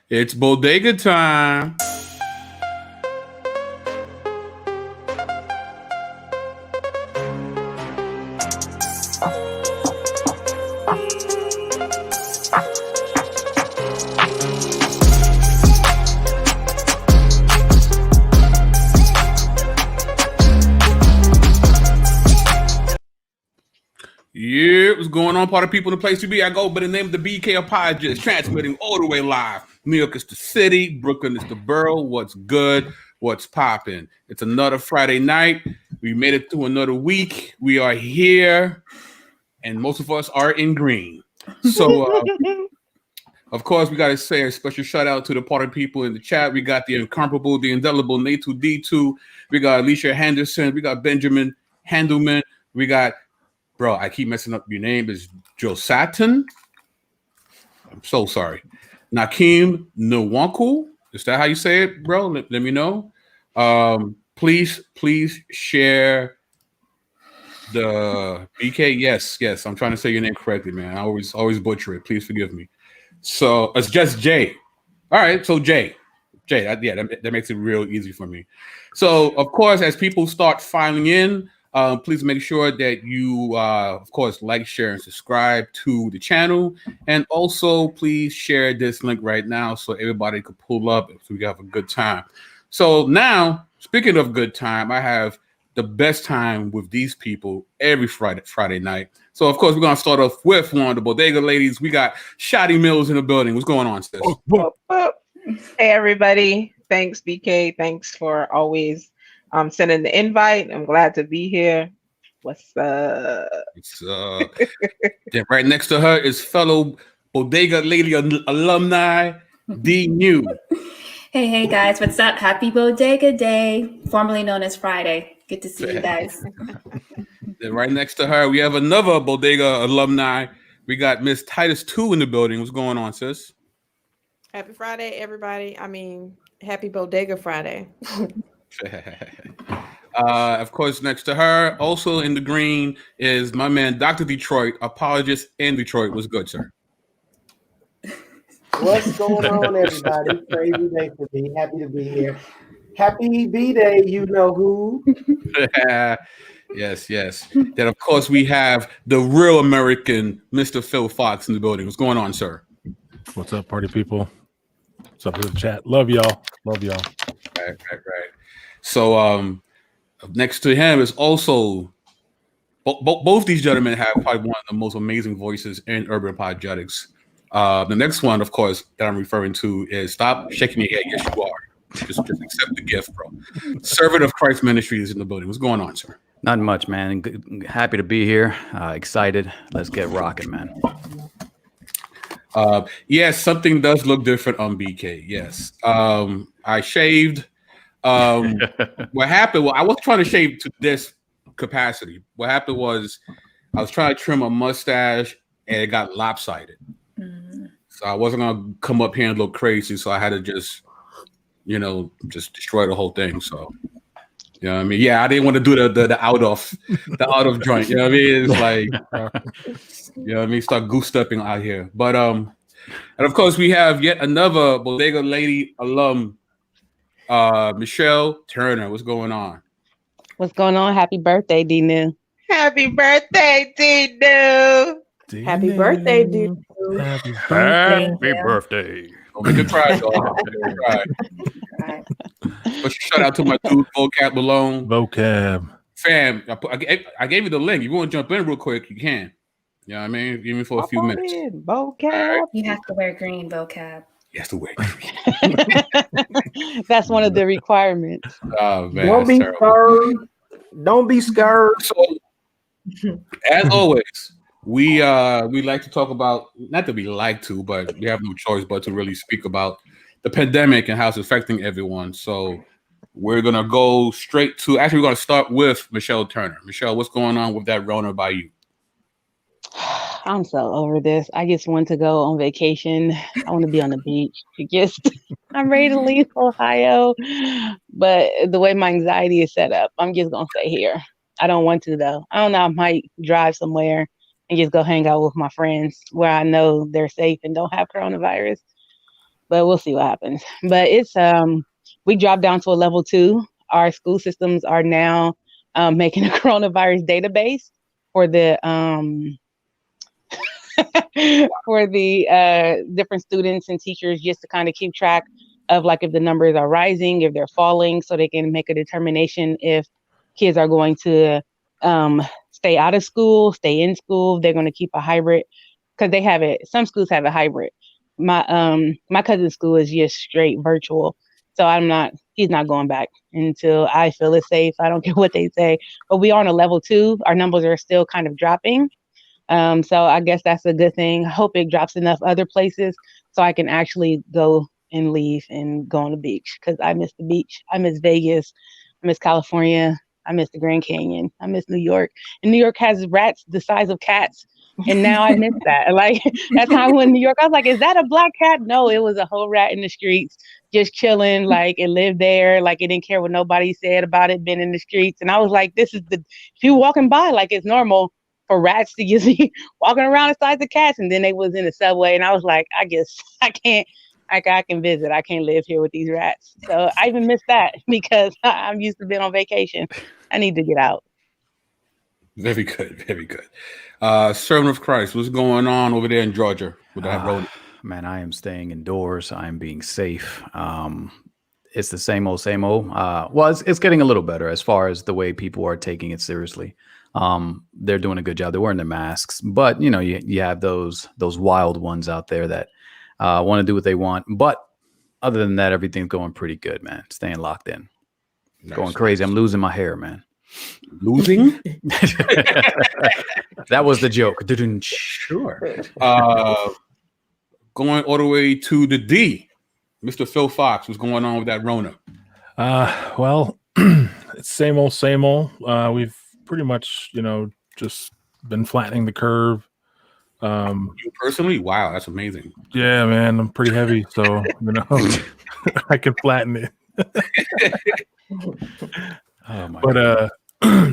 It's bodega time. Yeah, what's going on, part of people in the place to be? I go by the name of the BK Apologist, transmitting all the way live. New York is the city, Brooklyn is the borough. What's good? What's popping? It's another Friday night. We made it through another week. We are here, and most of us are in green. So, of course, we got to say a special shout out to the part of people in the chat. We got the incomparable, the indelible Nate2D2. We got Alicia Henderson. We got Benjamin Handelman. We got bro, I keep messing up your name. Is Joe Satin? I'm so sorry. Nakeem Nwanku. Is that how you say it, bro? Let me know. Please share the BK. Yes. I'm trying to say your name correctly, man. I always butcher it. Please forgive me. So it's just Jay. All right, so Jay. That makes it real easy for me. So of course, as people start filing in. Please make sure that you, of course, like, share, and subscribe to the channel. And also, please share this link right now so everybody could pull up so we can have a good time. So now, speaking of good time, I have the best time with these people every Friday night. So, of course, we're going to start off with one of the Bodega ladies. We got Shotty Mills in the building. What's going on, sis? Hey, everybody. Thanks, BK. Thanks for always sending the invite. I'm glad to be here. What's up? Then right next to her is fellow Bodega lady alumni, D New. Hey guys, what's up? Happy Bodega Day, formerly known as Friday. Good to see you guys. Then right next to her, we have another Bodega alumni. We got Miss Titus 2 in the building. What's going on, sis? Happy Friday, everybody. I mean, happy Bodega Friday. Of course, next to her, also in the green, is my man, Dr. Detroit, apologist in Detroit. What's good, sir? What's going on, everybody? Crazy day for me. Happy to be here. Happy B-Day, you know who. Yes. Then, of course, we have the real American Mr. Phil Fox in the building. What's going on, sir? What's up, party people? What's up in the chat? Love y'all. Right. So, next to him is also both these gentlemen have probably one of the most amazing voices in urban apologetics. The next one, of course, that I'm referring to is stop shaking your head. Yes, you are. Just accept the gift, bro. Servant of Christ Ministry is in the building. What's going on, sir? Not much, man. Happy to be here. Excited. Let's get rocking, man. Yes, something does look different on BK. Yes, I shaved. What happened? Well, I wasn't trying to shave to this capacity. What happened was I was trying to trim a mustache and it got lopsided. So I wasn't gonna come up here and look crazy. So I had to just destroy the whole thing. So you know what I mean? Yeah, I didn't want to do the out of joint. You know what I mean? It's like you know what I mean? Start goose stepping out here. But and of course we have yet another Bodega lady alum. Michelle Turner, what's going on? What's going on? Happy birthday, D-New. Happy birthday, D-New. Happy birthday, dude. Happy birthday. Don't make it cry, dog. But shout out to my dude, Vocab Malone. Vocab. Fam, I gave you the link. If you want to jump in real quick, you can. You know what I mean? Give me for a few minutes. Vocab. Right. You have to wear green, Vocab. Yes, the way. That's one of the requirements. Oh man, Don't be scared. Don't be scared. So, as always, we like to talk about, not that we like to, but we have no choice but to really speak about the pandemic and how it's affecting everyone. So we're gonna go straight to. Actually, we're gonna start with Michelle Turner. Michelle, what's going on with that Rona by you? I'm so over this. I just want to go on vacation. I want to be on the beach. I'm ready to leave Ohio. But the way my anxiety is set up, I'm just going to stay here. I don't want to, though. I don't know. I might drive somewhere and just go hang out with my friends where I know they're safe and don't have coronavirus. but we'll see what happens. But it's we dropped down to a level 2. Our school systems are now making a coronavirus database for the for the different students and teachers, just to kind of keep track of like if the numbers are rising, if they're falling, so they can make a determination if kids are going to stay out of school, stay in school, they're going to keep a hybrid, because they have it. Some schools have a hybrid. My cousin's school is just straight virtual. So he's not going back until I feel it's safe. I don't care what they say. But we are on a level 2. Our numbers are still kind of dropping. So I guess that's a good thing. I hope it drops enough other places so I can actually go and leave and go on the beach, because I miss the beach. I miss Vegas. I miss California. I miss the Grand Canyon. I miss New York. And New York has rats the size of cats. And now I miss that. Like, that time when New York, I was like, is that a black cat? No, it was a whole rat in the streets, just chilling. Like, it lived there. Like, it didn't care what nobody said about it being in the streets. And I was like, if you walking by, like, it's normal for rats to just be walking around the size of cats. And then they was in the subway. And I was like, I guess I can't. I can visit. I can't live here with these rats. So I even missed that because I'm used to being on vacation. I need to get out. Very good. Very good. Servant of Christ, what's going on over there in Georgia with that road? Man, I am staying indoors. I am being safe. It's the same old, same old. Well, it's getting a little better as far as the way people are taking it seriously. They're doing a good job. They're wearing their masks, but you have those wild ones out there that want to do what they want. But other than that, everything's going pretty good, man. Staying locked in. Nice. Going crazy. I'm losing my hair, man. Losing? That was the joke. Sure. Going all the way to the D. Mr. Phil Fox, what's going on with that Rona? Well, it's same old, same old. We've pretty much, just been flattening the curve. You personally? Wow, that's amazing. Yeah, man, I'm pretty heavy, so I can flatten it. Oh my God.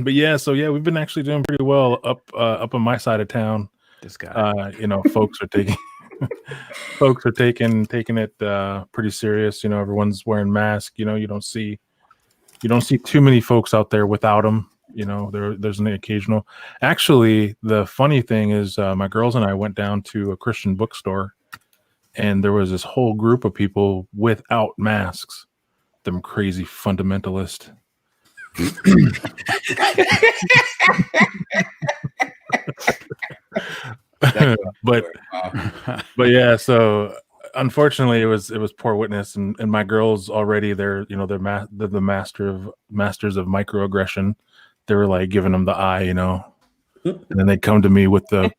But yeah, we've been actually doing pretty well up on my side of town. This guy. Folks are taking taking it pretty serious. Everyone's wearing masks. You don't see too many folks out there without them. There's an occasional. Actually, the funny thing is, my girls and I went down to a Christian bookstore, and there was this whole group of people without masks. Them crazy fundamentalists. but yeah, so unfortunately it was poor witness, and my girls already, they're the masters of microaggression. They were like giving them the eye, and then they come to me with the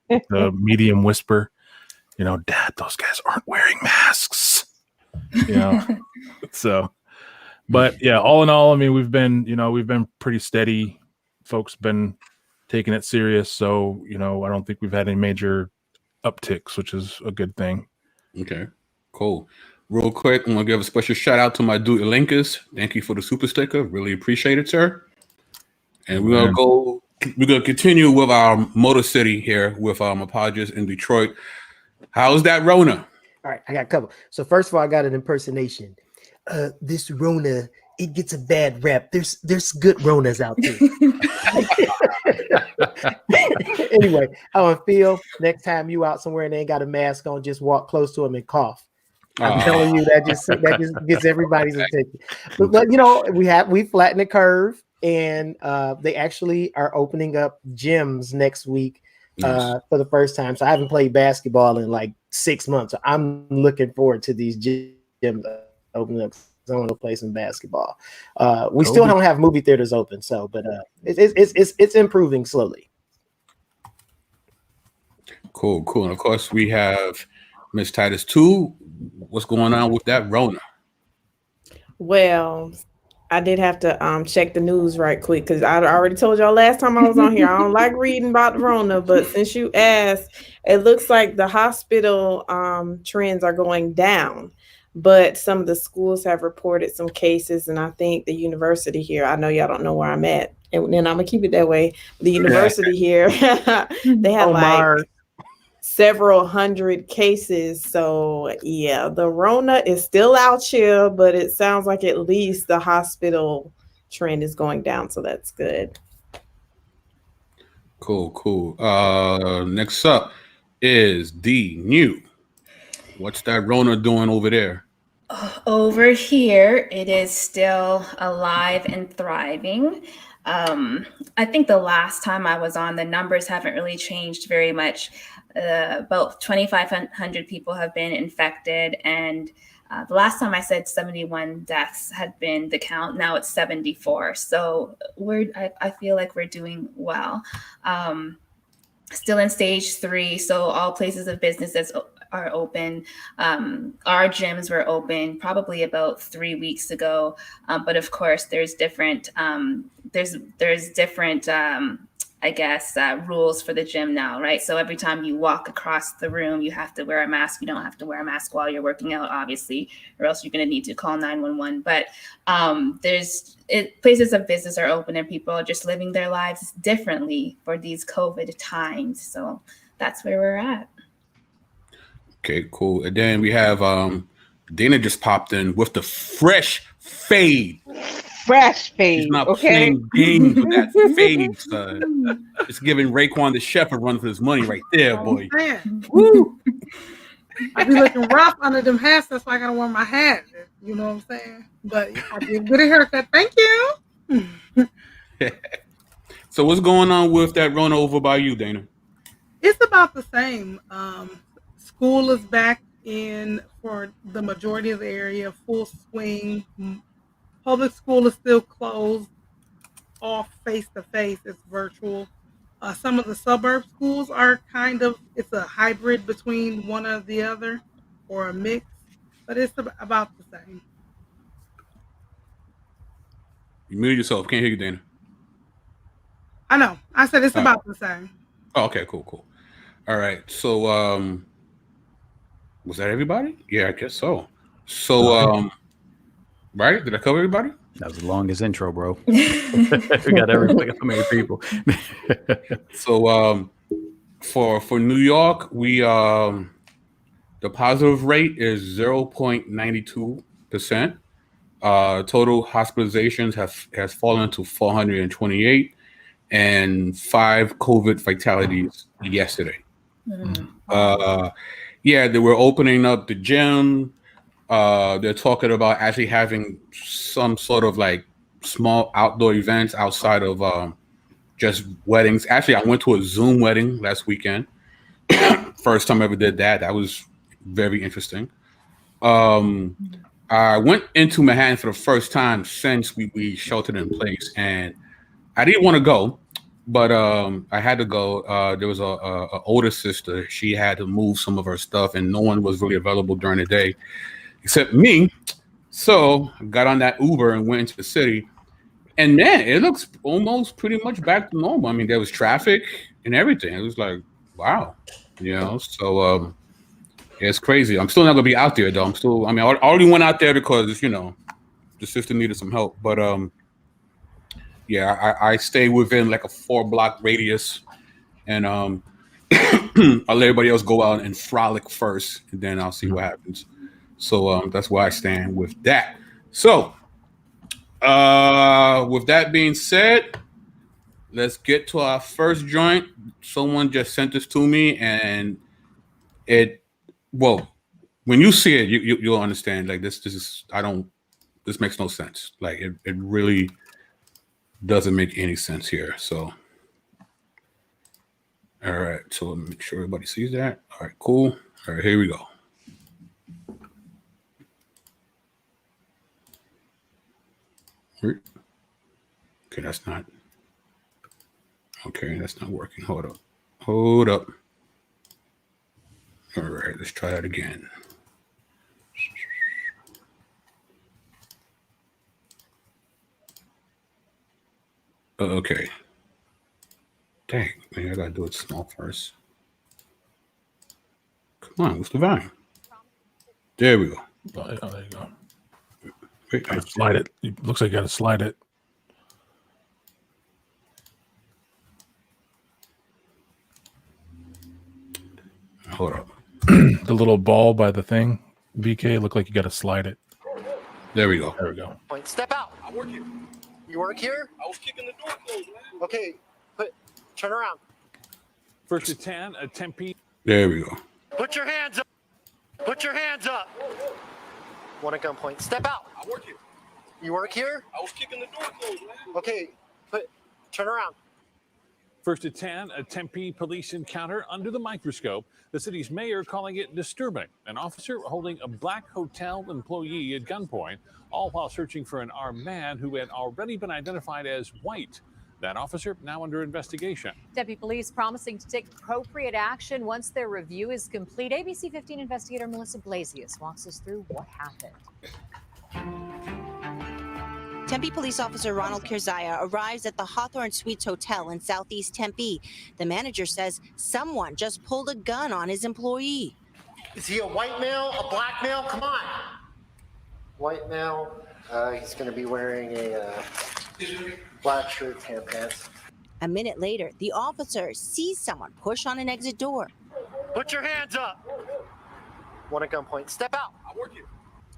medium whisper, Dad, those guys aren't wearing masks. So, but yeah, all in all, I mean, we've been pretty steady. Folks been taking it serious, so I don't think we've had any major upticks, which is a good thing. Okay, cool. Real quick, I'm gonna give a special shout out to my dude Elenkus. Thank you for the super sticker. Really appreciate it, sir. And we're gonna continue with our Motor City here with Apologists in Detroit. How's that Rona? All right, I got a couple. So first of all, I got an impersonation. This Rona, it gets a bad rep. There's good Ronas out there. Anyway, how I feel. Next time you out somewhere and they ain't got a mask on, just walk close to them and cough. I'm telling you, that just gets everybody's attention. But we flattened the curve, and they actually are opening up gyms next week for the first time. So I haven't played basketball in like 6 months. So I'm looking forward to these gyms opening up. I want to play some basketball. We still don't have movie theaters open, but it's improving slowly. Cool. And of course, we have Miss Titus 2. What's going on with that Rona? Well, I did have to check the news right quick because I already told y'all last time I was on here. I don't like reading about the Rona, but since you asked, it looks like the hospital trends are going down. But some of the schools have reported some cases, and I think the university here, I know y'all don't know where I'm at, and then I'm gonna keep it that way. The university here, they have like several hundred cases. So yeah, the Rona is still out here, but it sounds like at least the hospital trend is going down. So that's good. Cool. Next up is D New. What's that Rona doing over there? Over here, it is still alive and thriving. I think the last time I was on, the numbers haven't really changed very much. About 2,500 people have been infected, and the last time I said 71 deaths had been the count. Now it's 74. So I feel like we're doing well. Still in stage 3, so all places of business are open. Our gyms were open probably about 3 weeks ago, but of course there's different rules for the gym now, right? So every time you walk across the room, you have to wear a mask. You don't have to wear a mask while you're working out, obviously, or else you're going to need to call 911. But places of business are open, and people are just living their lives differently for these COVID times. So that's where we're at. Okay, cool. And then we have Dana just popped in with the fresh fade. Fresh fade. He's not okay? playing games with that fade, son. It's giving Raekwon the chef a run for his money right there, boy. Woo! I be looking rough under them hats. That's why I gotta wear my hat. You know what I'm saying? But I did get a haircut. Thank you. So what's going on with that Rona over by you, Dana? It's about the same. School is back in for the majority of the area, full swing. Public school is still closed, off face-to-face. It's virtual. Some of the suburb schools are it's a hybrid between one or the other, or a mix, but it's about the same. You muted yourself. Can't hear you, Dana. I know. I said it's about the same. Oh, okay, cool. All right. So, was that everybody? Yeah, I guess so. So, right? Did I cover everybody? That was the longest intro, bro. We got how many people? So, for New York, we the positive rate is 0.92%. Total hospitalizations has fallen to 428, and 5 COVID fatalities yesterday. Yeah, they were opening up the gym. They're talking about actually having some sort of like small outdoor events outside of just weddings. Actually, I went to a Zoom wedding last weekend. First time I ever did that. That was very interesting. I went into Manhattan for the first time since we sheltered in place, and I didn't want to go, but I had to go. There was a older sister. She had to move some of her stuff, and no one was really available during the day except me. So I got on that Uber and went into the city, and man, it looks almost pretty much back to normal. I mean, there was traffic and everything. It was like, wow, so it's crazy. I'm still not gonna be out there though. I already went out there because the sister needed some help, but yeah, I stay within like a 4-block radius, and I'll let everybody else go out and frolic first, and then I'll see what happens. So that's where I stand with that. So with that being said, let's get to our first joint. Someone just sent this to me, and when you see it, you'll understand. Like this makes no sense. Like it really doesn't make any sense here. So, all right. So let me make sure everybody sees that. All right, cool. All right, here we go. Okay, that's not working. Hold up. All right, let's try that again. Okay. Dang, man, I gotta do it small first. Come on, what's the volume? There we go. Oh, there you go. Wait, Slide it. It looks like you gotta slide it. Hold up. The little ball by the thing, BK, looked like you got to slide it. There we go. There we go. Point. Step out. I work here. You work here? I was kicking the door closed, man. Okay, turn around. First and 10, a Tempe. There we go. Put your hands up. Put your hands up. One at gunpoint. Step out. I work here. You work here? I was kicking the door closed, man. Okay, turn around. First at 10, a Tempe police encounter under the microscope. The city's mayor calling it disturbing. An officer holding a black hotel employee at gunpoint, all while searching for an armed man who had already been identified as white. That officer now under investigation. Tempe police promising to take appropriate action once their review is complete. ABC 15 investigator Melissa Blasius walks us through what happened. Tempe police officer Ronald Kirzaya arrives at the Hawthorne Suites Hotel in southeast Tempe. The manager says someone just pulled a gun on his employee. Is he a white male, a black male? Come on. White male. He's going to be wearing a black shirt, tan pants. A minute later, the officer sees someone push on an exit door. Put your hands up. One at gunpoint. Step out. I work here.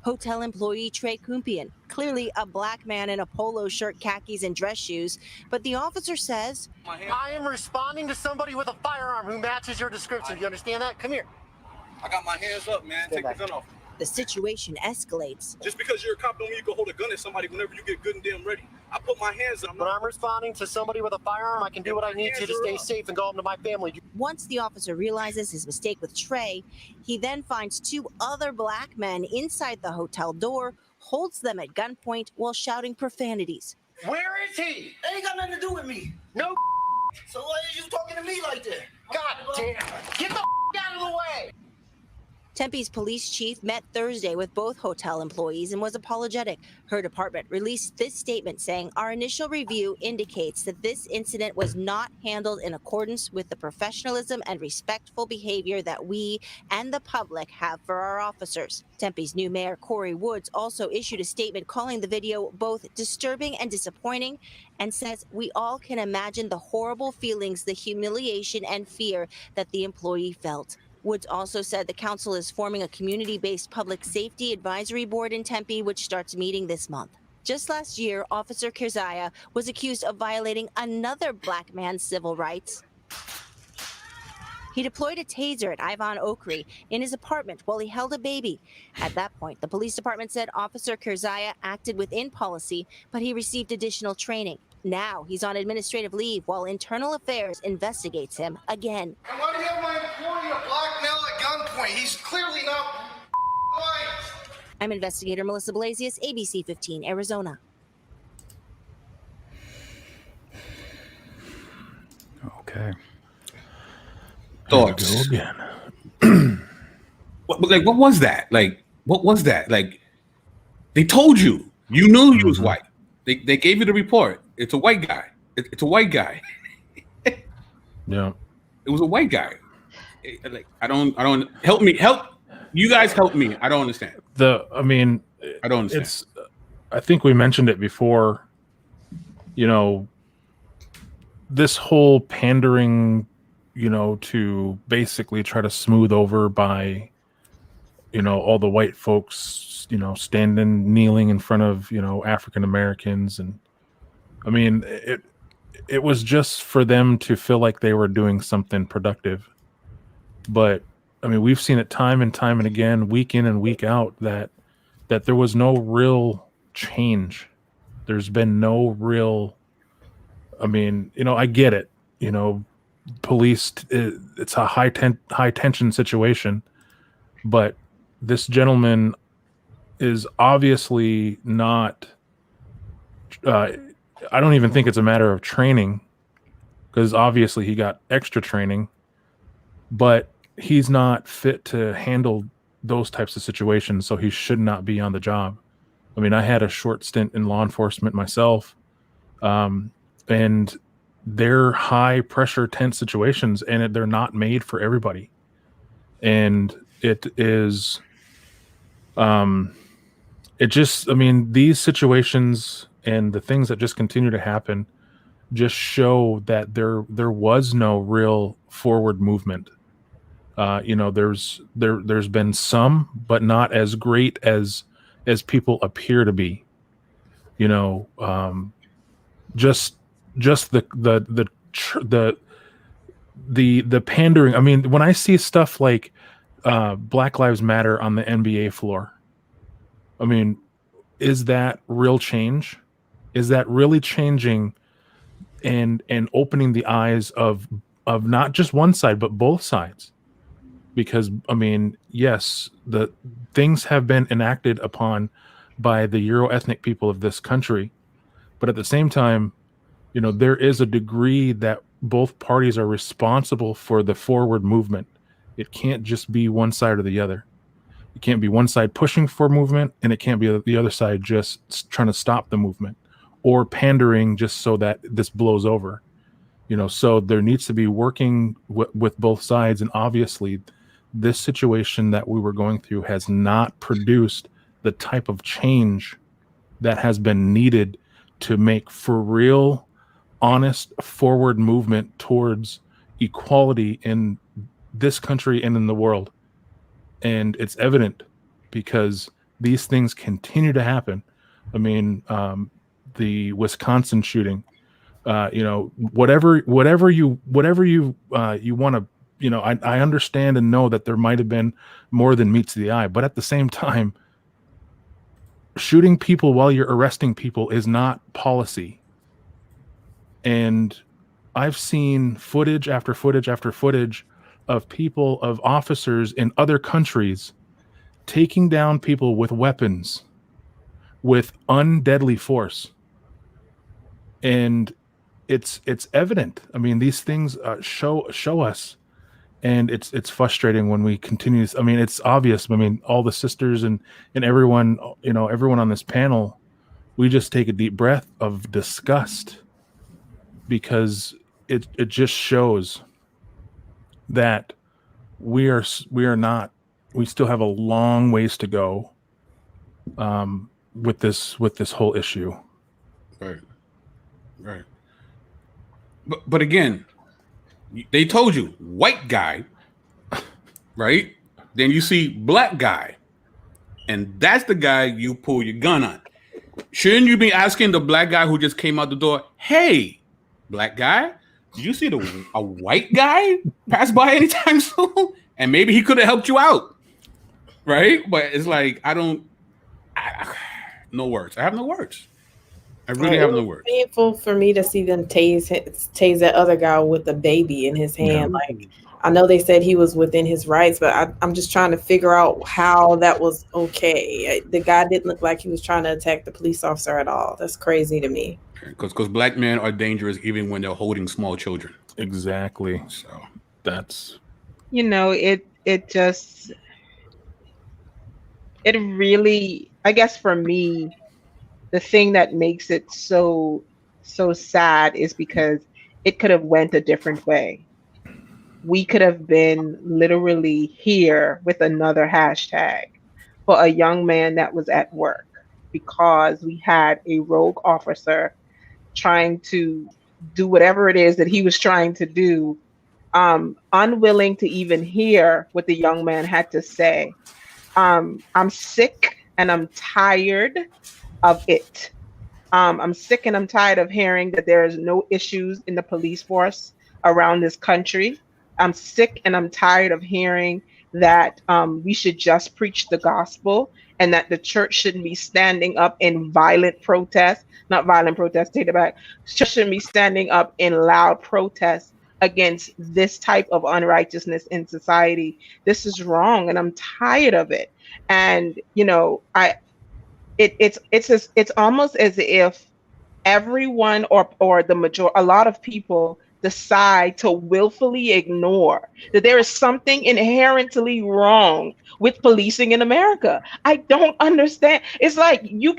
Hotel employee Trey Kumpian, clearly a black man in a polo shirt, khakis, and dress shoes. But the officer says, I am responding to somebody with a firearm who matches your description. You understand that? Come here. I got my hands up, man. Take the gun off. the situation escalates. Just because you're a cop don't mean you can hold a gun at somebody whenever you get good and damn ready. I put my hands up. When I'm responding to somebody with a firearm, I can do what I need to stay safe and go home to my family. Once the officer realizes his mistake with Trey, he then finds two other black men inside the hotel door, holds them at gunpoint while shouting profanities. Where is he? Ain't got nothing to do with me. No. So why are you talking to me like that? God damn. Get the out of the way. Tempe's police chief met Thursday with both hotel employees and was apologetic. Her department released this statement saying, "Our initial review indicates that this incident was not handled in accordance with the professionalism and respectful behavior that we and the public have for our officers." Tempe's new mayor, Corey Woods, also issued a statement calling the video both disturbing and disappointing and says, "We all can imagine the horrible feelings, the humiliation and fear that the employee felt." Woods also said the council is forming a community-based public safety advisory board in Tempe, which starts meeting this month. Just last year, Officer Kirzaya was accused of violating another black man's civil rights. He deployed a taser at Ivan Okri in his apartment while he held a baby. At that point, the police department said Officer Kirzaya acted within policy, but he received additional training. Now he's on administrative leave while Internal Affairs investigates him again. And why do you have my employee a black male at gunpoint? He's clearly not white. I'm investigator Melissa Blasius, ABC 15, Arizona. Okay. Thoughts. Go again. What was that? What was that? They told you. You knew he was white. They gave you the report. It's a white guy. It's a white guy. Yeah. It was a white guy. I don't help me. You guys help me. I don't understand. I don't understand. I think we mentioned it before. This whole pandering, to basically try to smooth over by, all the white folks, kneeling in front of, African Americans. And it was just for them to feel like they were doing something productive. But we've seen it time and time and again, week in and week out, that there was no real change. There's been no real, I get it, police, it's a high tension situation, but this gentleman is obviously not, I don't even think it's a matter of training, because obviously he got extra training, but he's not fit to handle those types of situations, so he should not be on the job. I had a short stint in law enforcement myself, and they're high pressure, tense situations, and they're not made for everybody. And it is, these situations and the things that just continue to happen just show that there was no real forward movement. There's been some, but not as great as people appear to be. Just the pandering. I mean, when I see stuff like Black Lives Matter on the NBA floor, I mean, is that real change? Is that really changing and opening the eyes of not just one side but both sides? Because I mean, yes, the things have been enacted upon by the Euro ethnic people of this country, but at the same time, there is a degree that both parties are responsible for the forward movement. It can't just be one side or the other. It can't be one side pushing for movement, and it can't be the other side just trying to stop the movement or pandering just so that this blows over. So there needs to be working with both sides, and obviously this situation that we were going through has not produced the type of change that has been needed to make for real, honest forward movement towards equality in this country and in the world. And it's evident because these things continue to happen. I mean, the Wisconsin shooting, whatever you want to, I understand and know that there might have been more than meets the eye, but at the same time, shooting people while you're arresting people is not policy. And I've seen footage after footage after footage of people, of officers in other countries taking down people with weapons, with undeadly force. And it's evident. I mean, these things show us, and it's frustrating when we continue. I mean, it's obvious. I mean, all the sisters and everyone, everyone on this panel, we just take a deep breath of disgust, because it just shows that we still have a long ways to go with this whole issue. Right. But again, they told you white guy, right? Then you see black guy, and that's the guy you pull your gun on. Shouldn't you be asking the black guy who just came out the door, "Hey, black guy, did you see a white guy pass by anytime soon?" And maybe he could have helped you out, right? But it's like no words. I have no words. I really have no words. It's painful for me to see them tase that other guy with the baby in his hand. Yeah. Like, I know they said he was within his rights, but I'm just trying to figure out how that was okay. The guy didn't look like he was trying to attack the police officer at all. That's crazy to me. Because black men are dangerous even when they're holding small children. Exactly. So that's, it really, I guess for me, the thing that makes it so sad is because it could have went a different way. We could have been literally here with another hashtag for a young man that was at work, because we had a rogue officer trying to do whatever it is that he was trying to do, unwilling to even hear what the young man had to say. I'm sick and I'm tired of it. I'm sick and I'm tired of hearing that there is no issues in the police force around this country. I'm sick and I'm tired of hearing that we should just preach the gospel and that the church shouldn't be standing up in violent protest, not violent protest, take it back. Church shouldn't be standing up in loud protest against this type of unrighteousness in society. This is wrong, and I'm tired of it. And it's almost as if everyone or the majority, a lot of people decide to willfully ignore that there is something inherently wrong with policing in America. I don't understand. It's like you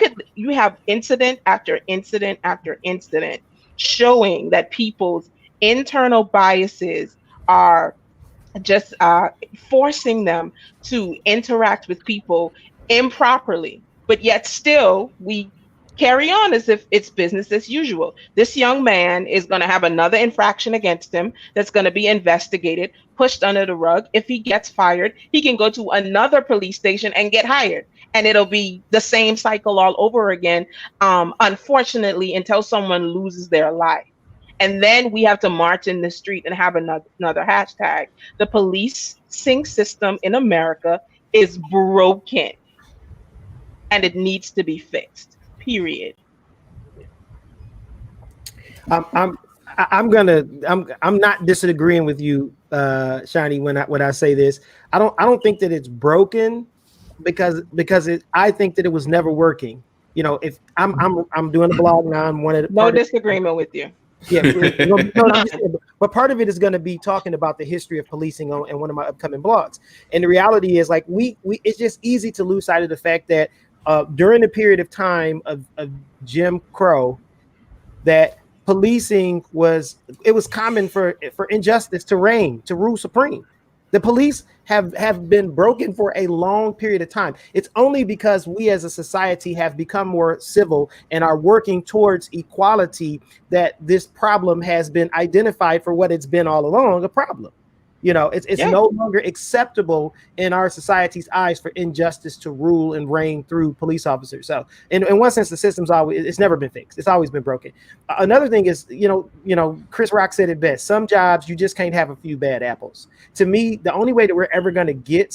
have incident after incident after incident showing that people's internal biases are just forcing them to interact with people improperly. But yet still we carry on as if it's business as usual. This young man is going to have another infraction against him that's going to be investigated, pushed under the rug. If he gets fired, he can go to another police station and get hired. And it'll be the same cycle all over again, unfortunately, until someone loses their life. And then we have to march in the street and have another hashtag. The policing system in America is broken and it needs to be fixed. Period. I'm not disagreeing with you, Shiny, when I say this. I don't think that it's broken because I think that it was never working. You know, if I'm doing a blog now, I'm one of the no disagreement with you. Yeah, but part of it is going to be talking about the history of policing in one of my upcoming blogs. And the reality is, like, we it's just easy to lose sight of the fact that during the period of time of Jim Crow, that policing was common for injustice to reign, to rule supreme. The police have been broken for a long period of time. It's only because we as a society have become more civil and are working towards equality that this problem has been identified for what it's been all along, a problem. You know, it's no longer acceptable in our society's eyes for injustice to rule and reign through police officers. So in one sense, the system's it's never been fixed. It's always been broken. Another thing is, you know, Chris Rock said it best. Some jobs you just can't have a few bad apples. To me, the only way that we're ever going to get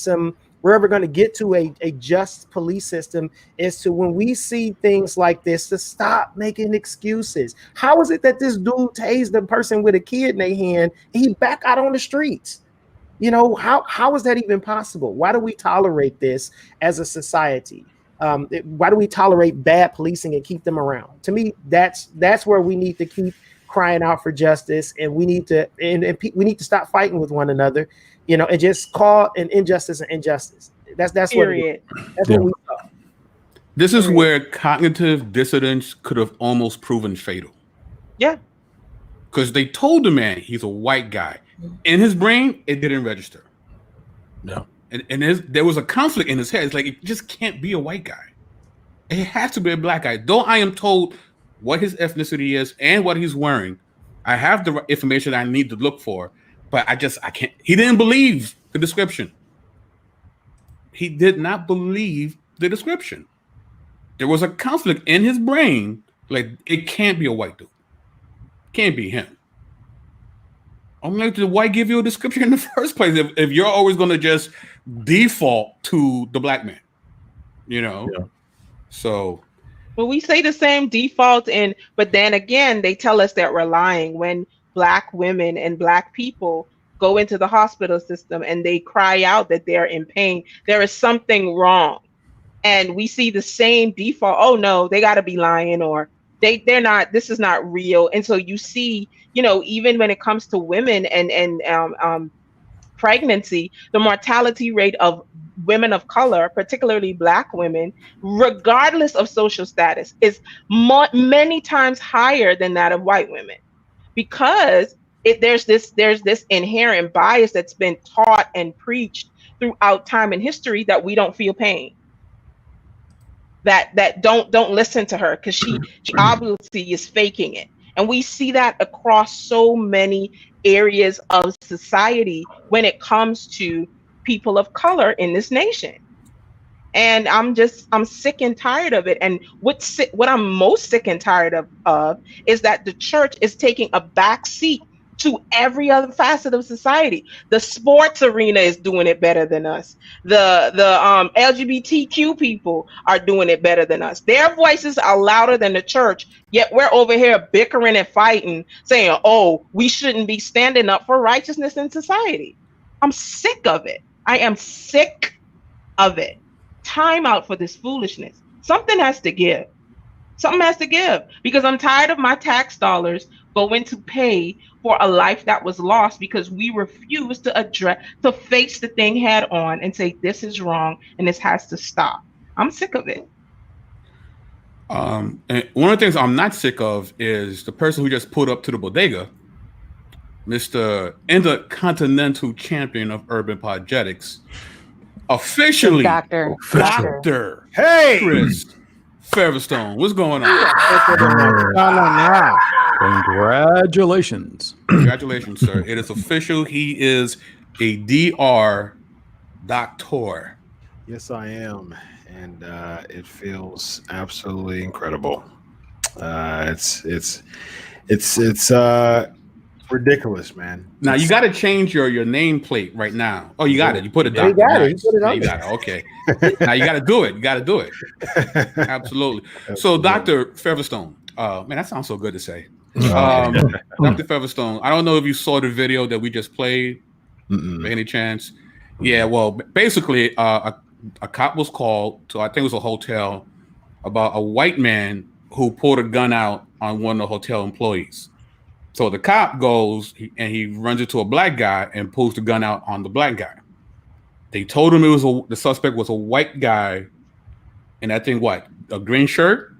to a just police system is to, when we see things like this, to stop making excuses. How is it that this dude tased the person with a kid in their hand and he back out on the streets? You know, how is that even possible? Why do we tolerate this as a society? Why do we tolerate bad policing and keep them around? To me, that's where we need to keep crying out for justice, and we need to we need to stop fighting with one another. You know, and just call an injustice an injustice. That's Period. What we saw. This is where cognitive dissonance could have almost proven fatal. Yeah. Because they told the man he's a white guy. In his brain, it didn't register. No. And there was a conflict in his head. It's like, it just can't be a white guy. It has to be a black guy. Though I am told what his ethnicity is and what he's wearing, I have the information I need to look for. But I can't. He didn't believe the description. He did not believe the description. There was a conflict in his brain. Like, it can't be a white dude. Can't be him. I'm like, why give you a description in the first place if you're always going to just default to the black man? You know? Yeah. So. Well, we say the same default, but then again, they tell us that we're lying when Black women and Black people go into the hospital system and they cry out that they're in pain. There is something wrong. And we see the same default. Oh no, they got to be lying, or they're not, this is not real. And so you see, you know, even when it comes to women and pregnancy, the mortality rate of women of color, particularly Black women, regardless of social status, is many times higher than that of white women. Because there's this inherent bias that's been taught and preached throughout time and history that we don't feel pain. That don't listen to her because she obviously is faking it. And we see that across so many areas of society when it comes to people of color in this nation. And I'm sick and tired of it. And what I'm most sick and tired of is that the church is taking a back seat to every other facet of society. The sports arena is doing it better than us. The LGBTQ people are doing it better than us. Their voices are louder than the church, yet we're over here bickering and fighting, saying, oh, we shouldn't be standing up for righteousness in society. I'm sick of it. I am sick of it. Time out for this foolishness. Something has to give. Something has to give, because I'm tired of my tax dollars going to pay for a life that was lost because we refuse to face the thing head on and say, this is wrong and this has to stop. I'm sick of it. And one of the things I'm not sick of is the person who just pulled up to the bodega, Mr. Intercontinental Champion of Urban Apologetics, officially, Doctor. Hey, Chris Featherstone, what's going on? Congratulations. Congratulations, sir. It is official. He is a DR doctor. Yes, I am. And it feels absolutely incredible. It's ridiculous, man. Now you got to change your nameplate right now. Oh, you got it. You put it down. He got it. Nice. He put it on You there. got it. Okay. Now you got to do it. You got to do it. Absolutely. So, Dr. Featherstone, man, that sounds so good to say. Dr. Featherstone, I don't know if you saw the video that we just played by any chance. Yeah, well, basically, a cop was called to, I think it was a hotel, about a white man who pulled a gun out on one of the hotel employees. So the cop goes and he runs into a black guy and pulls the gun out on the black guy. They told him the suspect was a white guy, and I think a green shirt.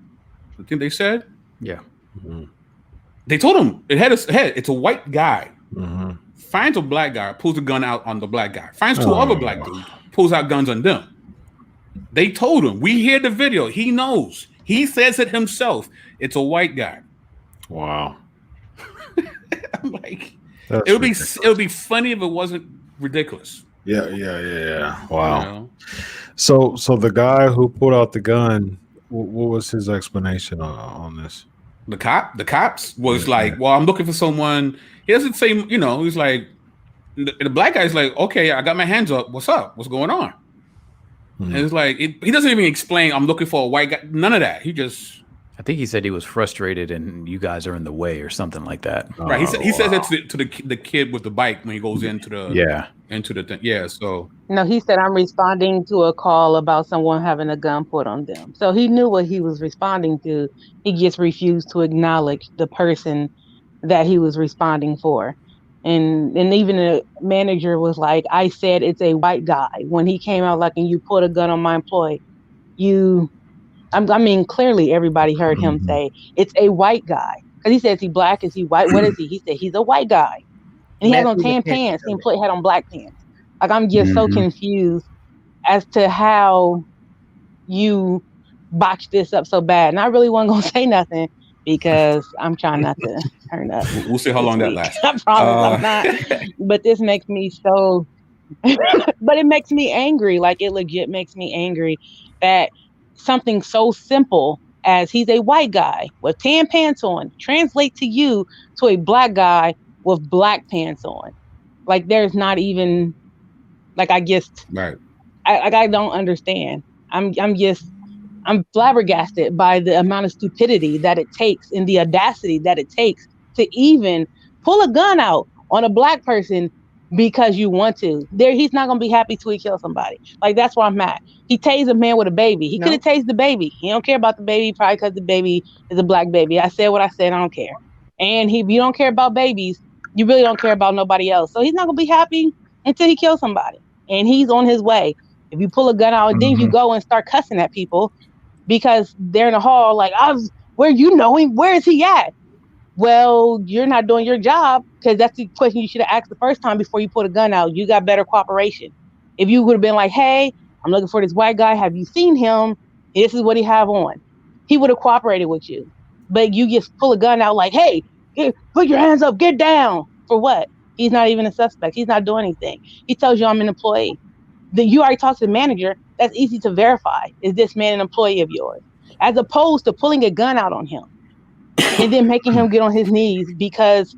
I think they said. Yeah. Mm-hmm. They told him it's a white guy. Mm-hmm. Finds a black guy, pulls the gun out on the black guy. Finds two other black dudes, pulls out guns on them. They told him. We hear the video. He knows. He says it himself. It's a white guy. Wow. I'm like, it would be funny if it wasn't ridiculous. Yeah. Wow. You know? So the guy who pulled out the gun, what was his explanation on this? The cops was like, well, I'm looking for someone. He doesn't say, he's like, the black guy's like, okay, I got my hands up. What's up? What's going on? And it's like, he doesn't even explain, I'm looking for a white guy. None of that. He just. I think he said he was frustrated and you guys are in the way or something like that. Right. He says that to the kid with the bike when he goes into the thing. Yeah. So. No, he said, I'm responding to a call about someone having a gun put on them. So he knew what he was responding to. He just refused to acknowledge the person that he was responding for. And even the manager was like, I said it's a white guy. When he came out like, and you put a gun on my employee, clearly everybody heard him say it's a white guy. Because he said, is he black? Is he white? What is he? He said, he's a white guy. And he has on tan pants. He had on black pants. Like, I'm just so confused as to how you botched this up so bad. And I really wasn't going to say nothing because I'm trying not to turn up. We'll see how long that lasts. I promise I'm not. But this makes me so... but it makes me angry. Like, it legit makes me angry that something so simple as he's a white guy with tan pants on translate to you to a black guy with black pants on. Like, there's not even, like, I just, right. I don't understand. I'm flabbergasted by the amount of stupidity that it takes and the audacity that it takes to even pull a gun out on a black person because you want to. He's not going to be happy till he kills somebody. Like, that's where I'm at. He tased a man with a baby. He could have tased the baby. He don't care about the baby, probably because the baby is a black baby. I said what I said. I don't care. And if you don't care about babies, you really don't care about nobody else. So he's not going to be happy until he kills somebody. And he's on his way. If you pull a gun out, then you go and start cussing at people because they're in the hall like, where you know him? Where is he at? Well, you're not doing your job because that's the question you should have asked the first time before you put a gun out. You got better cooperation. If you would have been like, hey, I'm looking for this white guy. Have you seen him? This is what he have on. He would have cooperated with you. But you just pull a gun out like, hey, put your hands up, get down. For what? He's not even a suspect. He's not doing anything. He tells you I'm an employee. Then you already talked to the manager. That's easy to verify. Is this man an employee of yours? As opposed to pulling a gun out on him and then making him get on his knees because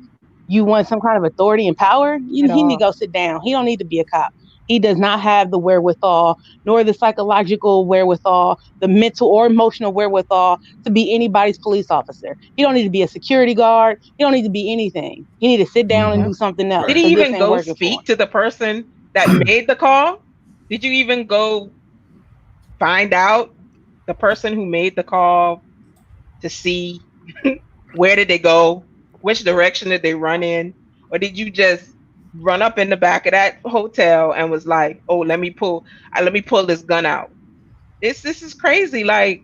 you want some kind of authority and power. He need to go sit down. He don't need to be a cop. He does not have the wherewithal, nor the psychological wherewithal, the mental or emotional wherewithal to be anybody's police officer. He don't need to be a security guard. He don't need to be anything. He need to sit down and do something else. Did he even go speak to the person that made the call? Did you even go find out the person who made the call to see where did they go? Which direction did they run in? Or did you just run up in the back of that hotel and was like, oh, let me pull this gun out? This is crazy. Like,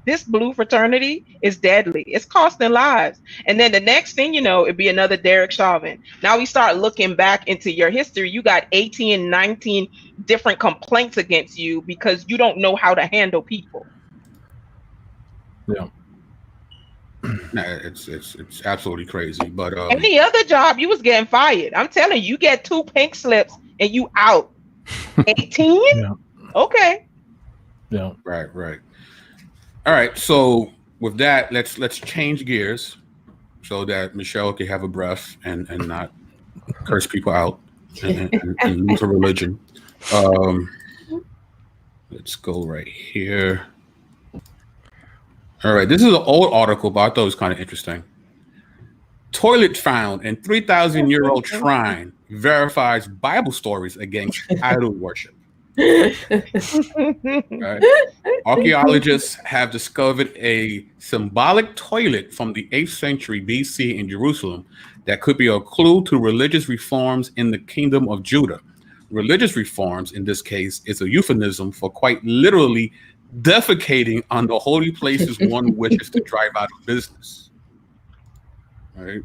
this blue fraternity is deadly. It's costing lives. And then the next thing you know, it'd be another Derek Chauvin. Now we start looking back into your history. You got 18, 19 different complaints against you because you don't know how to handle people. Yeah. Nah, it's absolutely crazy. But any other job, you was getting fired. I'm telling you, you get 2 pink slips and you out. 18? Yeah. Okay. Yeah. Right. All right. So with that, let's change gears so that Michelle can have a breath and not curse people out and lose her religion. Let's go right here. All right. This is an old article, but I thought it was kind of interesting. Toilet found in 3,000-year-old shrine verifies Bible stories against idol worship. Right. Archaeologists have discovered a symbolic toilet from the 8th century BC in Jerusalem that could be a clue to religious reforms in the kingdom of Judah. Religious reforms, in this case, is a euphemism for quite literally defecating on the holy places one wishes to drive out of business. Right.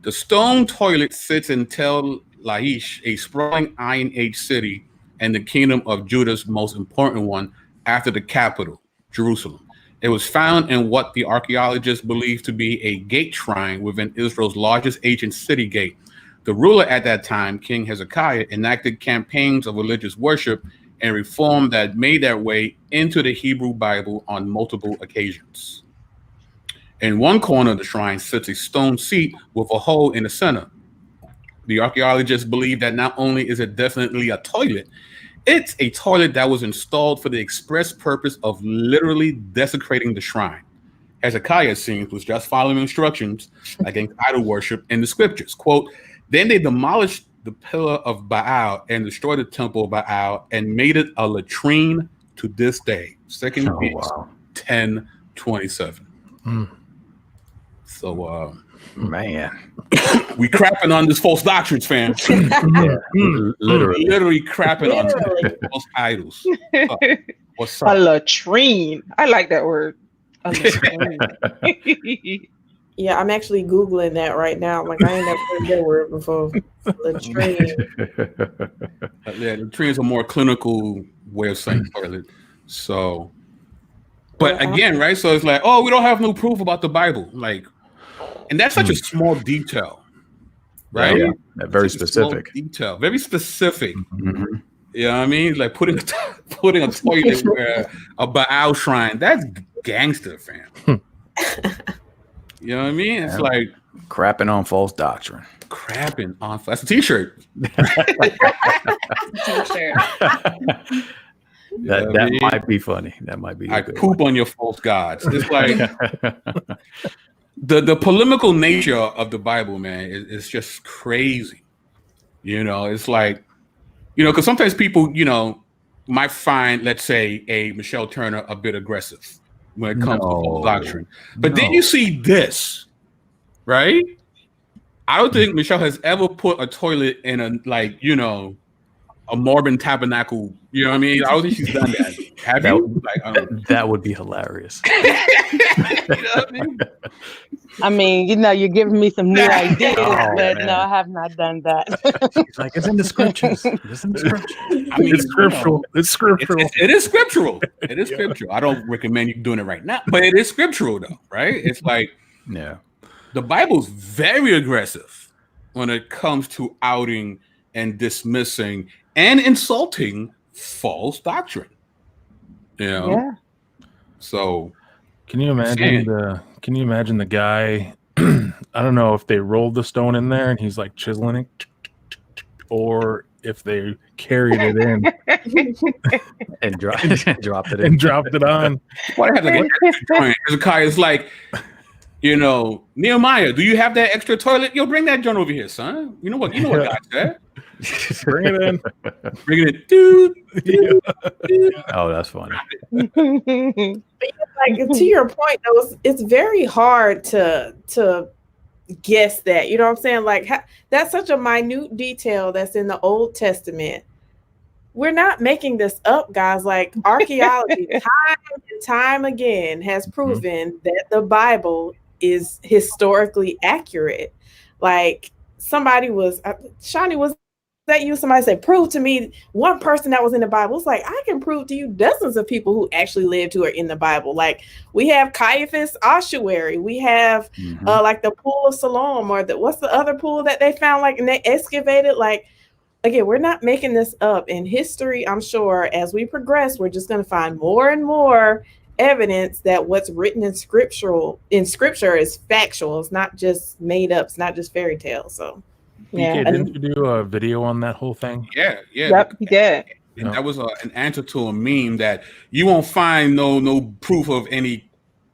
The stone toilet sits in Tel Laish, a sprawling Iron Age city and the kingdom of Judah's most important one after the capital, Jerusalem. It was found in what the archaeologists believe to be a gate shrine within Israel's largest ancient city gate. The ruler at that time, King Hezekiah, enacted campaigns of religious worship and reform that made their way into the Hebrew Bible on multiple occasions. In one corner of the shrine sits a stone seat with a hole in the center. The archaeologists believe that not only is it definitely a toilet, it's a toilet that was installed for the express purpose of literally desecrating the shrine. Hezekiah, it seems, was just following instructions against idol worship in the scriptures. Quote, then they demolished the pillar of Baal and destroyed the temple of Baal and made it a latrine to this day. 2 Kings 10:27. So, man, we crapping on this false doctrines, fam. Literally crapping on false idols. What's up? A latrine. I like that word. A latrine. Yeah, I'm actually Googling that right now. Like, I ain't never heard that word before. Latrine. Yeah, latrine is a more clinical way of saying toilet. So, but again, right? So it's like, oh, we don't have no proof about the Bible. Like, and that's such a small detail, right? Yeah, very specific. Detail, very specific. Mm-hmm. You know what I mean? Like putting a toilet where a Baal shrine, that's gangster, fam. You know what I mean? It's like crapping on false doctrine. Crapping on that's a t-shirt. T-shirt. That might be funny. That might be. I poop on your false gods. It's like the polemical nature of the Bible, man, is just crazy. You know, it's like, you know, because sometimes people, you know, might find, let's say, a Michelle Turner a bit aggressive when it comes to false doctrine. But then you see this, right? I don't think Michelle has ever put a toilet in a, like, you know, a Mormon tabernacle. You know what I mean? I don't think she's done that. Have you? That would be hilarious. You know what I mean? I mean, you know, you're giving me some new ideas, but no, I have not done that. It's like, it's in the scriptures. It's in the scriptures. I mean, it's scriptural. You know, it's scriptural. It is scriptural. It is scriptural. I don't recommend you doing it right now, but it is scriptural, though, right? It's like, yeah, the Bible's very aggressive when it comes to outing and dismissing and insulting false doctrine. You know? Yeah. So, can you imagine the guy? I don't know if they rolled the stone in there and he's like chiseling it, or if they carried it in and dropped it in. And dropped it on. Why have like Hezekiah is like, you know, Nehemiah, do you have that extra toilet? Yo, bring that joint over here, son. You know what God said. Bring it in. Bring it in, dude. Oh, that's funny. Like, to your point, though, it's very hard to guess that. You know what I'm saying? Like, that's such a minute detail that's in the Old Testament. We're not making this up, guys. Like, archaeology, time and time again, has proven that the Bible is historically accurate. Like, somebody was, Shawnee, was that you? Somebody said, prove to me one person that was in the Bible. It's like, I can prove to you dozens of people who actually lived who are in the Bible. Like we have Caiaphas ossuary. We have like the pool of Siloam, or what's the other pool that they found, like, and they excavated. Like, again, we're not making this up. In history, I'm sure as we progress, we're just going to find more and more evidence that what's written in scripture is factual. It's not just made up. It's not just fairy tales. So BK, didn't you do a video on that whole thing? Yeah. Yep, he did. And that was an answer to a meme that you won't find no proof of any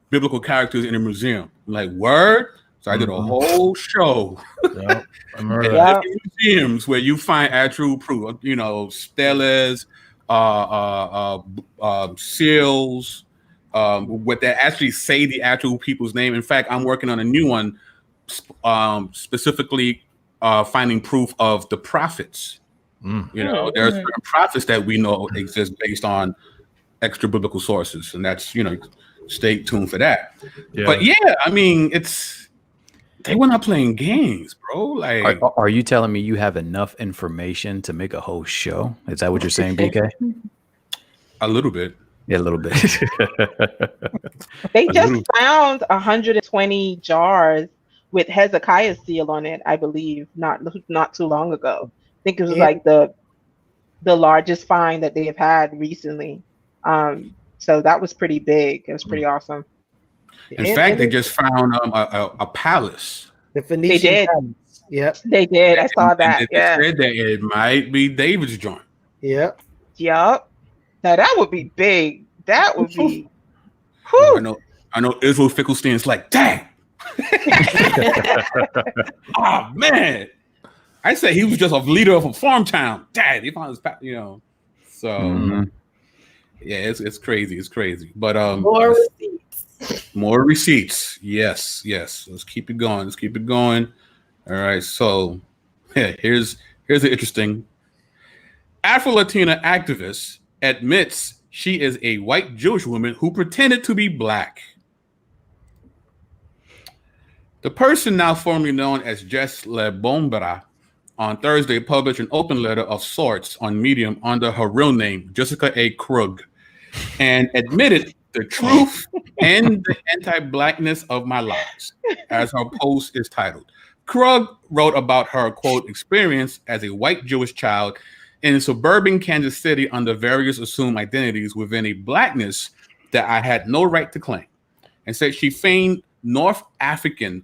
biblical characters in a museum. I'm like, word? So I did a whole show. Yeah, I remember that. Museums where you find actual proof, steles, seals, what they actually say the actual people's name. In fact, I'm working on a new one, specifically finding proof of the prophets. There's certain prophets that we know exist based on extra biblical sources, and that's stay tuned for that. Yeah. But yeah, I mean, they were not playing games, bro. Like, are you telling me you have enough information to make a whole show? Is that what you're saying, BK? A little bit. Yeah, a little bit. They just found 120 jars with Hezekiah's seal on it, I believe, not too long ago. I think it was like the largest find that they have had recently. So that was pretty big. It was pretty awesome. In fact, they just found a palace. The Phoenician palace. Yep. They did. I saw that. They said that it might be David's joint. Yep. Now that would be big. That would be. I know Israel Finkelstein's like, dang. Oh man. I say he was just a leader of a farm town. Dad, he found his, So yeah, it's crazy. It's crazy. But more receipts. Yes. Let's keep it going. All right. So here's an interesting. Afro-Latina activist admits she is a white Jewish woman who pretended to be black. The person, now formerly known as Jess LeBombera, on Thursday published an open letter of sorts on Medium under her real name, Jessica A. Krug, and admitted the truth and the anti-blackness of my lives, as her post is titled. Krug wrote about her, quote, experience as a white Jewish child in suburban Kansas City under various assumed identities within a blackness that I had no right to claim, and said she feigned North African.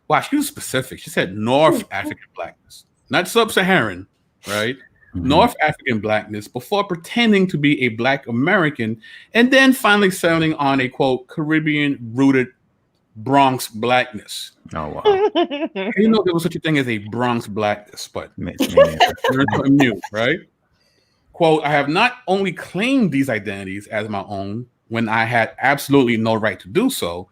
Wow, she was specific. She said North African blackness, not sub-Saharan, right? North African blackness before pretending to be a Black American, and then finally settling on a, quote, Caribbean-rooted Bronx blackness. Oh, wow. I didn't know there was such a thing as a Bronx blackness, but something new, right? Quote, I have not only claimed these identities as my own when I had absolutely no right to do so,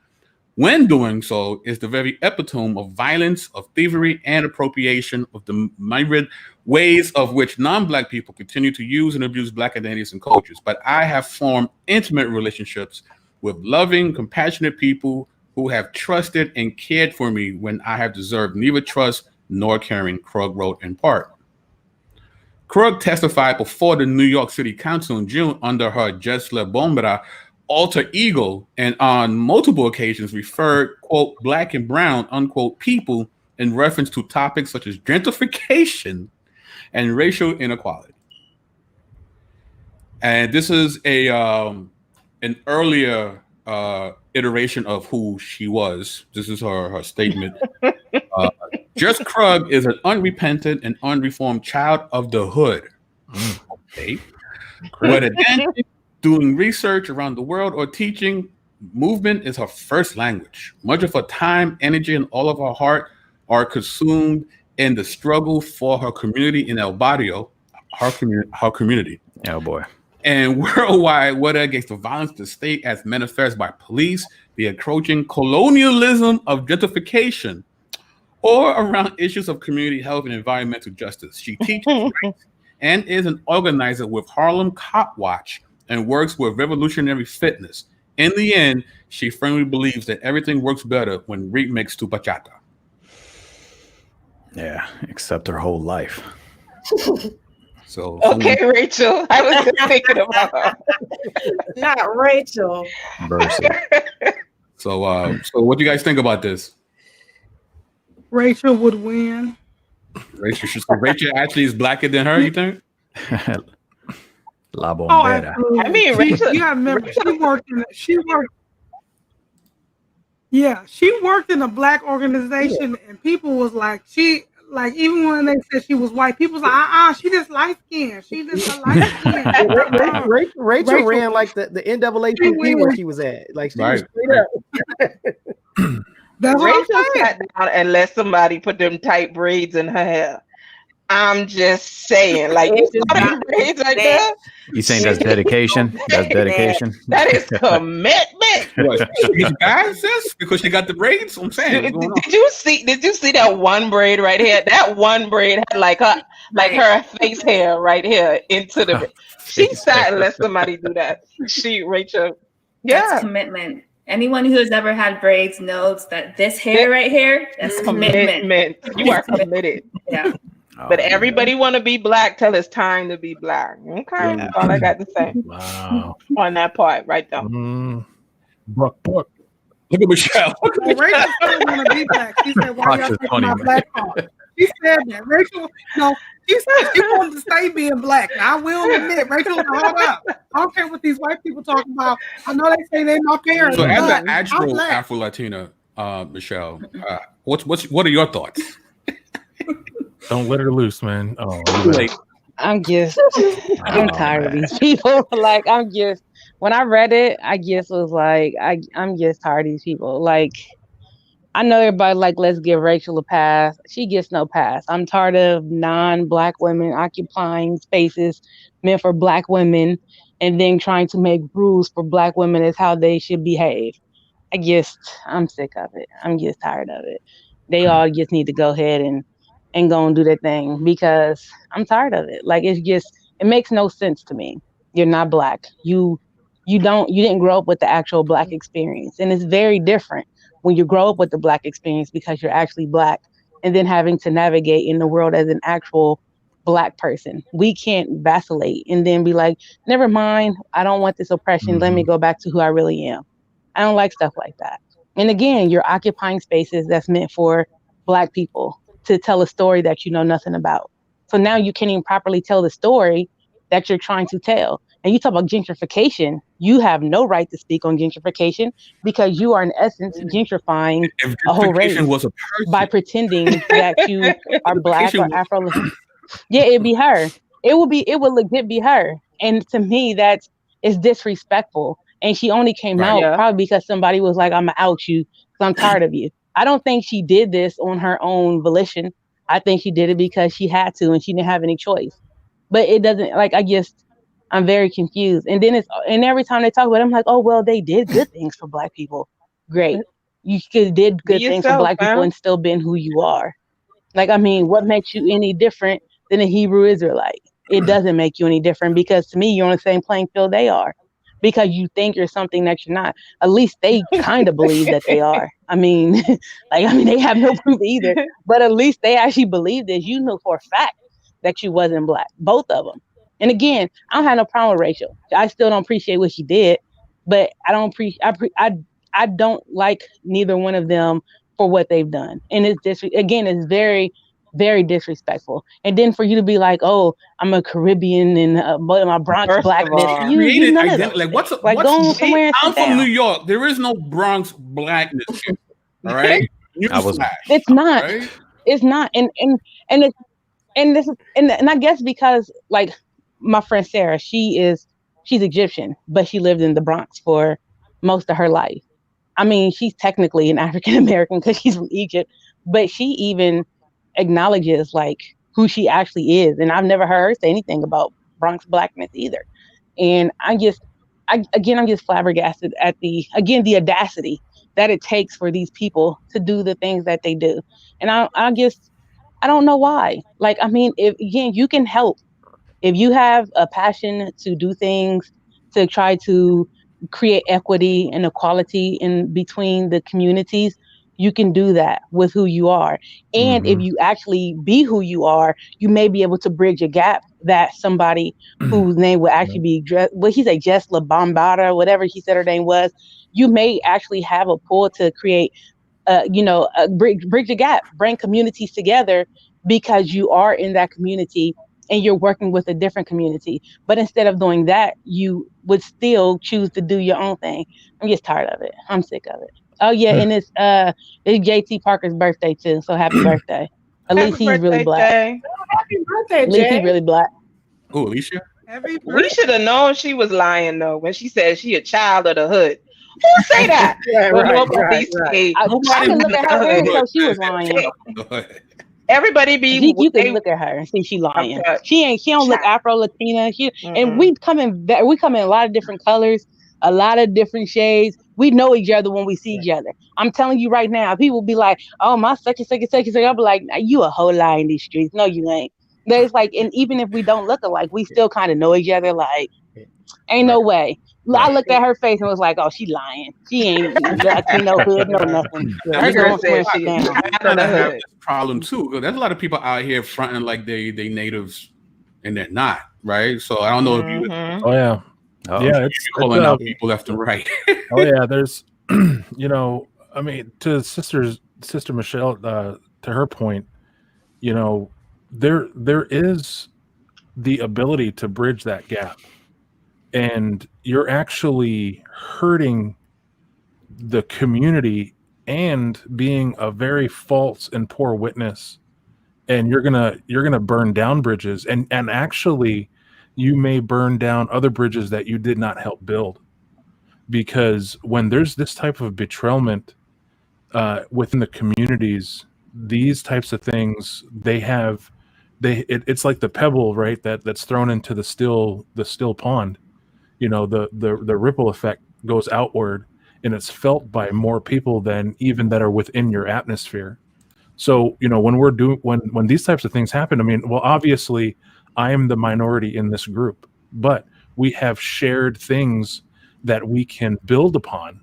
when doing so is the very epitome of violence, of thievery, and appropriation of the myriad ways of which non-Black people continue to use and abuse Black identities and cultures. But I have formed intimate relationships with loving, compassionate people who have trusted and cared for me when I have deserved neither trust nor caring, Krug wrote in part. Krug testified before the New York City Council in June under her Jess LeBombera alter ego, and on multiple occasions referred, quote, Black and brown, unquote, people in reference to topics such as gentrification and racial inequality. And this is an earlier iteration of who she was. This is her statement. Jess Krug is an unrepentant and unreformed child of the hood. Okay. Whether dancing, doing research around the world, or teaching, movement is her first language. Much of her time, energy, and all of her heart are consumed in the struggle for her community in El Barrio, her community. Oh boy. And worldwide, whether against the violence of the state as manifested by police, the encroaching colonialism of gentrification, or around issues of community health and environmental justice. She teaches rights and is an organizer with Harlem Cop Watch and works with Revolutionary Fitness. In the end, she firmly believes that everything works better when remixed to bachata. Yeah, except her whole life. So Okay, Rachel. I was just thinking about her. Not Rachel. Mercy. So what do you guys think about this? Rachel would win. Rachel actually is blacker than her, you think? La Oh, bombera. absolutely. I mean, Rachel. You gotta remember, she worked. Yeah, she worked in a black organization, and people was like, even when they said she was white, people was like, she just light skinned. She just a light skinned. Rachel ran like the NAACP where she was at. Like she was straight up. That's what Rachel I'm saying. sat down and let somebody put them tight braids in her hair. I'm just saying, like, you saw them braids right there? You saying that's dedication? That's dedication. That is commitment. What? She's bad, sis? Because she got the braids? I'm saying. Did you see that one braid right here? That one braid had like her face hair right here into the. She sat and let somebody do that. Rachel. Yeah. That's commitment. Anyone who has ever had braids knows that this hair right here, that's commitment. You are committed. Yeah. But everybody want to be black till it's time to be black. Okay, that's all I got to say. Wow. On that part right there. Buck. Look at Michelle. Well, Rachel didn't want to be black. She said, "Why y'all taking my black card?" She said that. Rachel, she said she wanted to stay being black. Now, I will admit, Rachel, hold up. I don't care what these white people talk about. I know they say they're my parents. So as an I'm actual black. Afro-Latina, Michelle, what are your thoughts? Don't let her loose, man. Oh, I'm tired of these people. Like, when I read it, I just was like, I'm just tired of these people. Like, I know everybody like, let's give Rachel a pass. She gets no pass. I'm tired of non-black women occupying spaces meant for black women and then trying to make rules for black women as how they should behave. I'm sick of it. I'm just tired of it. They all just need to go ahead and go and do their thing because I'm tired of it. Like, it makes no sense to me. You're not black. You didn't grow up with the actual black experience. And it's very different when you grow up with the black experience because you're actually black and then having to navigate in the world as an actual black person. We can't vacillate and then be like, never mind, I don't want this oppression. Let me go back to who I really am. I don't like stuff like that. And again, you're occupying spaces that's meant for black people to tell a story that you know nothing about. So now you can't even properly tell the story that you're trying to tell. And you talk about gentrification, you have no right to speak on gentrification because you are in essence gentrifying a whole race by pretending that you are black or Afro. Yeah, it'd be her. It would legit be her. And to me, it's disrespectful. And she only came out probably because somebody was like, I'm gonna out you because I'm tired of you. I don't think she did this on her own volition. I think she did it because she had to and she didn't have any choice. But it doesn't, like, I'm very confused. And then and every time they talk about it, I'm like, oh, well, they did good things for black people. Great. You did good things for black people and still been who you are. Like, I mean, what makes you any different than a Hebrew Israelite? It doesn't make you any different because to me, you're on the same playing field they are. Because you think you're something that you're not. At least they kind of believe that they are. I mean, they have no proof either. But at least they actually believe this. You know for a fact that you wasn't black. Both of them. And again, I don't have no problem with Rachel. I still don't appreciate what she did. But I don't like neither one of them for what they've done. And it's very, very disrespectful. And then for you to be like, oh, I'm a Caribbean and my Bronx blackness. You none of those like go on somewhere and I'm sit from down. New York. There is no Bronx blackness here. All right. It's not. Right? It's not. And I guess because like my friend Sarah, she's Egyptian, but she lived in the Bronx for most of her life. I mean, she's technically an African American because she's from Egypt, but she even acknowledges like who she actually is. And I've never heard her say anything about Bronx blackness either. And I'm just flabbergasted at the audacity that it takes for these people to do the things that they do. And I don't know why. Like, I mean, if again, you can help if you have a passion to do things to try to create equity and equality in between the communities. you can do that with who you are. And if you actually be who you are, you may be able to bridge a gap that somebody whose name would actually be, what he said, Jess LaBombada, whatever he said her name was, you may actually have a pull to create, bridge a gap, bring communities together because you are in that community and you're working with a different community. But instead of doing that, you would still choose to do your own thing. I'm just tired of it. I'm sick of it. Oh yeah, and it's JT Parker's birthday too. So happy birthday. At least he's really black. Jay. Happy birthday, At least he's really black. Oh, Alicia. We should have known she was lying though when she said she a child of the hood. Who say that? Well, nobody say. I can look at her and tell she was lying. Everybody be. You can look at her and see she lying. She don't look Afro Latina. And we come in a lot of different colors, a lot of different shades. We know each other when we see each other. I'm telling you right now, people be like, "Oh, my such and such and such and such." I'll be like, "You a whole lie in these streets." No, you ain't. There's like, and even if we don't look alike, we still kind of know each other. Like, ain't no way. I looked at her face and was like, "Oh, she lying. She ain't Latino hood, no nothing." I have this problem too. There's a lot of people out here fronting like they natives, and they're not, right? So I don't know if you. Oh yeah, yeah. It's calling out people left and right. Oh yeah, there's, I mean, to Sister Michelle, to her point, there is the ability to bridge that gap. And you're actually hurting the community and being a very false and poor witness. And you're gonna burn down bridges, and actually, you may burn down other bridges that you did not help build. Because when there's this type of betrayalment within the communities, these types of things it's like the pebble, right? That's thrown into the still pond. The ripple effect goes outward, and it's felt by more people than even that are within your atmosphere. So, when these types of things happen, I mean, well, obviously I am the minority in this group, but we have shared things that we can build upon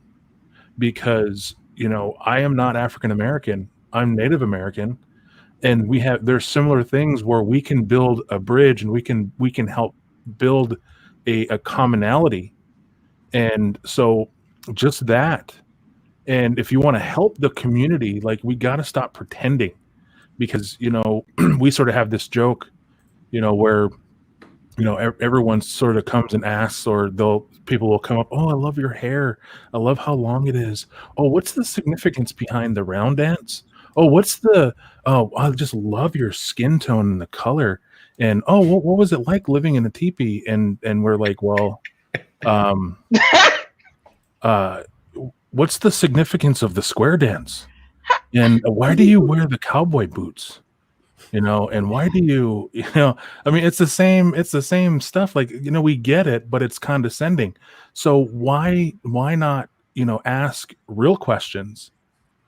because, I am not African American, I'm Native American, and there's similar things where we can build a bridge and we can help build a commonality. And so just that, and if you want to help the community, like, we got to stop pretending, because we sort of have this joke where everyone sort of comes and asks, or people will come up, "Oh, I love your hair, I love how long it is. Oh, what's the significance behind the round dance? Oh, I just love your skin tone and the color. And what was it like living in a teepee?" And we're like, "Well, what's the significance of the square dance? And why do you wear the cowboy boots? And why do you, I mean, it's the same stuff. Like, we get it, but it's condescending. So why not, ask real questions?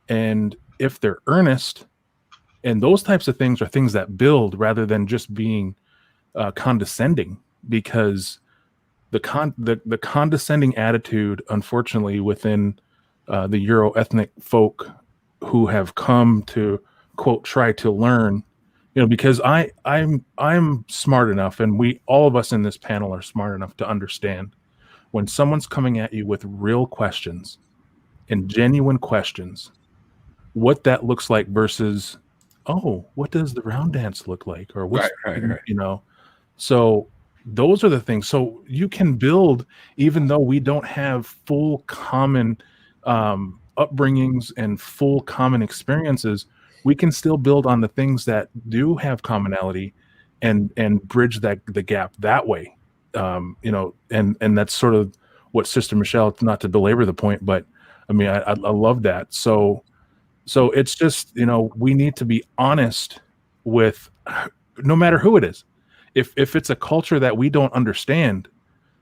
And if they're earnest, and those types of things are things that build rather than just being condescending, because the condescending attitude, unfortunately, within the Euro ethnic folk who have come to, quote, try to learn, because I'm smart enough, and all of us in this panel are smart enough to understand when someone's coming at you with real questions and genuine questions, what that looks like versus, "Oh, what does the round dance look like?" Or what's, right. So those are the things. So you can build, even though we don't have full common upbringings and full common experiences, we can still build on the things that do have commonality and bridge the gap that way. And that's sort of what Sister Michelle, not to belabor the point, but I mean, I love that. So it's just, we need to be honest with no matter who it is. If it's a culture that we don't understand,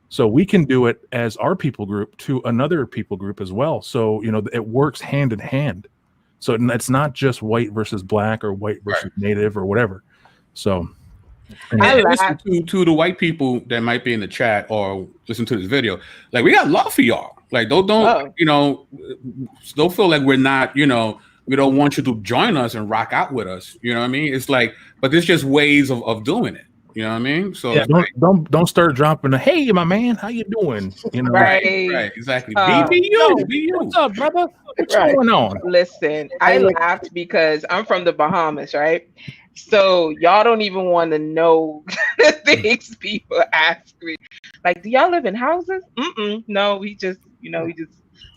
so we can do it as our people group to another people group as well. So, it works hand in hand. So it's not just white versus black or white versus native or whatever. So I listen to the white people that might be in the chat or listen to this video. Like, we got love for y'all. Like, don't feel like we're not, We don't want you to join us and rock out with us. You know what I mean? It's like, but there's just ways of doing it. You know what I mean? So yeah, don't start dropping the hey, my man, how you doing? You know, right, exactly. Be you. What's up, brother? What's going on? Listen, I laughed because I'm from the Bahamas, right? So y'all don't even want to know the things people ask me. Like, do y'all live in houses? No, we just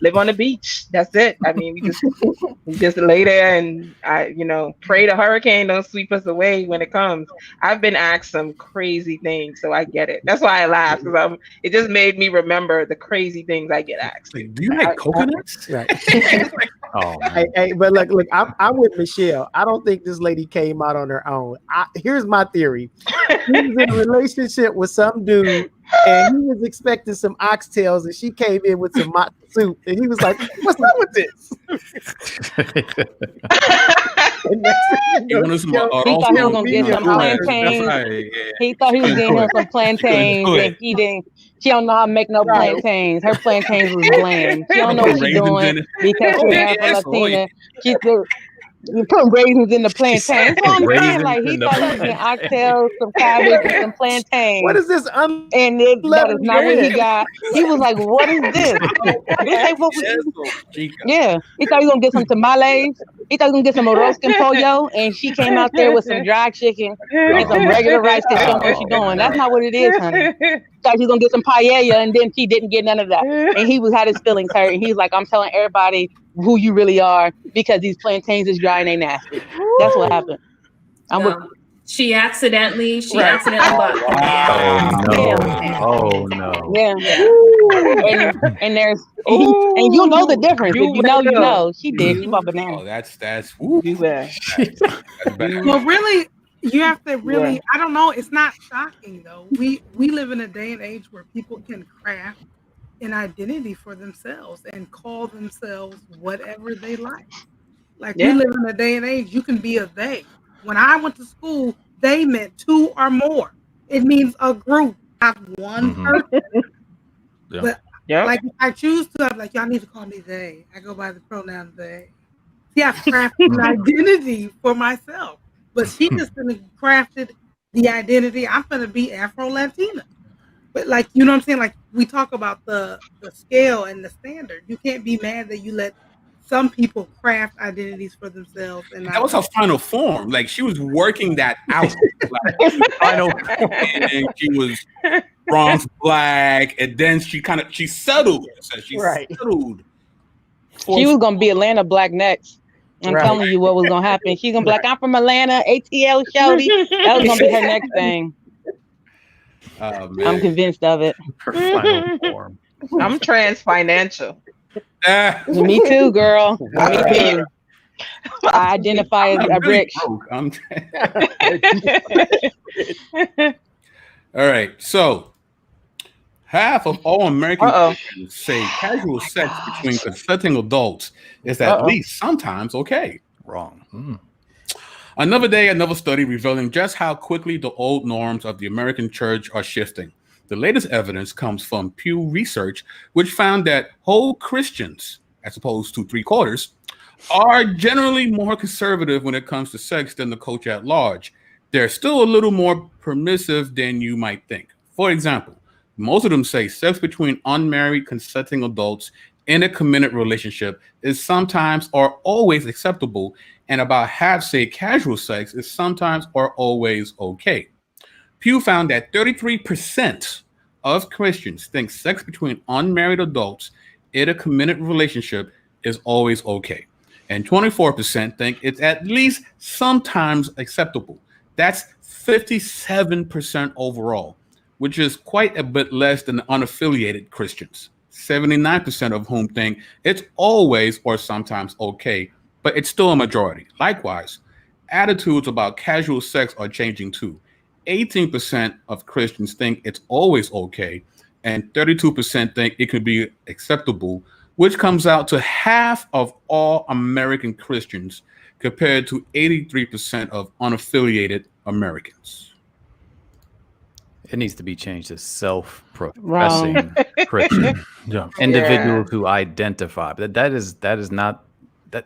live on the beach. That's it. I mean, we just lay there and pray the hurricane don't sweep us away when it comes. I've been asked some crazy things, so I get it. That's why I laugh, because it just made me remember the crazy things I get asked. Like, do you like coconuts? Right. Hey, but look, I'm with Michelle. I don't think this lady came out on her own. Here's my theory. She was in a relationship with some dude, and he was expecting some oxtails, and she came in with some matzo soup, and he was like, "What's up with this?" He thought he was gonna get some plantains. He thought he was getting him some plantains, and he didn't. She don't know how to make no plantains. Her plantains was bland. She don't know what she's doing because she's Afro-Latina. She you put raisins in the plantains. That's what I'm saying. Like, he thought he was getting oxtails, some cabbage, and some plantains. What is this? And that is not what he got. He was like, "What is this? This ain't what we." Yeah, he thought he was gonna get some tamales. He thought he was gonna get some arroz con pollo, and she came out there with some dry chicken and some regular rice because she don't know what she's doing. That's not what it is, honey. Thought she was gonna get some paella, and then she didn't get none of that. And he had his feelings hurt, and he's like, "I'm telling everybody who you really are because these plantains is dry and they nasty." That's what happened. She accidentally bought. Oh no. Yeah. And there's and you know the difference. If you know. She did. She bought bananas. Oh, that's woo. Well, really, you have to really. I don't know. It's not shocking though. We live in a day and age where people can craft an identity for themselves and call themselves whatever they like. Like, we live in a day and age, you can be a they. When I went to school, they meant two or more. It means a group, not one person. But like, if I choose to, I'm like, y'all need to call me they. I go by the pronoun they. See, I've crafted an identity for myself. But she just crafted the identity. I'm going to be Afro-Latina. But, like, you know what I'm saying? Like, we talk about the scale and the standard. You can't be mad that you let some people craft identities for themselves. And that was her final form. Like, she was working that out. And she was bronze black, and then she settled. So she settled. She was gonna be Atlanta black next. I'm telling you what was gonna happen. She's gonna be like, "I'm from Atlanta, ATL shouty." That was gonna be her next thing. I'm convinced of it. Her final form. I'm trans financial. Me too, girl. Me too. I identify as a rich. All right, so half of all American Christians say casual sex between consenting adults is at least sometimes okay. Wrong. Another day, another study revealing just how quickly the old norms of the American church are shifting. The latest evidence comes from Pew Research, which found that whole Christians, as opposed to 3/4, are generally more conservative when it comes to sex than the culture at large. They're still a little more permissive than you might think. For example, most of them say sex between unmarried consenting adults in a committed relationship is sometimes or always acceptable, and about half say casual sex is sometimes or always okay. Pew found that 33% of Christians think sex between unmarried adults in a committed relationship is always okay. And 24% think it's at least sometimes acceptable. That's 57% overall, which is quite a bit less than the unaffiliated Christians, 79% of whom think it's always or sometimes okay, but it's still a majority. Likewise, attitudes about casual sex are changing too. 18% of Christians think it's always okay, and 32% think it could be acceptable, which comes out to half of all American Christians compared to 83% of unaffiliated Americans. It needs to be changed to self-professing Christian. Yeah. Individuals who identify. But that is not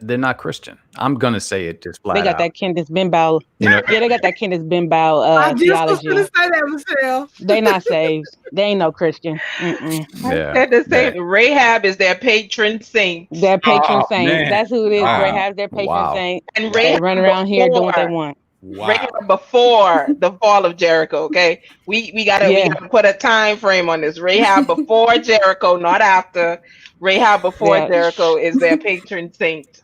they're not Christian. I'm gonna say it just flat They got out. that Candace Bimbow. You know, Yeah, they got that Candace Bimbow I just was theology. gonna say that, Michelle. They not saved. They ain't no Christian. Mm-mm. yeah, Said the same. yeah. Rahab is their patron saint. Their patron Oh, saint. man. That's who it is. Wow. Rahab's their patron Wow. saint. And They Rahab run around here doing what they before, want. Wow. Rahab before the fall of Jericho. Okay, we gotta put a time frame on this. Rahab before Jericho, not after. Rahab before Yeah. Jericho is their patron saint.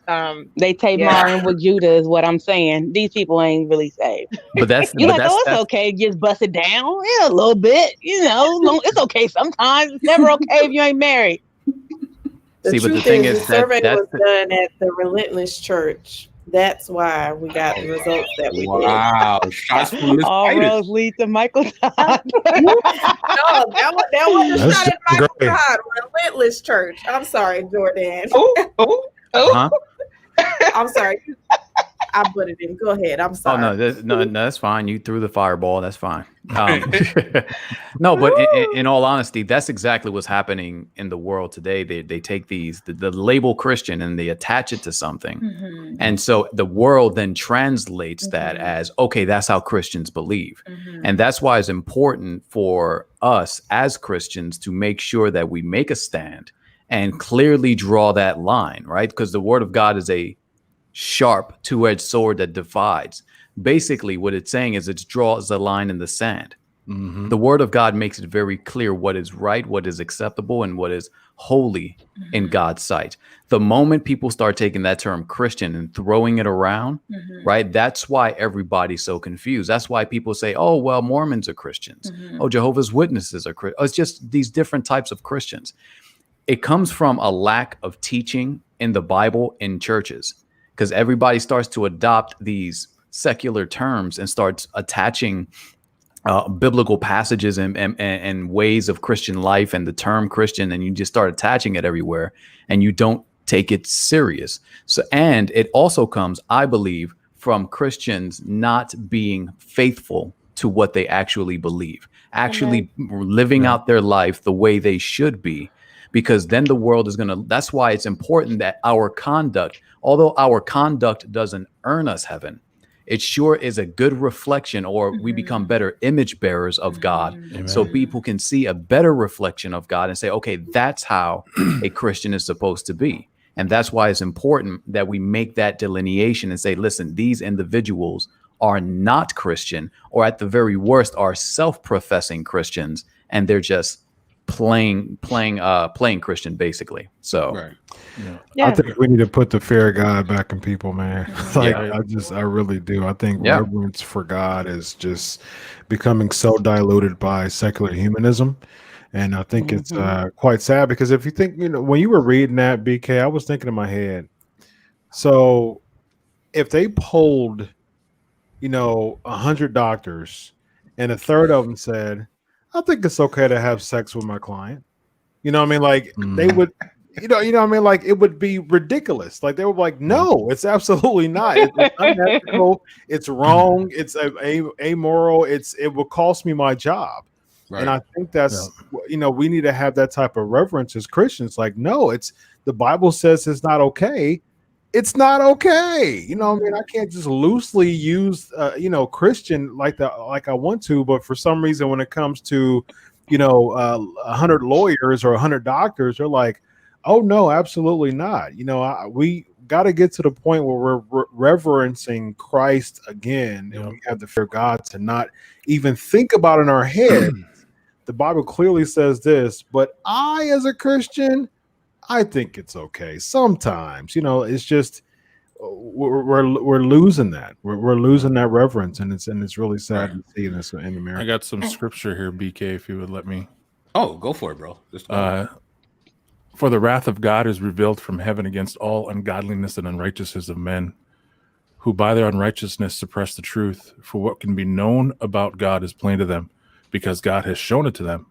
They Tamar and with Judah is what I'm saying. These people ain't really saved. But that's You but like, that's, oh, it's that's okay, just bust it down. Yeah, a little bit. You know, it's okay sometimes. It's never okay if you ain't married. The See, but the truth thing is, is the that survey that's was done at the Relentless Church. That's why we got the results that we Wow. Shots from Miss All Titus. roads lead to Michael Todd. did. No, that wasn't a That's shot at just Michael great. Todd. Relentless Church. I'm sorry, Jordan. huh? I'm sorry. I put it in. Go ahead. I'm Oh sorry. no, that's fine. You threw the fireball. That's fine. No, but in all honesty, that's exactly what's happening in the world today. They take the label Christian and they attach it to something, Mhm. and so the world then translates that as, okay, that's how Christians believe, and that's why it's important for us as Christians to make sure that we make a stand and clearly draw that line, right? Because the Word of God is a sharp two-edged sword that divides. Basically, what it's saying is it draws a line in the sand. Mhm. The Word of God makes it very clear what is right, what is acceptable, and what is holy in God's sight. The moment people start taking that term Christian and throwing it around, right, that's why everybody's so confused. That's why people say, oh, well, Mormons are Christians. Oh, Jehovah's Witnesses are Christians. It's just these different types of Christians. It comes from a lack of teaching in the Bible in churches, because everybody starts to adopt these secular terms and starts attaching biblical passages and ways of Christian life and the term Christian, and you just start attaching it everywhere, and you don't take it serious. So, and it also comes, I believe, from Christians not being faithful to what they actually believe, actually living out their life the way they should be, because then the world is going to, that's why it's important that our conduct, although our conduct doesn't earn us heaven, it sure is a good reflection, or we become better image bearers of God. So people can see a better reflection of God and say, okay, that's how a Christian is supposed to be. And that's why it's important that we make that delineation and say, listen, these individuals are not Christian, or at the very worst are self-professing Christians, and they're just playing Christian, basically. So I think we need to put the fear of God back in people, man. I really do. I think reverence for God is just becoming so diluted by secular humanism. And I think it's quite sad, because if you think, when you were reading that, BK, I was thinking in my head, so if they polled, 100 doctors and a third of them said, I think it's okay to have sex with my client. You know what I mean? Like they would, you know what I mean? Like it would be ridiculous. Like they were like, no, it's absolutely not. It's unethical. It's wrong. It's amoral. It will cost me my job. Right. And I think that's, we need to have that type of reverence as Christians. Like, no, the Bible says it's not okay. It's not okay. You know what I mean? I can't just loosely use, Christian like I want to, but for some reason, when it comes to, 100 lawyers or 100 doctors, they're like, oh no, absolutely not. We got to get to the point where we're reverencing Christ again, and we have the fear of God to not even think about it in our head. The Bible clearly says this, but I, as a Christian, I think it's okay. Sometimes, it's just we're losing that. We're losing that reverence, and it's really sad to see this in America. I got some scripture here, BK, if you would let me. Oh, go for it, bro. Just for the wrath of God is revealed from heaven against all ungodliness and unrighteousness of men, who by their unrighteousness suppress the truth. For what can be known about God is plain to them, because God has shown it to them.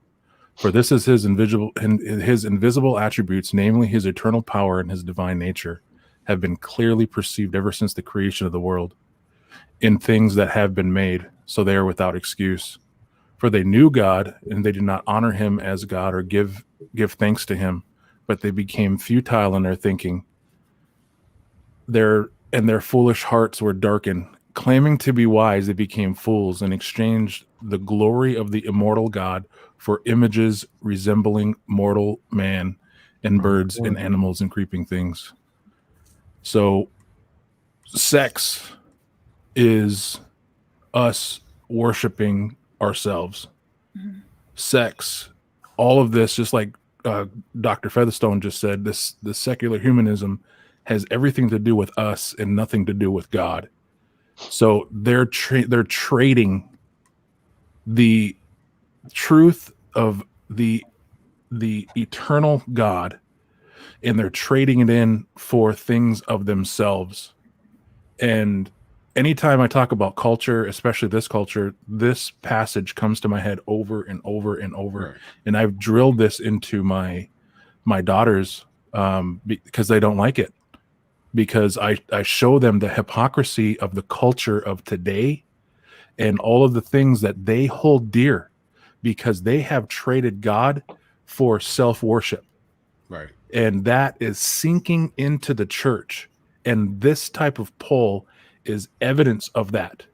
For this is his invisible attributes, namely his eternal power and his divine nature, have been clearly perceived ever since the creation of the world, in things that have been made, so they are without excuse. For they knew God, and they did not honor him as God or give thanks to him, but they became futile in their thinking, their foolish hearts were darkened. Claiming to be wise, they became fools and exchanged the glory of the immortal God for images resembling mortal man and birds and animals and creeping things. So sex is us worshiping ourselves. Mm-hmm. Sex, all of this, just like Dr. Featherstone just said, this secular humanism has everything to do with us and nothing to do with God. So they're trading the truth of the eternal God, and they're trading it in for things of themselves. And anytime I talk about culture, especially this culture, this passage comes to my head over and over and over. Right. And I've drilled this into my daughters because they don't like it. Because I show them the hypocrisy of the culture of today and all of the things that they hold dear, because they have traded God for self-worship. Right. And that is sinking into the church. And this type of poll is evidence of that,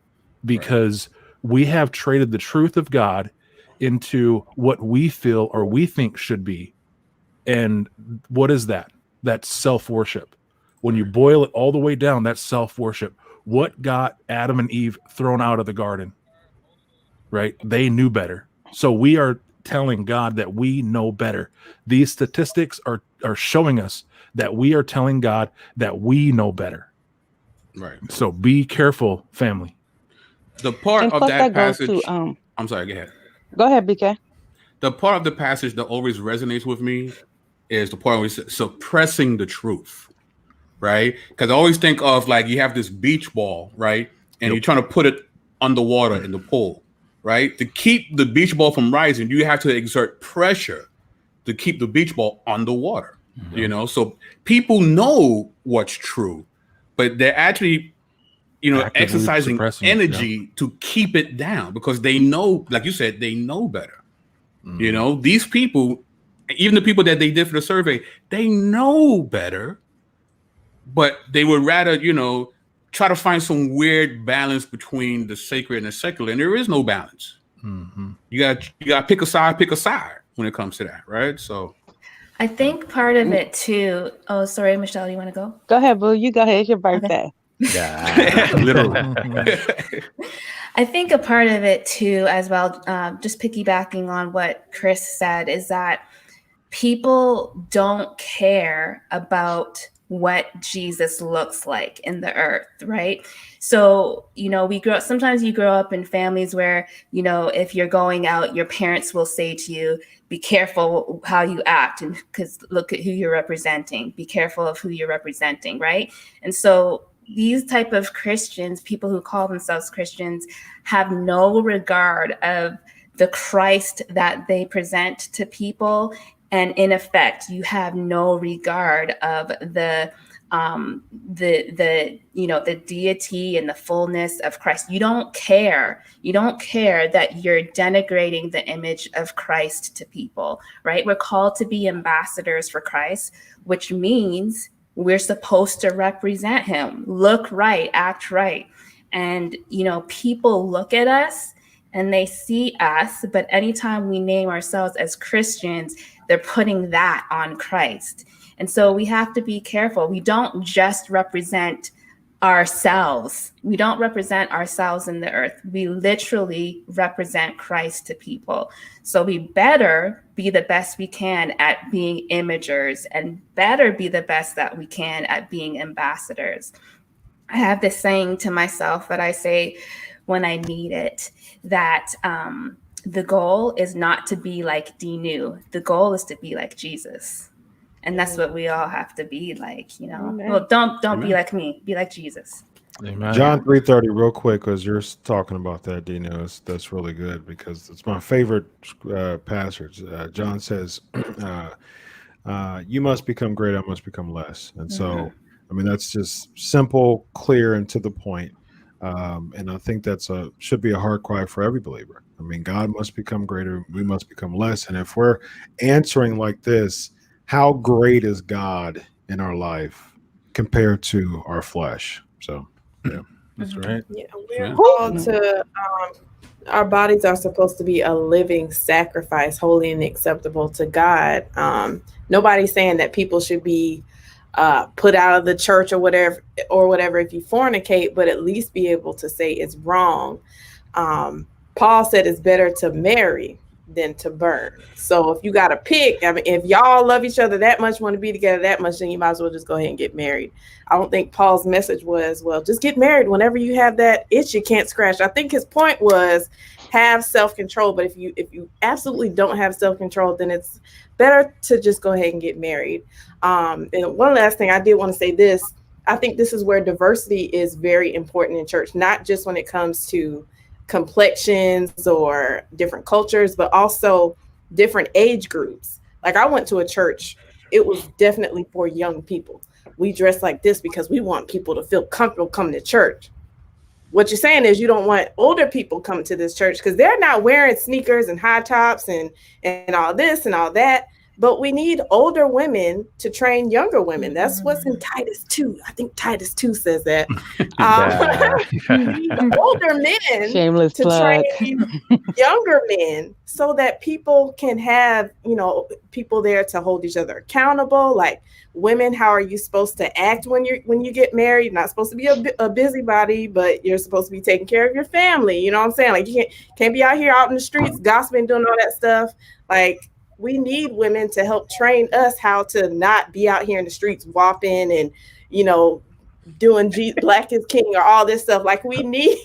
because we have traded the truth of God into what we feel or we think should be. And what is that? That's self-worship. When you boil it all the way down, that's self-worship. What got Adam and Eve thrown out of the garden? Right? They knew better. So we are telling God that we know better. These statistics are showing us that we are telling God that we know better. Right. So be careful, family. The part And of plus that that goes passage. to I'm sorry. Go ahead. Go ahead, BK. The part of the passage that always resonates with me is the part where it's suppressing the truth. Right? Because I always think of, like, you have this beach ball, right? And you're trying to put it underwater in the pool, right? To keep the beach ball from rising, you have to exert pressure to keep the beach ball underwater. You know, so people know what's true, but they're actually, Actively exercising suppressing it, energy to keep it down, because they know, like you said, they know better. These people, even the people that they did for the survey, they know better. But they would rather, try to find some weird balance between the sacred and the secular, and there is no balance. Mm-hmm. You got to pick a side when it comes to that, right? So, I think part of it too. Oh, sorry, Michelle, you want to go? Go ahead, boo. You go ahead. It's your birthday. Literally. I think a part of it too, as well, just piggybacking on what Chris said, is that people don't care about what Jesus looks like in the earth, right? So, sometimes you grow up in families where, if you're going out, your parents will say to you, be careful how you act, and because look at who you're representing, be careful of who you're representing, right? And so these type of Christians, people who call themselves Christians, have no regard of the Christ that they present to people. And in effect, you have no regard of the deity and the fullness of Christ. You don't care. You don't care that you're denigrating the image of Christ to people, right? We're called to be ambassadors for Christ, which means we're supposed to represent him, look right, act right. And, people look at us and they see us, but anytime we name ourselves as Christians, they're putting that on Christ. And so we have to be careful. We don't just represent ourselves. We don't represent ourselves in the earth. We literally represent Christ to people. So we better be the best we can at being imagers, and better be the best that we can at being ambassadors. I have this saying to myself that I say when I need it, that the goal is not to be like Dinu. The goal is to be like Jesus. And that's what we all have to be like, Amen. Well, don't Amen. be like me, be like Jesus. Amen. John 3:30, real quick, because you're talking about that, Dino. That's really good, because it's my favorite passage. John says, you must become great, I must become less. And so, I mean, that's just simple, clear, and to the point. And I think that's should be a hard cry for every believer. I mean, God must become greater, we must become less. And if we're answering like this, how great is God in our life compared to our flesh. So yeah, that's right. Yeah, we're called to. Our bodies are supposed to be a living sacrifice, holy and acceptable to God. Nobody's saying that people should be put out of the church or whatever if you fornicate, but at least be able to say it's wrong. Paul said it's better to marry than to burn. So if you got to pick, I mean, if y'all love each other that much, want to be together that much, then you might as well just go ahead and get married. I don't think Paul's message was, well, just get married whenever you have that itch you can't scratch. I think his point was have self-control, but if you absolutely don't have self-control, then it's better to just go ahead and get married. And one last thing, I did want to say this. I think this is where diversity is very important in church, not just when it comes to complexions or different cultures, but also different age groups. Like I went to a church, it was definitely for young people. We dress like this because we want people to feel comfortable coming to church. What you're saying is you don't want older people coming to this church because they're not wearing sneakers and high tops and all this and all that. But we need older women to train younger women. That's what's in Titus 2. I think Titus 2 says that. You need older men Shameless to plug. train younger men so that people can have, people there to hold each other accountable. Like women, how are you supposed to act when you get married? You're not supposed to be a busybody, but you're supposed to be taking care of your family. You know what I'm saying? Like you can't be out here out in the streets gossiping, doing all that stuff. Like we need women to help train us how to not be out here in the streets whopping and, doing Black is King or all this stuff. Like we need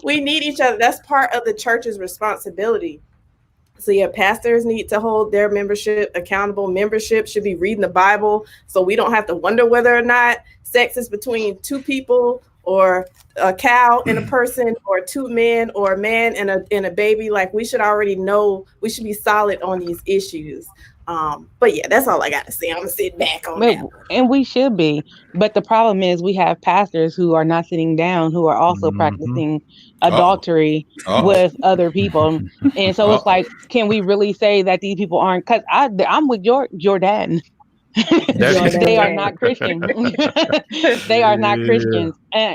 each other. That's part of the church's responsibility. So yeah, pastors need to hold their membership accountable. Membership should be reading the Bible, so we don't have to wonder whether or not sex is between two people or a cow and a person or two men or a man and a baby. Like we should already know, we should be solid on these issues. But yeah, that's all I got to say. I'm gonna sit back on that. And we should be. But the problem is we have pastors who are not sitting down, who are also practicing adultery with other people. And so it's like, can we really say that these people aren't? Because I'm with Jordan. They are not Christian. They are not Christians.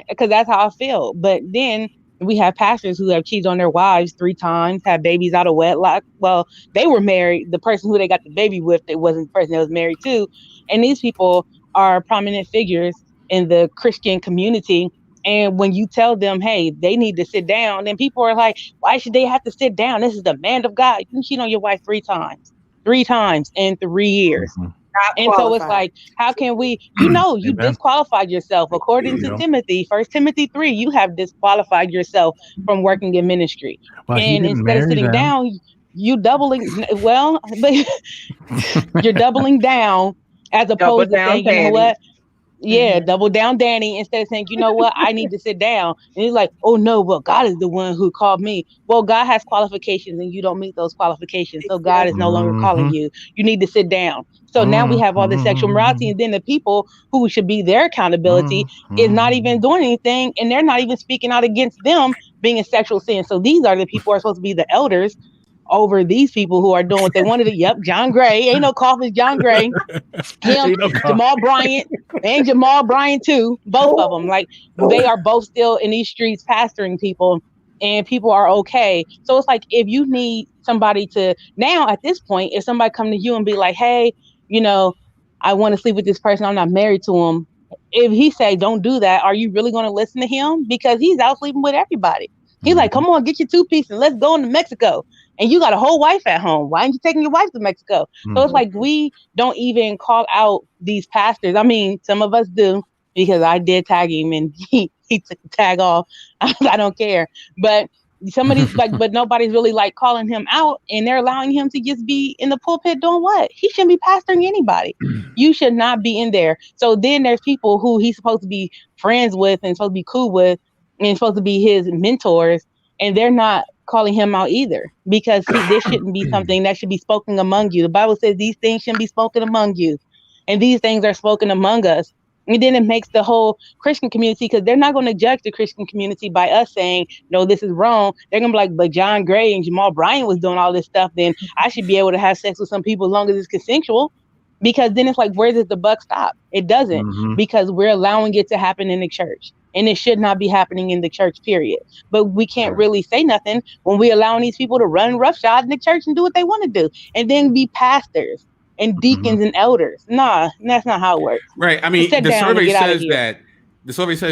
Because that's how I feel. But then we have pastors who have cheated on their wives 3 times, have babies out of wedlock. Well, they were married. The person who they got the baby with, it wasn't the person they was married to. And these people are prominent figures in the Christian community. And when you tell them, hey, they need to sit down, then people are like, why should they have to sit down? This is the man of God. You cheat on your wife 3 times. 3 times in 3 years. And so it's like, how can we, you disqualified yourself according to Timothy, 1 Timothy 3, you have disqualified yourself from working in ministry. Well, and instead of sitting down, you doubling, but you're doubling down as opposed to saying, you know what? Yeah, double down, Danny, instead of saying, you know what, I need to sit down. And he's like, oh no, well, God is the one who called me. Well, God has qualifications and you don't meet those qualifications. So God is no longer calling you. You need to sit down. So now we have all this sexual morality, and then the people who should be their accountability is not even doing anything, and they're not even speaking out against them being a sexual sin. So these are the people who are supposed to be the elders over these people who are doing what they wanted to. Yep, John Gray. Ain't no cough, it's John Gray. Him, Jamal Bryant, and Jamal Bryant too. Both of them. Like they are both still in these streets pastoring people, and people are okay. So it's like, if you need somebody to, now at this point, if somebody come to you and be like, hey, I want to sleep with this person, I'm not married to him. If he say, don't do that, are you really going to listen to him? Because he's out sleeping with everybody. He's like, come on, get your 2-piece and let's go into Mexico. And you got a whole wife at home. Why aren't you taking your wife to Mexico? So it's like, we don't even call out these pastors. I mean, some of us do, because I did tag him and he took the tag off. I don't care. But some of these, but nobody's really like calling him out, and they're allowing him to just be in the pulpit doing what? He shouldn't be pastoring anybody. You should not be in there. So then there's people who he's supposed to be friends with and supposed to be cool with and supposed to be his mentors, and they're not calling him out either, because this shouldn't be something that should be spoken among you. The Bible says these things shouldn't be spoken among you, and these things are spoken among us. And then it makes the whole Christian community, because they're not going to judge the Christian community by us saying, no, this is wrong. They're going to be like, but John Gray and Jamal Bryant was doing all this stuff, then I should be able to have sex with some people as long as it's consensual. Because then it's like, where does the buck stop? It doesn't, because we're allowing it to happen in the church, and it should not be happening in the church, period. But we can't really say nothing when we're allowing these people to run roughshod in the church and do what they want to do, and then be pastors and deacons and elders. Nah, that's not how it works. Right. I mean, Sit the down and survey get out of says here.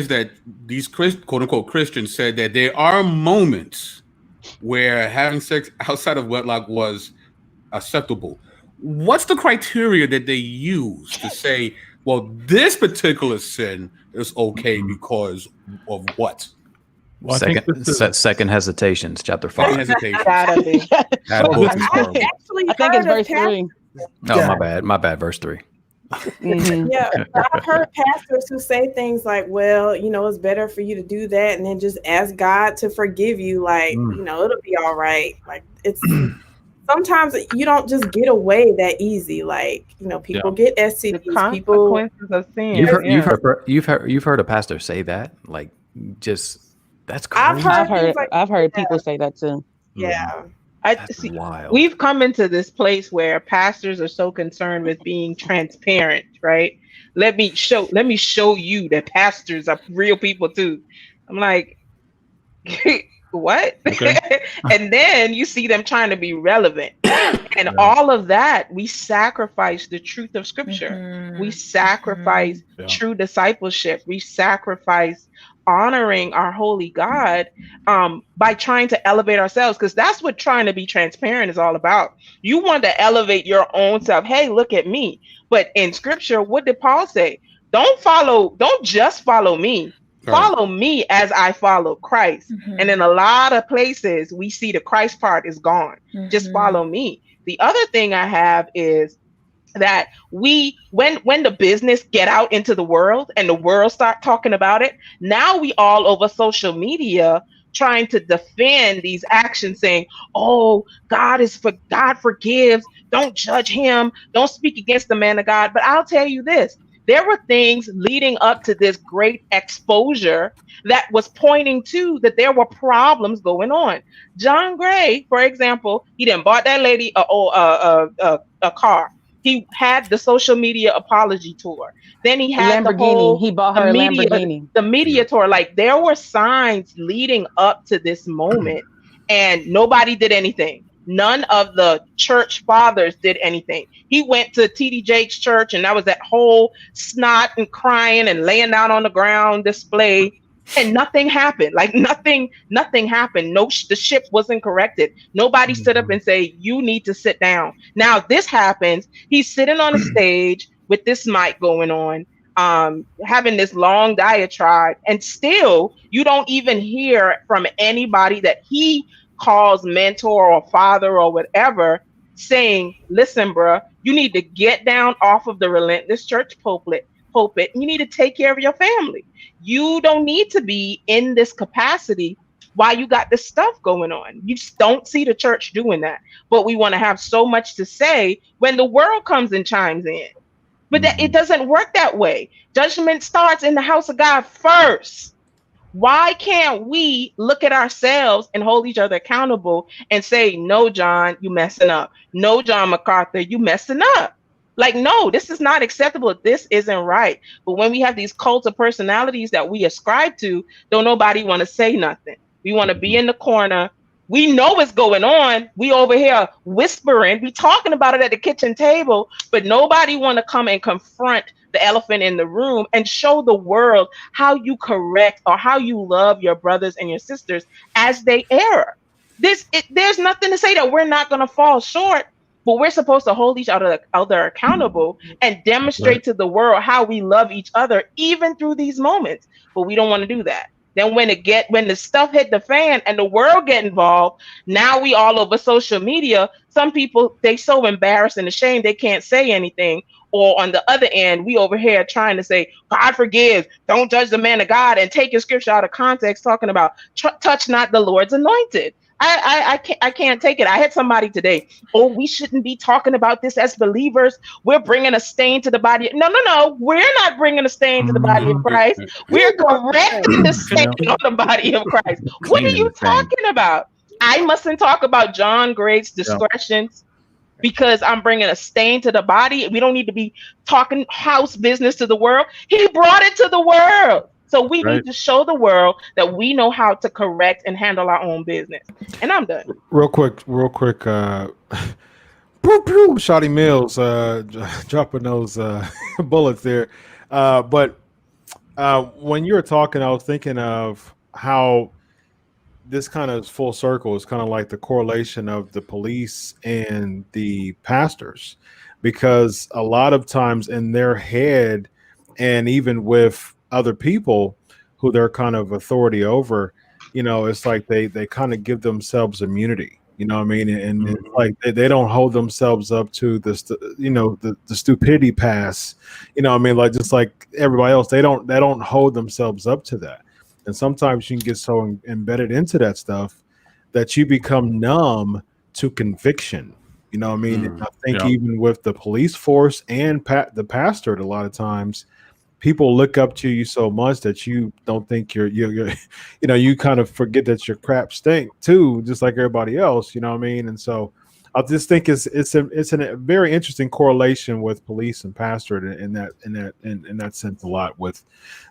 that these quote unquote Christians said that there are moments where having sex outside of wedlock was acceptable. What's the criteria that they use to say, well, this particular sin is okay because of what? Well, second hesitations, chapter 5. Hesitations. Gotta be. That book is horrible. I think it's verse 3. Oh, my bad. Verse 3. Yeah, I've heard pastors who say things like, well, it's better for you to do that and then just ask God to forgive you. Like, it'll be all right. Like, it's sometimes you don't just get away that easy. Like, people get STDs. The consequences of sin. You've heard a pastor say that? Like, just, that's crazy. I've heard people say that too. Yeah. Wild. We've come into this place where pastors are so concerned with being transparent, right? Let me show you that pastors are real people too. I'm like, what? Okay. And then you see them trying to be relevant. And all of that, we sacrifice the truth of scripture. We sacrifice true discipleship. We sacrifice honoring our holy God by trying to elevate ourselves, because that's what trying to be transparent is all about. You want to elevate your own self. Hey, look at me. But in scripture, what did Paul say? Don't just follow me. Follow me as I follow Christ. And in a lot of places, we see the Christ part is gone. Just follow me. The other thing I have is that when the business get out into the world and the world start talking about it, now we all over social media trying to defend these actions, saying, oh, God forgives, don't judge him, don't speak against the man of God. But I'll tell you this, there were things leading up to this great exposure that was pointing to that there were problems going on. John Gray, for example, he didn't bought that lady a car. He had the social media apology tour. Then he had Lamborghini. He bought her a Lamborghini. The media tour. Like, there were signs leading up to this moment, and nobody did anything. None of the church fathers did anything. He went to TD Jakes' church, and that was that whole snot and crying and laying down on the ground display. And nothing happened. Like nothing happened. The ship wasn't corrected. Nobody stood up and say, you need to sit down. Now this happens. He's sitting on a stage with this mic going on, having this long diatribe, and still you don't even hear from anybody that he calls mentor or father or whatever saying, listen, bruh, you need to get down off of the relentless church pulpit. You need to take care of your family. You don't need to be in this capacity while you got this stuff going on. You just don't see the church doing that. But we want to have so much to say when the world comes and chimes in. But it doesn't work that way. Judgment starts in the house of God first. Why can't we look at ourselves and hold each other accountable and say, no, John, you messing up. No, John MacArthur, you messing up. Like, no, this is not acceptable. This isn't right. But when we have these cults of personalities that we ascribe to, don't nobody want to say nothing. We want to be in the corner. We know what's going on. We over here whispering. We talking about it at the kitchen table, but nobody want to come and confront the elephant in the room and show the world how you correct or how you love your brothers and your sisters as they err. There's nothing to say that we're not going to fall short. But we're supposed to hold each other accountable and demonstrate to the world how we love each other, even through these moments. But we don't want to do that. Then when the stuff hit the fan and the world get involved, now we all over social media. Some people, they so embarrassed and ashamed they can't say anything. Or on the other end, we over here trying to say, God forgives, don't judge the man of God, and taking scripture out of context, talking about touch not the Lord's anointed. I can't take it. I had somebody today, oh, we shouldn't be talking about this as believers. We're bringing a stain to the body. No. We're not bringing a stain to the body of Christ. We're correcting the stain on the body of Christ. What are you talking about? I mustn't talk about John Gray's discretions. because I'm bringing a stain to the body. We don't need to be talking house business to the world. He brought it to the world. So we need to show the world that we know how to correct and handle our own business. And I'm done. Real quick. Pew, pew, Shoddy Mills dropping those bullets there. But when you were talking, I was thinking of how this kind of full circle is kind of like the correlation of the police and the pastors, because a lot of times in their head, and even with other people who they're kind of authority over, it's like they kind of give themselves immunity. You know what I mean? And it's like they don't hold themselves up to this, the stupidity pass. You know what I mean? Like, just like everybody else, they don't hold themselves up to that. And sometimes you can get so embedded into that stuff that you become numb to conviction. You know what I mean? And I think even with the police force and the pastor, a lot of times people look up to you so much that you don't think you're you kind of forget that your crap stink too, just like everybody else. You know what I mean? And so I just think it's a very interesting correlation with police and pastor in that sense a lot, with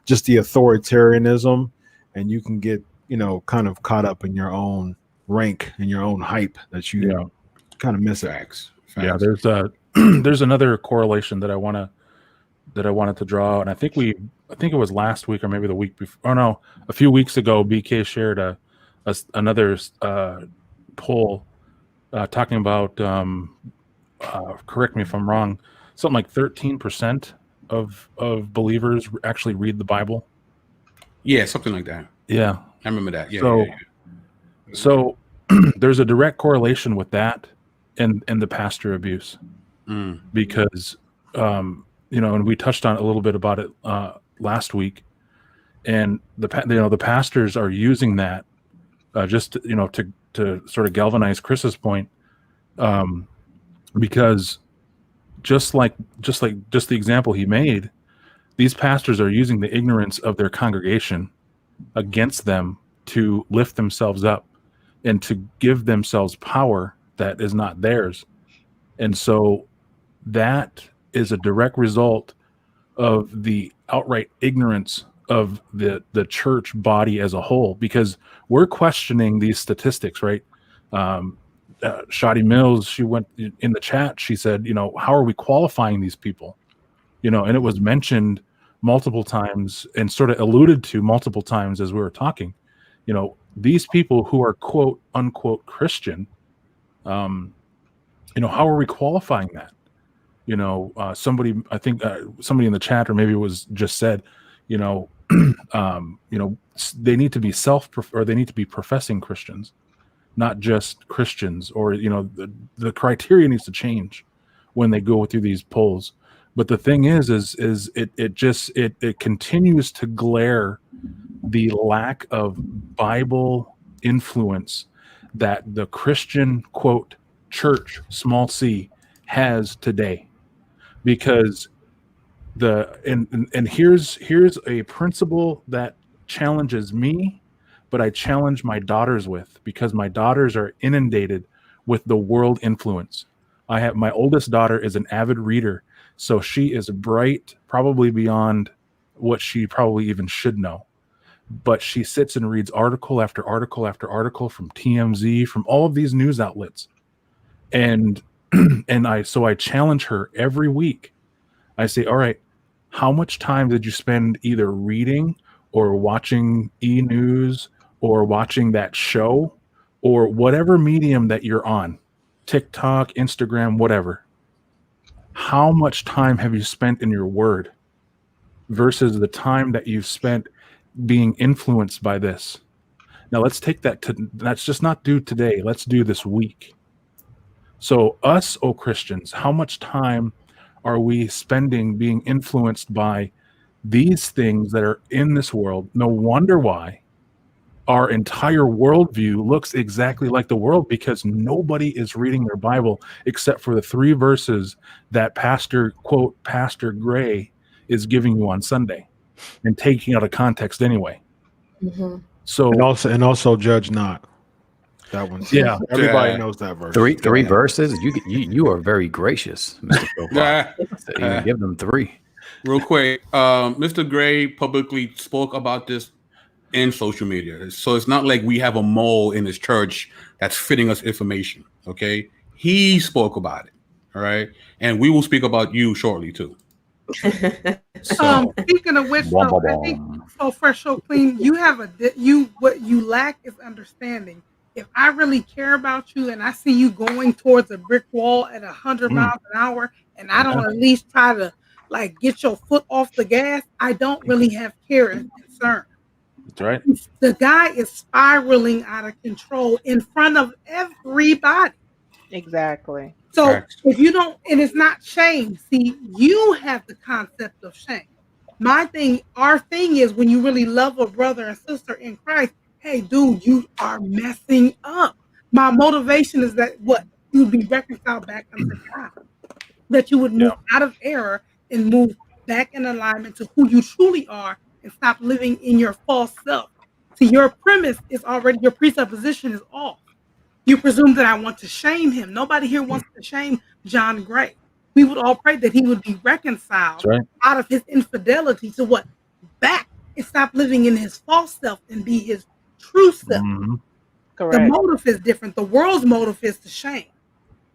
just the authoritarianism, and you can get kind of caught up in your own rank and your own hype that you kind of miss. Facts. Yeah, there's another correlation that I wanted to draw, and I think it was last week or maybe the week before. Oh no, a few weeks ago, BK shared another poll talking about correct me if I'm wrong, something like 13% of believers actually read the Bible. Yeah, something like that. Yeah, I remember that. So there's a direct correlation with that and the pastor abuse, because and we touched on a little bit about it last week, and the pastors are using that just to sort of galvanize Chris's point, because just the example he made, these pastors are using the ignorance of their congregation against them to lift themselves up and to give themselves power that is not theirs. And so that is a direct result of the outright ignorance of the church body as a whole, because we're questioning these statistics, right? Shoddy Mills, she went in the chat, she said, how are we qualifying these people? And it was mentioned multiple times and sort of alluded to multiple times as we were talking. These people who are quote unquote Christian, how are we qualifying that? Somebody, I think somebody in the chat, or maybe it was just said, they need to be they need to be professing Christians, not just Christians, or the criteria needs to change when they go through these polls. But the thing is it continues to glare the lack of Bible influence that the Christian quote church small c has today. Because here's a principle that challenges me, but I challenge my daughters with, because my daughters are inundated with the world influence. My oldest daughter is an avid reader, so she is bright, probably beyond what she probably even should know. But she sits and reads article after article after article from TMZ, from all of these news outlets. And I challenge her every week. I say, all right, how much time did you spend either reading or watching e-news or watching that show or whatever medium that you're on, TikTok, Instagram, whatever? How much time have you spent in your word versus the time that you've spent being influenced by this? Now let's take let's just not do today. Let's do this week. So us, Christians, how much time are we spending being influenced by these things that are in this world? No wonder why our entire worldview looks exactly like the world, because nobody is reading their Bible except for the 3 verses that Pastor Gray is giving you on Sunday and taking out of context anyway. Mm-hmm. So and also judge not. That one. Yeah. Everybody knows that verse. Three verses. You are very gracious, Mr. Profile. So you give them 3. Real quick, Mr. Gray publicly spoke about this in social media. So it's not like we have a mole in his church that's fitting us information. Okay. He spoke about it. All right. And we will speak about you shortly too. So Speaking of which, though, I think So Fresh, So Clean, you have what you lack is understanding. If I really care about you and I see you going towards a brick wall at 100 miles an hour, and I don't at least try to like get your foot off the gas, I don't really have care and concern. That's right. The guy is spiraling out of control in front of everybody. Exactly. So if you don't, and it's not shame. See, you have the concept of shame. Our thing is when you really love a brother and sister in Christ, hey, dude, you are messing up. My motivation is that you would be reconciled back unto God, that you would move out of error and move back in alignment to who you truly are and stop living in your false self. See, your premise is already, your presupposition is off. You presume that I want to shame him. Nobody here wants to shame John Gray. We would all pray that he would be reconciled out of his infidelity to what? Back and stop living in his false self and be his true self. Correct. The motive is different. The world's motive is to shame.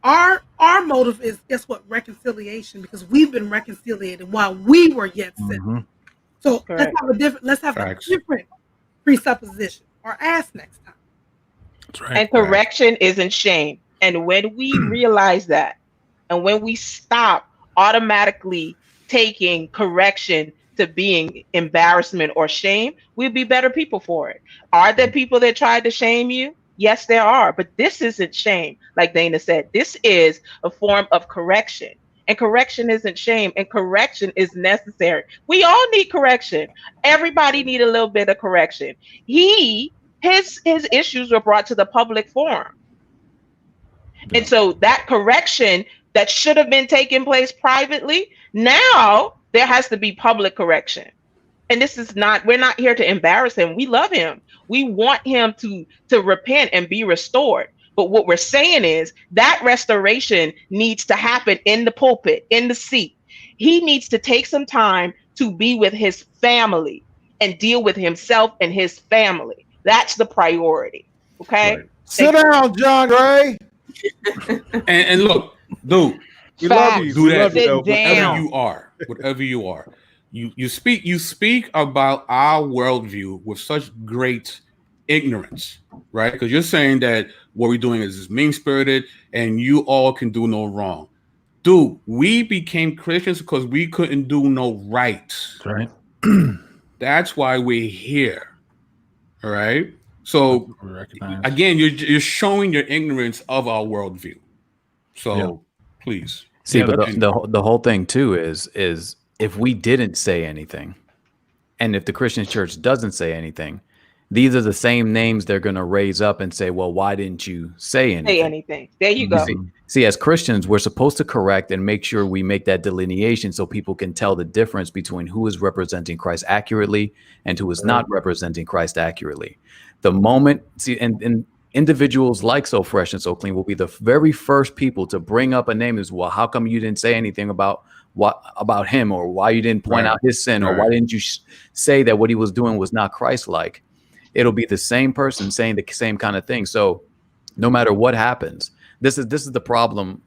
Our motive is, guess what? Reconciliation, because we've been reconciliated while we were yet sinners. So let's have a different presupposition or ask next time. That's right. And correction isn't shame. And when we realize that, and when we stop automatically taking correction to being embarrassment or shame, we'll be better people for it. Are there people that tried to shame you? Yes, there are. But this isn't shame. Like Dana said, this is a form of correction. And correction isn't shame. And correction is necessary. We all need correction. Everybody need a little bit of correction. His issues were brought to the public forum. Yeah. And so that correction that should have been taking place privately, now there has to be public correction. And this is not, we're not here to embarrass him. We love him. We want him to repent and be restored. But what we're saying is that restoration needs to happen in the pulpit, in the seat. He needs to take some time to be with his family and deal with himself and his family. That's the priority. Okay. Right. Sit down, John Gray. and look, dude, we love you. Do that. Whatever you are. You speak about our worldview with such great ignorance, right? Because you're saying that what we're doing is mean-spirited and you all can do no wrong. Dude, we became Christians because we couldn't do no right. That's right. That's why we're here. All right. So again, you're showing your ignorance of our worldview. So please. See, but the whole thing too is if we didn't say anything, and if the Christian church doesn't say anything, these are the same names they're going to raise up and say, well, why didn't you say anything? There you go. See, as Christians, we're supposed to correct and make sure we make that delineation so people can tell the difference between who is representing Christ accurately and who is not representing Christ accurately. The moment, and individuals like So Fresh and So Clean will be the very first people to bring up a name as, well, how come you didn't say anything about him, or why you didn't point out his sin, or why didn't you say that what he was doing was not Christ-like? It'll be the same person saying the same kind of thing. So no matter what happens, this is the problem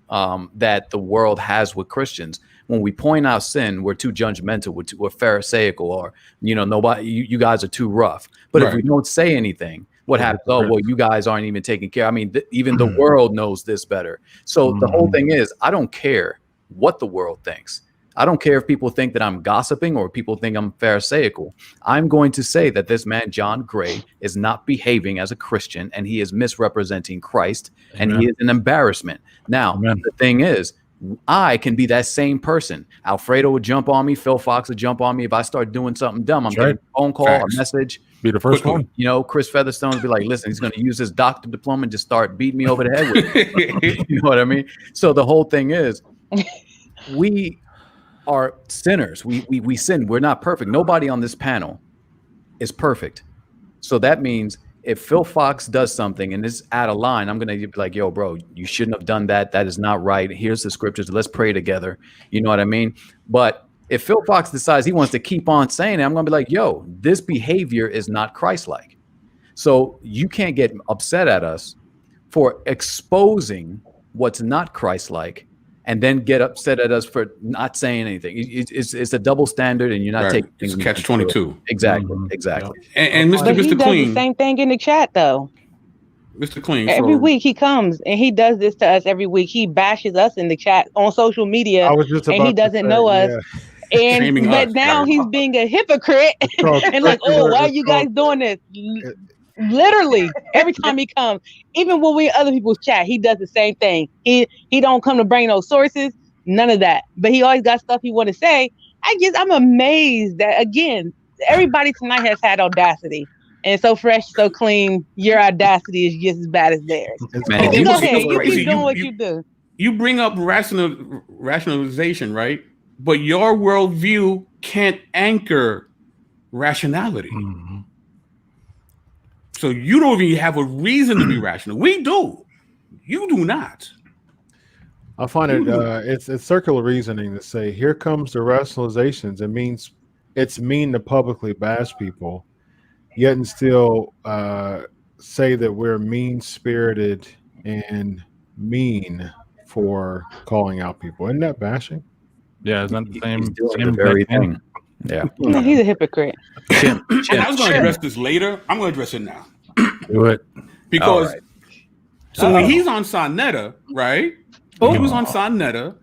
that the world has with Christians. When we point out sin, we're too judgmental, we're pharisaical, or nobody, you guys are too rough. But if we don't say anything, what happens? Oh, well, you guys aren't even taking care. I mean, even the world knows this better. So the whole thing is, I don't care what the world thinks. I don't care if people think that I'm gossiping or people think I'm pharisaical. I'm going to say that this man, John Gray, is not behaving as a Christian, and he is misrepresenting Christ, and he is an embarrassment. Now, the thing is, I can be that same person. Alfredo would jump on me. Phil Fox would jump on me. If I start doing something dumb, I'm getting a phone call, a message. Be the first one. Chris Featherstone would be like, listen, he's going to use his doctor diploma and just start beating me over the head with it. You know what I mean? So the whole thing is, we are sinners. We sin. We're not perfect. Nobody on this panel is perfect. So that means if Phil Fox does something and it's out of line, I'm gonna be like, yo, bro, you shouldn't have done that. That is not right. Here's the scriptures. Let's pray together. You know what I mean? But if Phil Fox decides he wants to keep on saying it, I'm gonna be like, yo, this behavior is not Christ-like. So you can't get upset at us for exposing what's not Christ-like and then get upset at us for not saying anything. It's a double standard, and you're not taking things. It's catch-22. Exactly, Mm-hmm. exactly. And Mr. But he does Clean, the same thing in the chat, though. Mr. Clean, Every week he comes and he does this to us every week. He bashes us in the chat on social media, I was just and about he to doesn't say, know us. And Shaming but us, now right. he's being a hypocrite and like, oh, why are you guys doing this? Literally, every time he comes, even when we in other people's chat, he does the same thing. He don't come to bring no sources, none of that. But he always got stuff he want to say. I'm amazed that again, everybody tonight has had audacity. And so fresh, so clean, your audacity is just as bad as theirs. Man, You go ahead, you keep doing what you do. You bring up rationalization, right? But your worldview can't anchor rationality. Mm-hmm. So you don't even have a reason to be rational. We do. You do not. I find it it's circular reasoning to say here comes the rationalizations. It means it's mean to publicly bash people, yet and still say that we're mean-spirited and mean for calling out people. Isn't that bashing? Yeah, isn't that the same, the very thing? Yeah. Yeah, he's a hypocrite. And I was going to address this later. I'm going to address it now. Do it. Because right. so when he's on Sonetta, right? He was on Sonetta.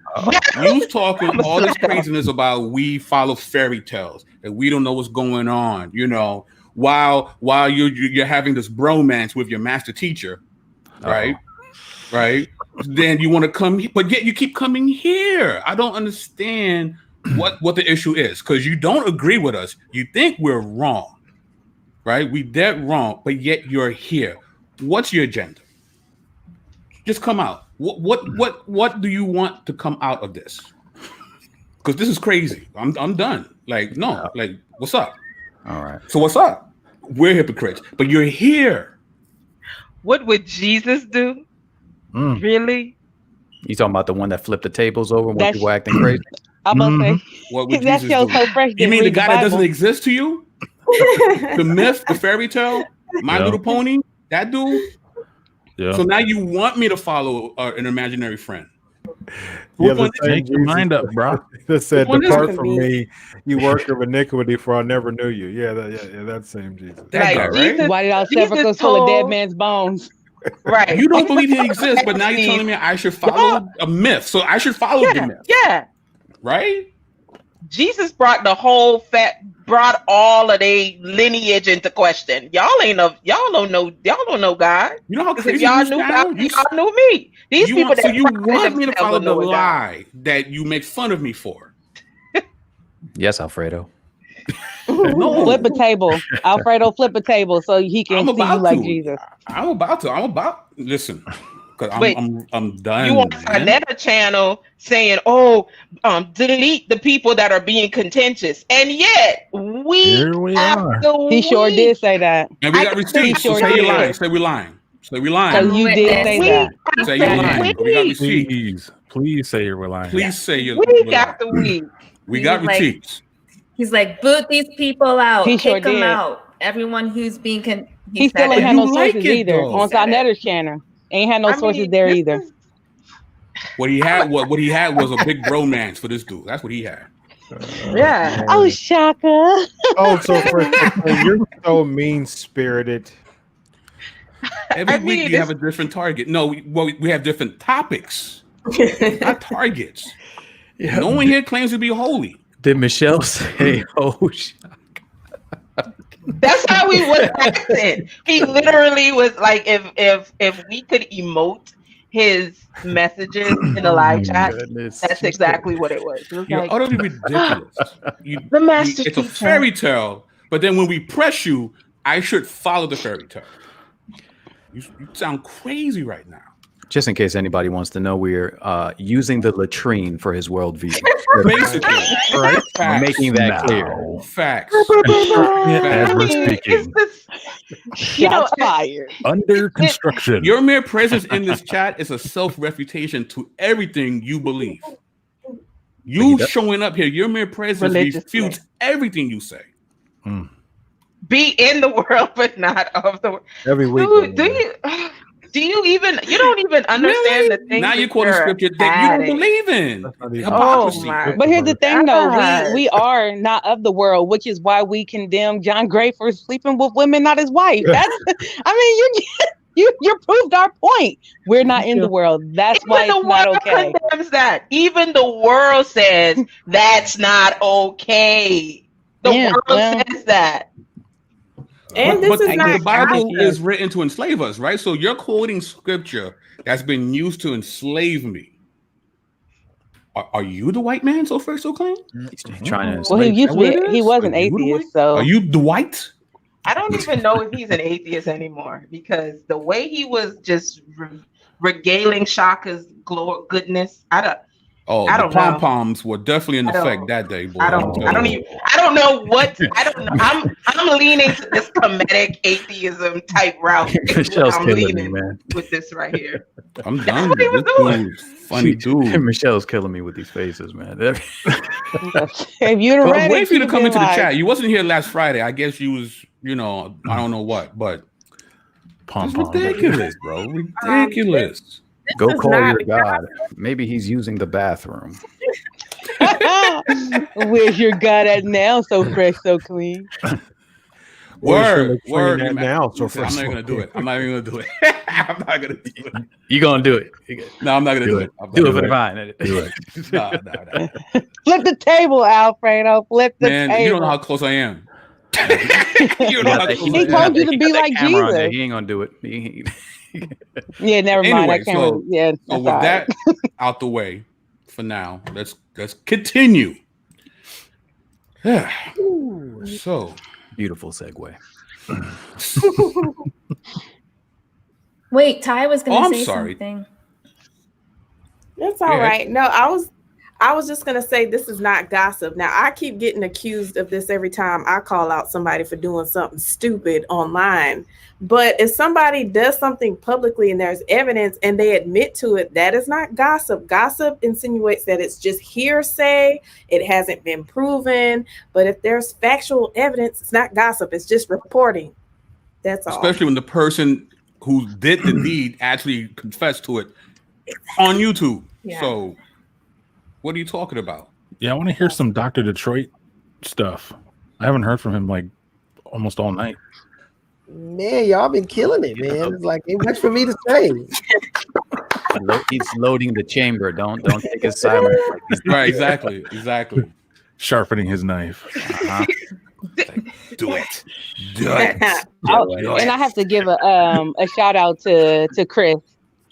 He was talking all this craziness about we follow fairy tales and we don't know what's going on, you know, while you're having this bromance with your master teacher, right? Right? Then you want to come, but yet you keep coming here. I don't understand what the issue is, because you don't agree with us. You think we're wrong, right? We dead wrong, but yet you're here. What's your agenda? Just come out. What do you want to come out of this? Because this is crazy. I'm done. Like, no, like, what's up? All right. So what's up? We're hypocrites, but you're here. What would Jesus do? Really? You talking about the one that flipped the tables over when people were acting crazy? I'm about to say, What would that Jesus show do? so fresh. You mean the guy that doesn't Bible. exist to you? The myth, the fairy tale, My Little Pony, that dude? Yeah. So now you want me to follow an imaginary friend? Make your mind up, bro. That said, Which one is "Depart it? from me, you worker of iniquity, for I never knew you." Yeah, that same Jesus. That guy, right? Why did our Jesus sepulchres full of dead told- man's bones? Right. You don't believe he exists, but now you're telling me I should follow a myth. So I should follow the myth, Yeah. right? Jesus brought brought all of their lineage into question. Y'all don't know God. You know how 'Cause if crazy y'all you knew sound? God, y'all knew me. These You people want, so that you pride want me to themselves follow on the knowing God. lie that you make fun of me for? Yes, Alfredo. No. Flip a table, Alfredo. Flip a table so he can I'm see you about like to. Jesus. I'm about. Listen, because Wait, I'm done. You on man. Sonetta channel saying, delete the people that are being contentious, and yet Here we are. He sure did say that. And we got receipts. So sure say you're did. lying. Say we're lying. Say we're lying. So you did say that. Say you're lying. We got receipts. Please say you're lying. Please say you're week after week. We got He's like- receipts. He's like, boot these people out. He sure Kick them did. out. Everyone who's being He still ain't said had it. no You like sources it, either though. on Sonetta's channel. Ain't had no sources there either. What he had was a big bromance for this dude. That's what he had. Yeah. Oh, Shaka. Oh, so you're so mean-spirited. Every week you have a different target. No, we have different topics, not targets. Yeah. No one here claims to be holy. Did Michelle say, "Oh, That's how he was acting. He literally was like, if we could emote his messages in the live chat, goodness. that's exactly what it was. It was You're like, utterly ridiculous. The master it's a teacher. fairy tale, but then when we press you, I should follow the fairy tale. You sound crazy right now. Just in case anybody wants to know, we're using the latrine for his worldview. Basically, right? Facts. Making that clear. Facts. As we're speaking. Shots fired. Under construction. Your mere presence in this chat is a self-refutation to everything you believe. You showing up here, your mere presence refutes everything you say. Be in the world, but not of the world. Every week. You don't even understand the things Now that you're quoting scripture that you don't believe in. Hypocrisy. But here's the thing, though, we are not of the world, which is why we condemn John Gray for sleeping with women, not his wife. That's, I mean, you proved our point. We're not in the world. That's why it's not okay. Condemns that. Even the world says that's not okay. The world says that. And but this is not the Bible is written to enslave us, right? So you're quoting scripture that's been used to enslave me. Are you the white man so first so clean? He's trying to. Well, he was an atheist, so. Are you Dwight? I don't even know if he's an atheist anymore because the way he was just regaling Shaka's goodness, I don't the know. pom poms were definitely in effect that day, boy. I don't know what. I don't know. I'm leaning to this comedic atheism type route. Michelle's I'm killing leaning me, man. with this right here. I'm done. This dude's funny dude. Michelle's killing me with these faces, man. If you'd have I'm read waiting for you to you'd come been into the like- chat. You wasn't here last Friday. I guess you was, I don't know what, but it's ridiculous, bro. Ridiculous. Go is call not your God. Maybe he's using the bathroom. Where's your God at now? So fresh, so clean. Word. Now, so I'm not even gonna do it. I'm not even gonna do it. I'm not gonna do it. You gonna do it? No, I'm not gonna do it. Do it for the vine. Do it. No. Flip the table, Alfredo. Flip the Man, table. you don't know how close I am. He told you to be like Jesus. He ain't gonna do it. Yeah, never mind. Anyway, I can't. That's so with all right. that out the way for now, let's continue. So beautiful segue. Wait, Ty was going to say sorry. something. That's all right. No, I was just gonna say this is not gossip. Now I keep getting accused of this every time I call out somebody for doing something stupid online. But if somebody does something publicly and there's evidence and they admit to it, that is not gossip. Gossip insinuates that it's just hearsay. It hasn't been proven. But if there's factual evidence, it's not gossip. It's just reporting. That's all. especially when the person who did the deed actually confessed to it on YouTube. Yeah. So what are you talking about? Yeah, I want to hear some Dr. Detroit stuff. I haven't heard from him like almost all night. Man, y'all been killing it, man. It's like ain't much for me to say. He's loading the chamber. Don't take his silence. Right, exactly. Sharpening his knife. Do it. And I have to give a shout out to Chris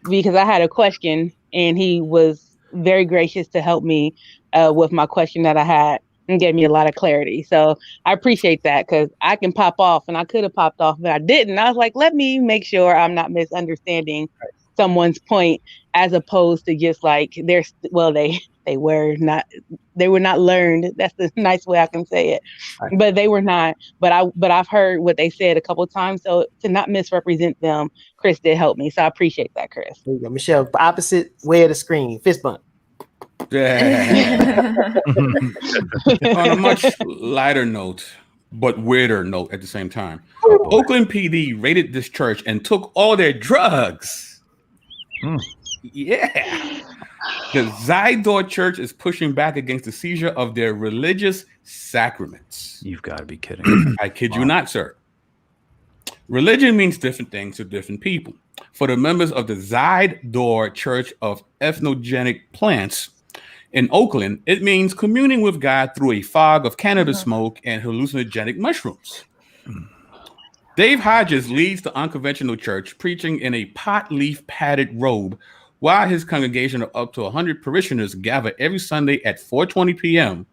because I had a question and he was very gracious to help me with my question that I had and gave me a lot of clarity. So I appreciate that because I can pop off and I could have popped off, but I didn't. I was like, let me make sure I'm not misunderstanding someone's point as opposed to just like they were not learned. That's the nice way I can say it. Right. But they were not. But I've heard what they said a couple of times. So to not misrepresent them, Chris did help me. So I appreciate that, Chris. There you go, Michelle. Opposite way of the screen, fist bump. Yeah. On a much lighter note, but weirder note at the same time, Oakland PD raided this church and took all their drugs. Yeah. The Zydor Church is pushing back against the seizure of their religious sacraments. You've got to be kidding. I kid you not, sir. Religion means different things to different people. For the members of the Zydor Church of Ethnogenic Plants in Oakland, it means communing with God through a fog of cannabis smoke and hallucinogenic mushrooms. Dave Hodges leads the unconventional church, preaching in a pot leaf padded robe, while his congregation of up to 100 parishioners gather every Sunday at 4:20 p.m.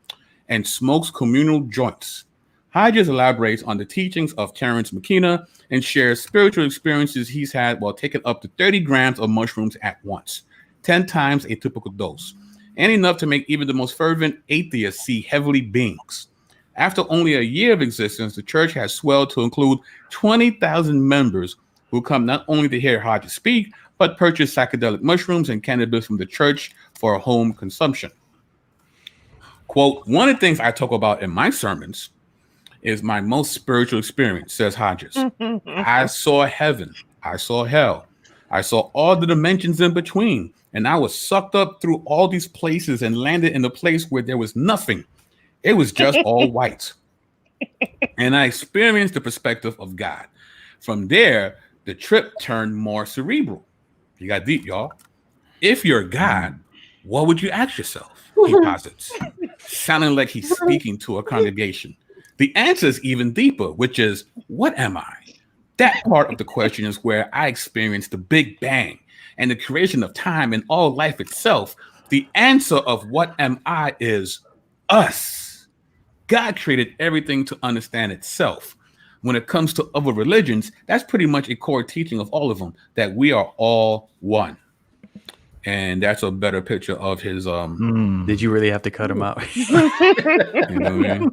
and smokes communal joints. Hodges elaborates on the teachings of Terence McKenna and shares spiritual experiences he's had while taking up to 30 grams of mushrooms at once, 10 times a typical dose, and enough to make even the most fervent atheists see heavenly beings. After only a year of existence, the church has swelled to include 20,000 members who come not only to hear Hodges speak, but purchase psychedelic mushrooms and cannabis from the church for home consumption. Quote, one of the things I talk about in my sermons is my most spiritual experience, says Hodges. I saw heaven. I saw hell. I saw all the dimensions in between. And I was sucked up through all these places and landed in a place where there was nothing. It was just all white. And I experienced the perspective of God. From there, the trip turned more cerebral. You got deep, y'all. If you're God, what would you ask yourself? He posits, sounding like he's speaking to a congregation. The answer is even deeper, which is, what am I? That part of the question is where I experienced the Big Bang and the creation of time and all life itself. The answer of what am I is us. God created everything to understand itself. When it comes to other religions, that's pretty much a core teaching of all of them, that we are all one. And that's a better picture of his Did you really have to cut him out? You know what I mean?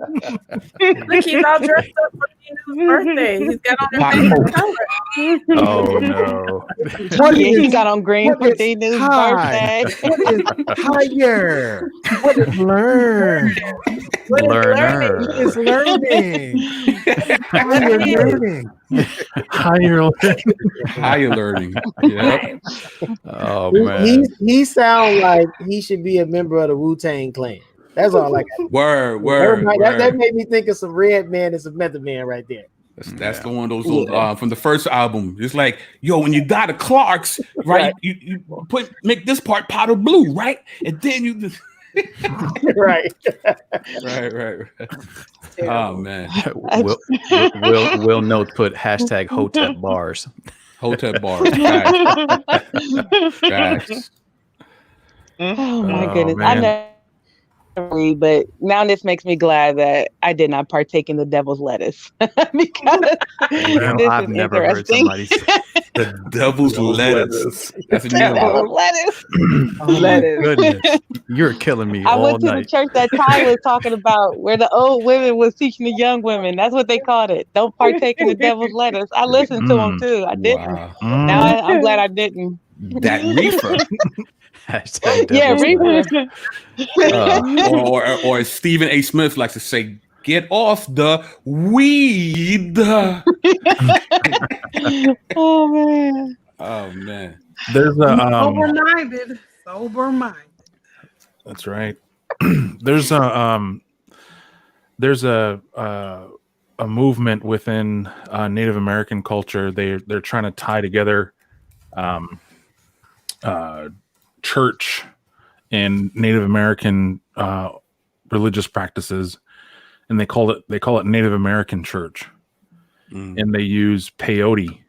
Look, he's all dressed up for Dino's birthday. He's got on his favorite color. Oh no. He got on green for Dino's birthday. What is higher? What is learn? Learner. What is learning? Higher learning. Higher learning. Yep. Oh man. He sounds like he should be a member of the Wu-Tang Clan. That's all I got. Word. That made me think of some Red Man and some Method Man right there. That's the one of those little, from the first album. It's like, yo, when you got the Clarks, right? You make this part powder blue, right? And then you just right. Oh man. Will note put hashtag Hotep bars. Hotep bars. Facts. Oh my goodness. Man. I never read, but now this makes me glad that I did not partake in the devil's lettuce. Because this I've is never heard interesting. somebody say The devil's lettuce. That's a new Devil's one. lettuce. oh my goodness. You're killing me I all went to the night. church that Ty was talking about, where the old women was teaching the young women. That's what they called it. Don't partake in the devil's lettuce. I listened to them too. I didn't. Wow. Now I'm glad I didn't. That reefer. Hashtag Yeah, devil's reefer. lettuce. Or as Stephen A. Smith likes to say, get off the weed. Oh man. Oh man. There's a Sober minded. That's right. There's a movement within Native American culture. They're trying to tie together church and Native American religious practices, and they call it Native American Church, and they use peyote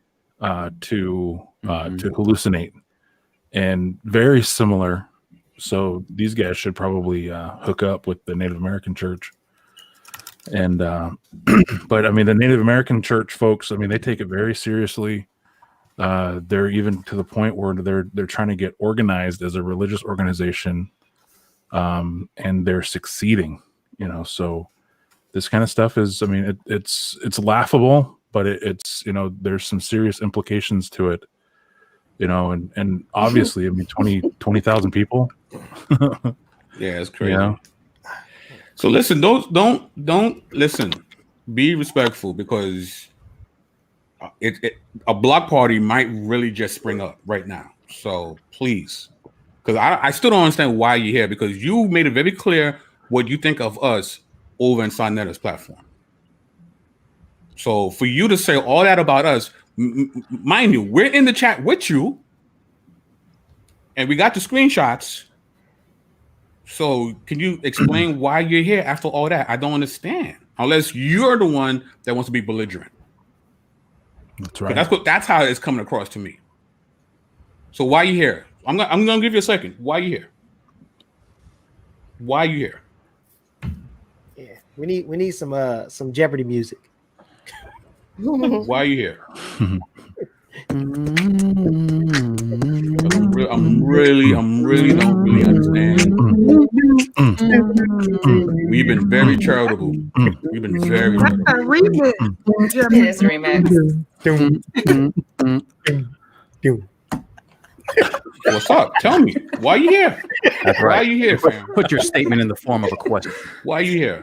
to hallucinate, and very similar. So these guys should probably hook up with the Native American Church. And but I mean, the Native American Church folks, I mean, they take it very seriously. They're even to the point where they're trying to get organized as a religious organization, and they're succeeding. You know, so this kind of stuff is, I mean, it's laughable, but it's there's some serious implications to it. And obviously, I mean, 20,000 people. Yeah, it's crazy. So listen, don't listen. Be respectful, because a block party might really just spring up right now. So please, because I still don't understand why you're here, because you made it very clear what you think of us over in Sonetta's platform. So for you to say all that about us, mind you, we're in the chat with you, and we got the screenshots. So can you explain why you're here after all that? I don't understand. Unless you're the one that wants to be belligerent. That's right. That's how it's coming across to me. So why are you here? I'm gonna give you a second. Why are you here? Why are you here? We need some Jeopardy music. Why are you here? I'm really don't really understand. We've been very charitable. We've been very That's a remix. It is a remix. What's up? Tell me. Why are you here? That's Why right. are you here, fam? Put your statement in the form of a question. Why are you here?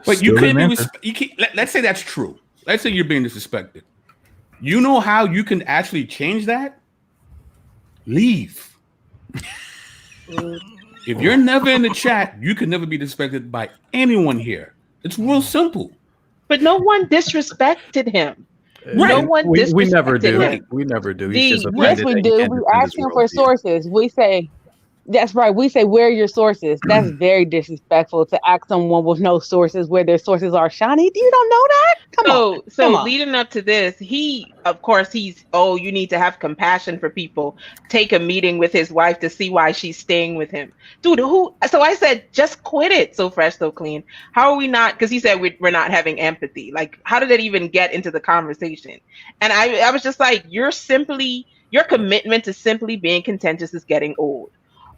But Still you couldn't didn't be. answer. Let's say that's true. Let's say you're being disrespected. You know how you can actually change that? Leave. If you're never in the chat, you can never be disrespected by anyone here. It's real simple. But no one disrespected him. Right. No one disrespected We never do. him. We never do. He's just Yes, offended we that he do. can't We defend ask his him for worldview. sources. We say, that's right. We say, where are your sources? That's very disrespectful to ask someone with no sources where their sources are. Shawnee, you don't know that? Come on. Leading up to this, of course, you need to have compassion for people. Take a meeting with his wife to see why she's staying with him. Dude, so I said, just quit it. So fresh, so clean. How are we not? Because he said we're not having empathy. Like, how did that even get into the conversation? And I was just like, your commitment to simply being contentious is getting old.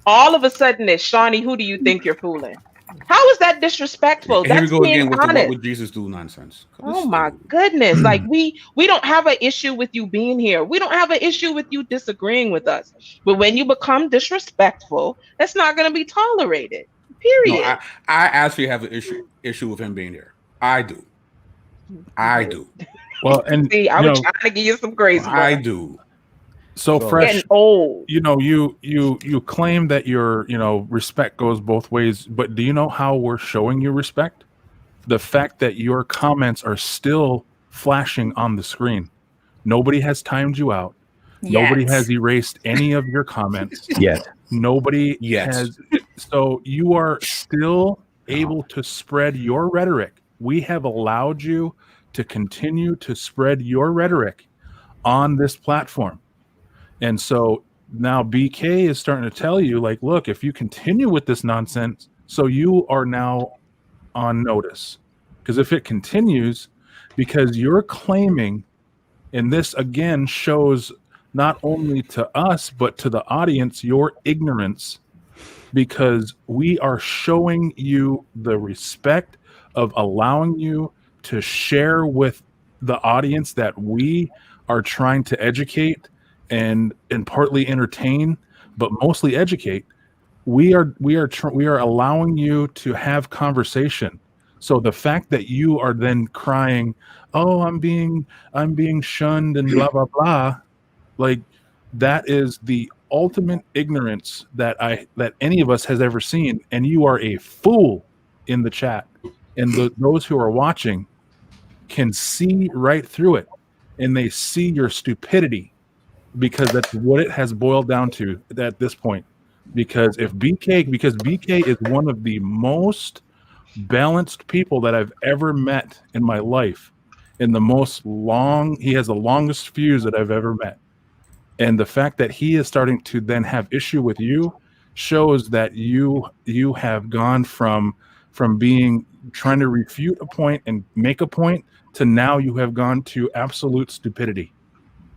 All of a sudden, it's Shawnee, who do you think you're fooling? How is that disrespectful? Here we That's go being again with the honest. what would Jesus do nonsense. Oh my goodness. Like we don't have an issue with you being here. We don't have an issue with you disagreeing with us. But when you become disrespectful, that's not going to be tolerated. Period. No, I actually have an issue with him being here. I do. Well, and see, I was trying to give you some grace. I do. So fresh, getting old. You claim that your respect goes both ways, but do you know how we're showing you respect? The fact that your comments are still flashing on the screen. Nobody has timed you out. Nobody has erased any of your comments yet. Nobody has. So you are still able to spread your rhetoric. We have allowed you to continue to spread your rhetoric on this platform. And so now BK is starting to tell you, like, look, if you continue with this nonsense, so you are now on notice. Because if it continues, because you're claiming, and this again shows not only to us, but to the audience, your ignorance, because we are showing you the respect of allowing you to share with the audience that we are trying to educate and partly entertain, but mostly educate. We are allowing you to have conversation. So the fact that you are then crying, "Oh, I'm being shunned and blah blah blah," like that is the ultimate ignorance that any of us has ever seen, and you are a fool in the chat, and those who are watching can see right through it, and they see your stupidity, because that's what it has boiled down to at this point. Because BK is one of the most balanced people that I've ever met in my life, and he has the longest fuse that I've ever met. And the fact that he is starting to then have issue with you shows that you have gone from trying to refute a point and make a point to now you have gone to absolute stupidity.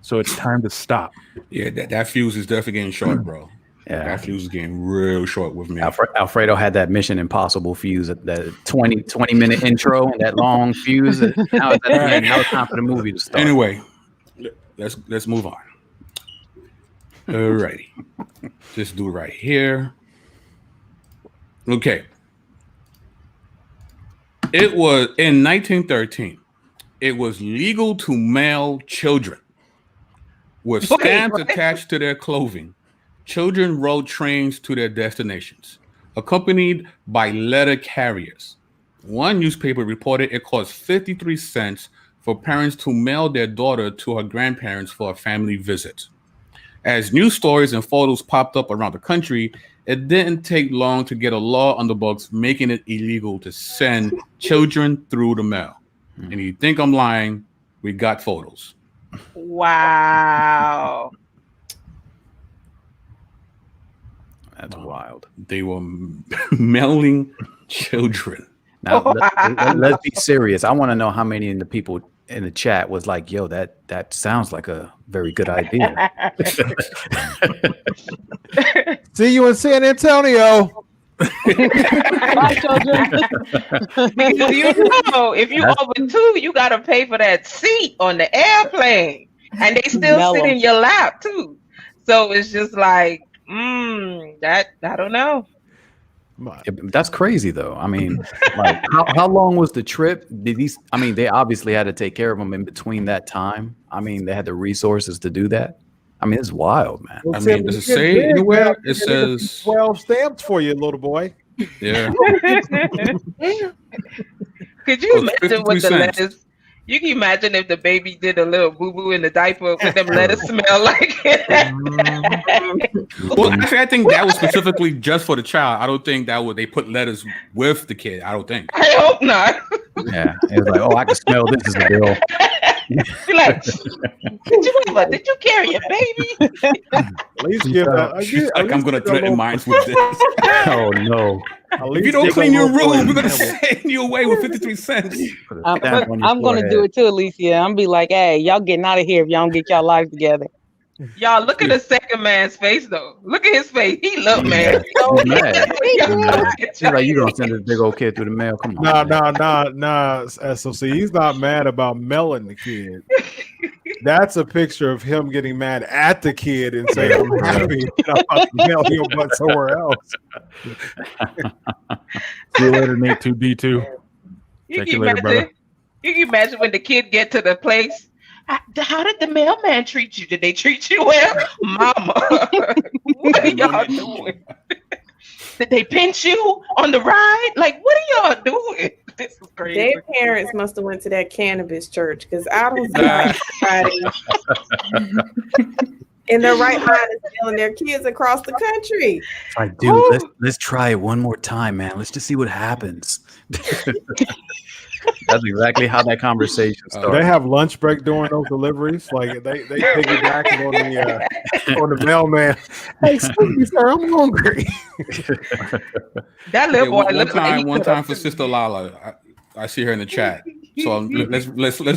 So it's time to stop. Yeah, that fuse is definitely getting short, bro. Yeah, that fuse is getting real short with me. Alfredo had that Mission Impossible fuse, that 20-minute intro and that long fuse. Now it's time for the movie to start. Anyway, let's move on. Alrighty, just do it right here. Okay. It was in 1913. It was legal to mail children with stamps attached to their clothing. Children rode trains to their destinations, accompanied by letter carriers. One newspaper reported it cost 53 cents for parents to mail their daughter to her grandparents for a family visit. As news stories and photos popped up around the country, it didn't take long to get a law on the books making it illegal to send children through the mail. And you think I'm lying? We got photos. Wow. That's wild. They were mailing children. Now, let's be serious. I want to know how many of the people in the chat was like, yo, that sounds like a very good idea. See you in San Antonio. Bye, children. Because if you over 2, you gotta pay for that seat on the airplane, and they still sit in your lap too. So it's just like, that I don't know. That's crazy, though. I mean, like, how long was the trip? They obviously had to take care of them in between that time. I mean, they had the resources to do that. I mean, it's wild, man. I mean, does it say anywhere? It says 12 stamps for you, little boy. Yeah. Could you imagine what the lettuce? You can imagine if the baby did a little boo boo in the diaper, what them lettuce smell like. Well, actually, I think that was specifically just for the child. I don't think they put lettuce with the kid. I don't think. I hope not. Yeah, it was like, oh, I can smell this as a bill. You're like, did you carry a baby? At least give like, I'm gonna threaten mines with this. Oh no. If you don't clean your room, we're gonna send you away with 53 cents. I'm gonna do it too, Alicia. I'm be like, hey, y'all getting out of here if y'all don't get y'all lives together. Y'all look at the second man's face though. Look at his face. He look mad. He's mad. He's like, you gonna send this big old kid through the mail? Come on. Nah. SOC, he's not mad about mailing the kid. That's a picture of him getting mad at the kid and saying, I'm happy about to mail you a butt somewhere else. See you later, Nate 2D2. You can imagine when the kid get to the place. How did the mailman treat you? Did they treat you well? Mama, what are y'all doing? Did they pinch you on the ride? Like, what are y'all doing? This is crazy. Their parents must have went to that cannabis church because I don't see anybody in their right mind is selling their kids across the country. Like, dude, let's try it one more time, man. Let's just see what happens. That's exactly how that conversation started. They have lunch break during those deliveries. Like they piggyback on the mailman. Hey, excuse me, sir, I'm hungry. That little boy. One time for Sister Lala. I see her in the chat. So let's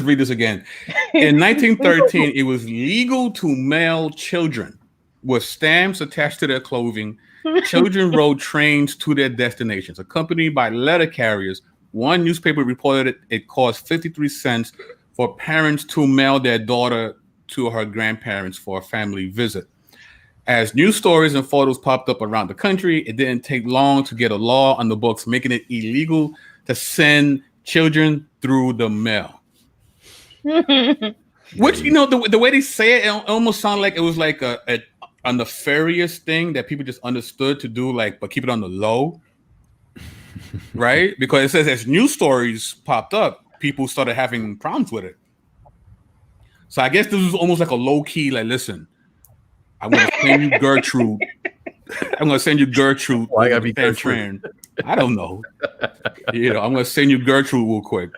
read this again. In 1913, it was legal to mail children with stamps attached to their clothing. Children rode trains to their destinations, accompanied by letter carriers. One newspaper reported it cost 53 cents for parents to mail their daughter to her grandparents for a family visit. As news stories and photos popped up around the country, it didn't take long to get a law on the books making it illegal to send children through the mail. Which, the way they say it almost sounded like it was like a nefarious thing that people just understood to do, but keep it on the low. Right? Because it says as news stories popped up, people started having problems with it. So I guess this was almost like a low key, listen, I'm going to send you Gertrude. I'm going to send you Gertrude. Why gotta be Gertrude? I don't know. I'm going to send you Gertrude real quick.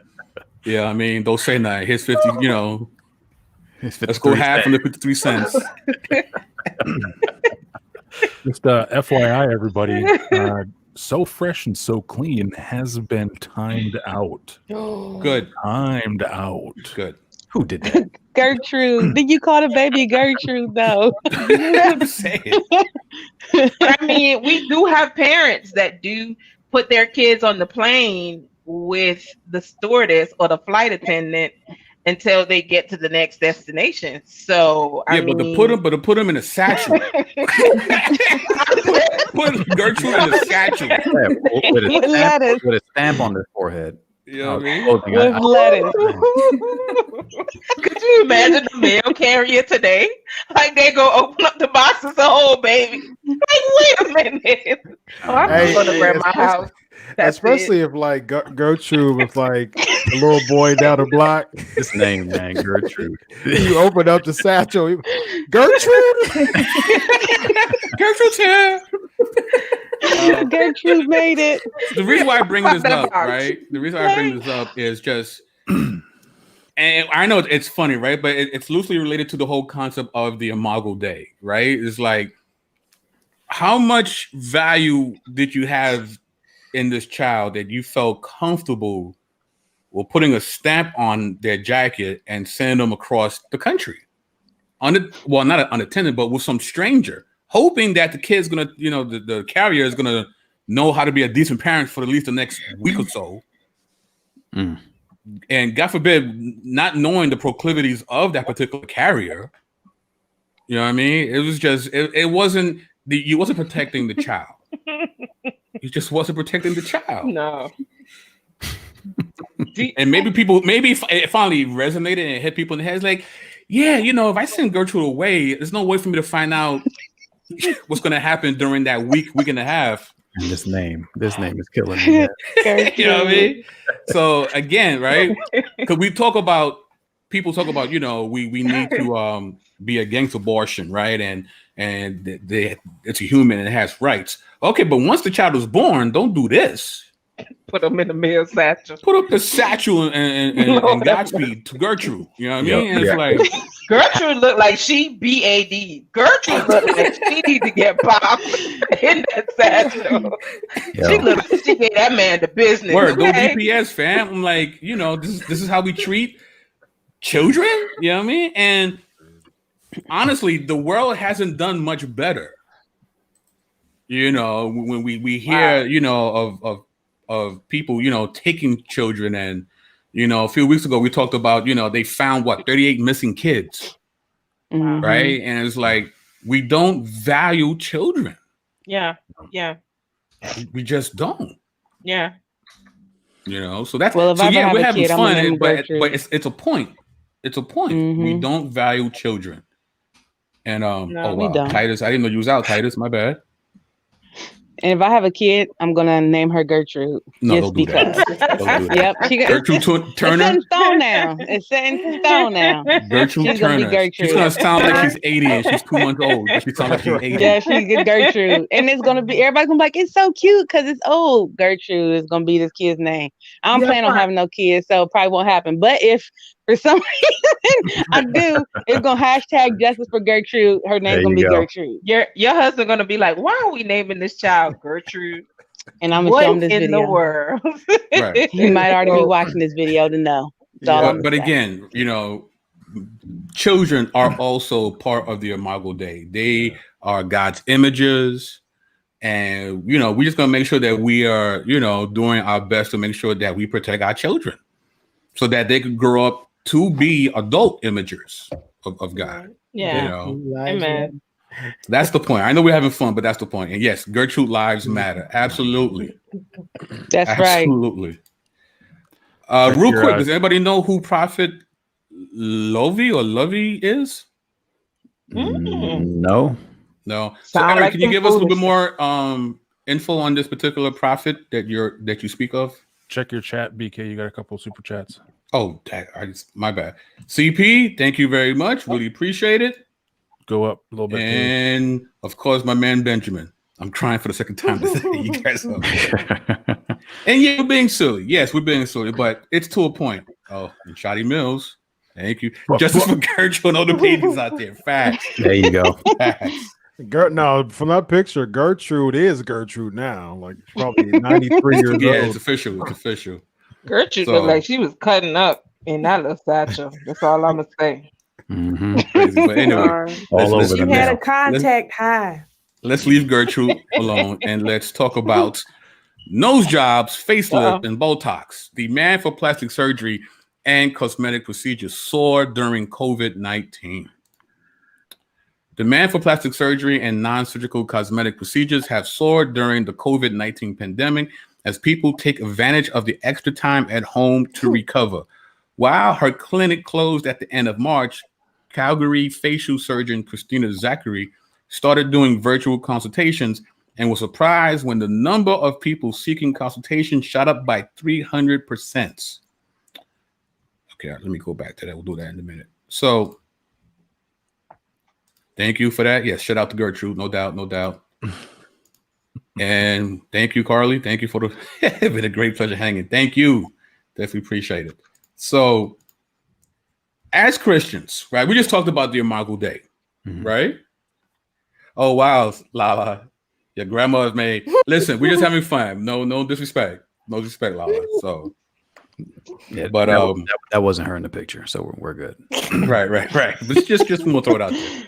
Yeah, I mean, don't say that. Here's 50, let's go half from the 53 cents. Just FYI, everybody. So Fresh and So Clean has been timed out. Good. Timed out. Good. Who did that? Gertrude. Did you call the baby Gertrude, though? I'm saying. But I mean, we do have parents that do put their kids on the plane with the stewardess or the flight attendant until they get to the next destination. So but to put them in a satchel. Put Gertrude in a satchel with a stamp on their forehead. You know what I mean? With lettuce. Could you imagine the mail carrier today? Like they go open up the boxes, baby. Like, wait a minute. I'm going to grandma's house. Especially if Gertrude was a little boy down the block. This name, man, Gertrude. You open up the satchel. Gertrude? Gertrude's here. Gertrude made it. The reason why I bring this up, right? The reason I bring this up is just, and I know it's funny, right? But it's loosely related to the whole concept of the Imago Day, right? It's like, how much value did you have in this child that you felt comfortable with putting a stamp on their jacket and sending them across the country? Not unattended, but with some stranger, hoping that the kid's gonna, the carrier is gonna know how to be a decent parent for at least the next week or so. And God forbid, not knowing the proclivities of that particular carrier. You know what I mean? It was just, it wasn't, you wasn't protecting the child. You just wasn't protecting the child. No. And maybe it finally resonated and hit people in the head. It's like, yeah, if I send Gertrude away, there's no way for me to find out what's going to happen during that week and a half. And this name is killing me. You know what I mean? So again, right? Because people talk about, we need to be against abortion, right? And it's a human and it has rights. Okay, but once the child is born, don't do this. Put them in the mail satchel. Put up the satchel and Godspeed to Gertrude. You know what I mean? And it's like Gertrude looked like she BAD. Gertrude looked like she need to get popped in that satchel. She looked like she gave that man the business. Word, go DPS, fam. I'm like, this is how we treat children. You know what I mean? And honestly, the world hasn't done much better. When we hear, of people, taking children, and a few weeks ago we talked about, they found 38 missing kids, right? And it's like, we don't value children. Yeah. We just don't. Yeah. So that's we're having kid, fun, but it's a point. It's a point. We don't value children. And Titus, I didn't know you was out, Titus. My bad. And if I have a kid, I'm gonna name her Gertrude. No, don't do that. Don't do that. Yep, Gertrude Turner. It's set in stone now. It's set in stone now. Gertrude she's Turner. Gonna be Gertrude. She's gonna sound like she's 80 and she's 2 months old. She sounds like she's 80. Yeah, she's Gertrude, and it's gonna be everybody's gonna be like, it's so cute because it's old. Gertrude is gonna be this kid's name. I don't plan on having no kids, so it probably won't happen. But if for some reason I do, it's gonna hashtag justice for Gertrude. Her name's gonna be Gertrude. Your husband gonna be like, why are we naming this child Gertrude? And I'm gonna show him this in video. The world? Right. He might already be watching this video to know. But again, children are also part of the Imago Dei. They are God's images. And, we're just going to make sure that we are, doing our best to make sure that we protect our children so that they could grow up to be adult imagers of God. Yeah. Amen. That's the point. I know we're having fun, but that's the point. And yes, Gertrude lives matter. Absolutely. That's right. Absolutely. Real quick, does anybody know who Prophet Lovey is? No. So Eric, can you give us a little bit more info on this particular prophet that you speak of? Check your chat, BK. You got a couple of super chats. Oh, my bad. CP, thank you very much. Really appreciate it. Go up a little bit. And of course, my man Benjamin. I'm trying for the second time to say you guys are. And yeah, we're being silly. Yes, we're being silly, but it's to a point. Oh, and Shotty Mills. Thank you. Justice for Gertrude and all the babies out there. Facts. There you go. Facts. No, from that picture, Gertrude is Gertrude now. Like probably 93 years old. Yeah, it's official. It's official. Gertrude looked like she was cutting up in that little satchel. That's all I'm gonna say. Crazy. But anyway, she had a contact high. Let's leave Gertrude alone and let's talk about nose jobs, facelift, and Botox. Demand for plastic surgery and cosmetic procedures soared during COVID-19. Demand for plastic surgery and non-surgical cosmetic procedures have soared during the COVID-19 pandemic as people take advantage of the extra time at home to recover. While her clinic closed at the end of March, Calgary facial surgeon Christina Zachary started doing virtual consultations and was surprised when the number of people seeking consultation shot up by 300%. Okay, let me go back to that. We'll do that in a minute. So, thank you for that. Yes, shout out to Gertrude, no doubt. And thank you, Carly. Thank you for the. It's been a great pleasure hanging. Thank you. Definitely appreciate it. So, as Christians, right? We just talked about the Imago Dei, right? Oh wow, Lala. Your grandma's made. Listen, we're just having fun. No disrespect. No disrespect, Lala. So, yeah, but that wasn't her in the picture, so we're good. right. But just we'll throw it out there.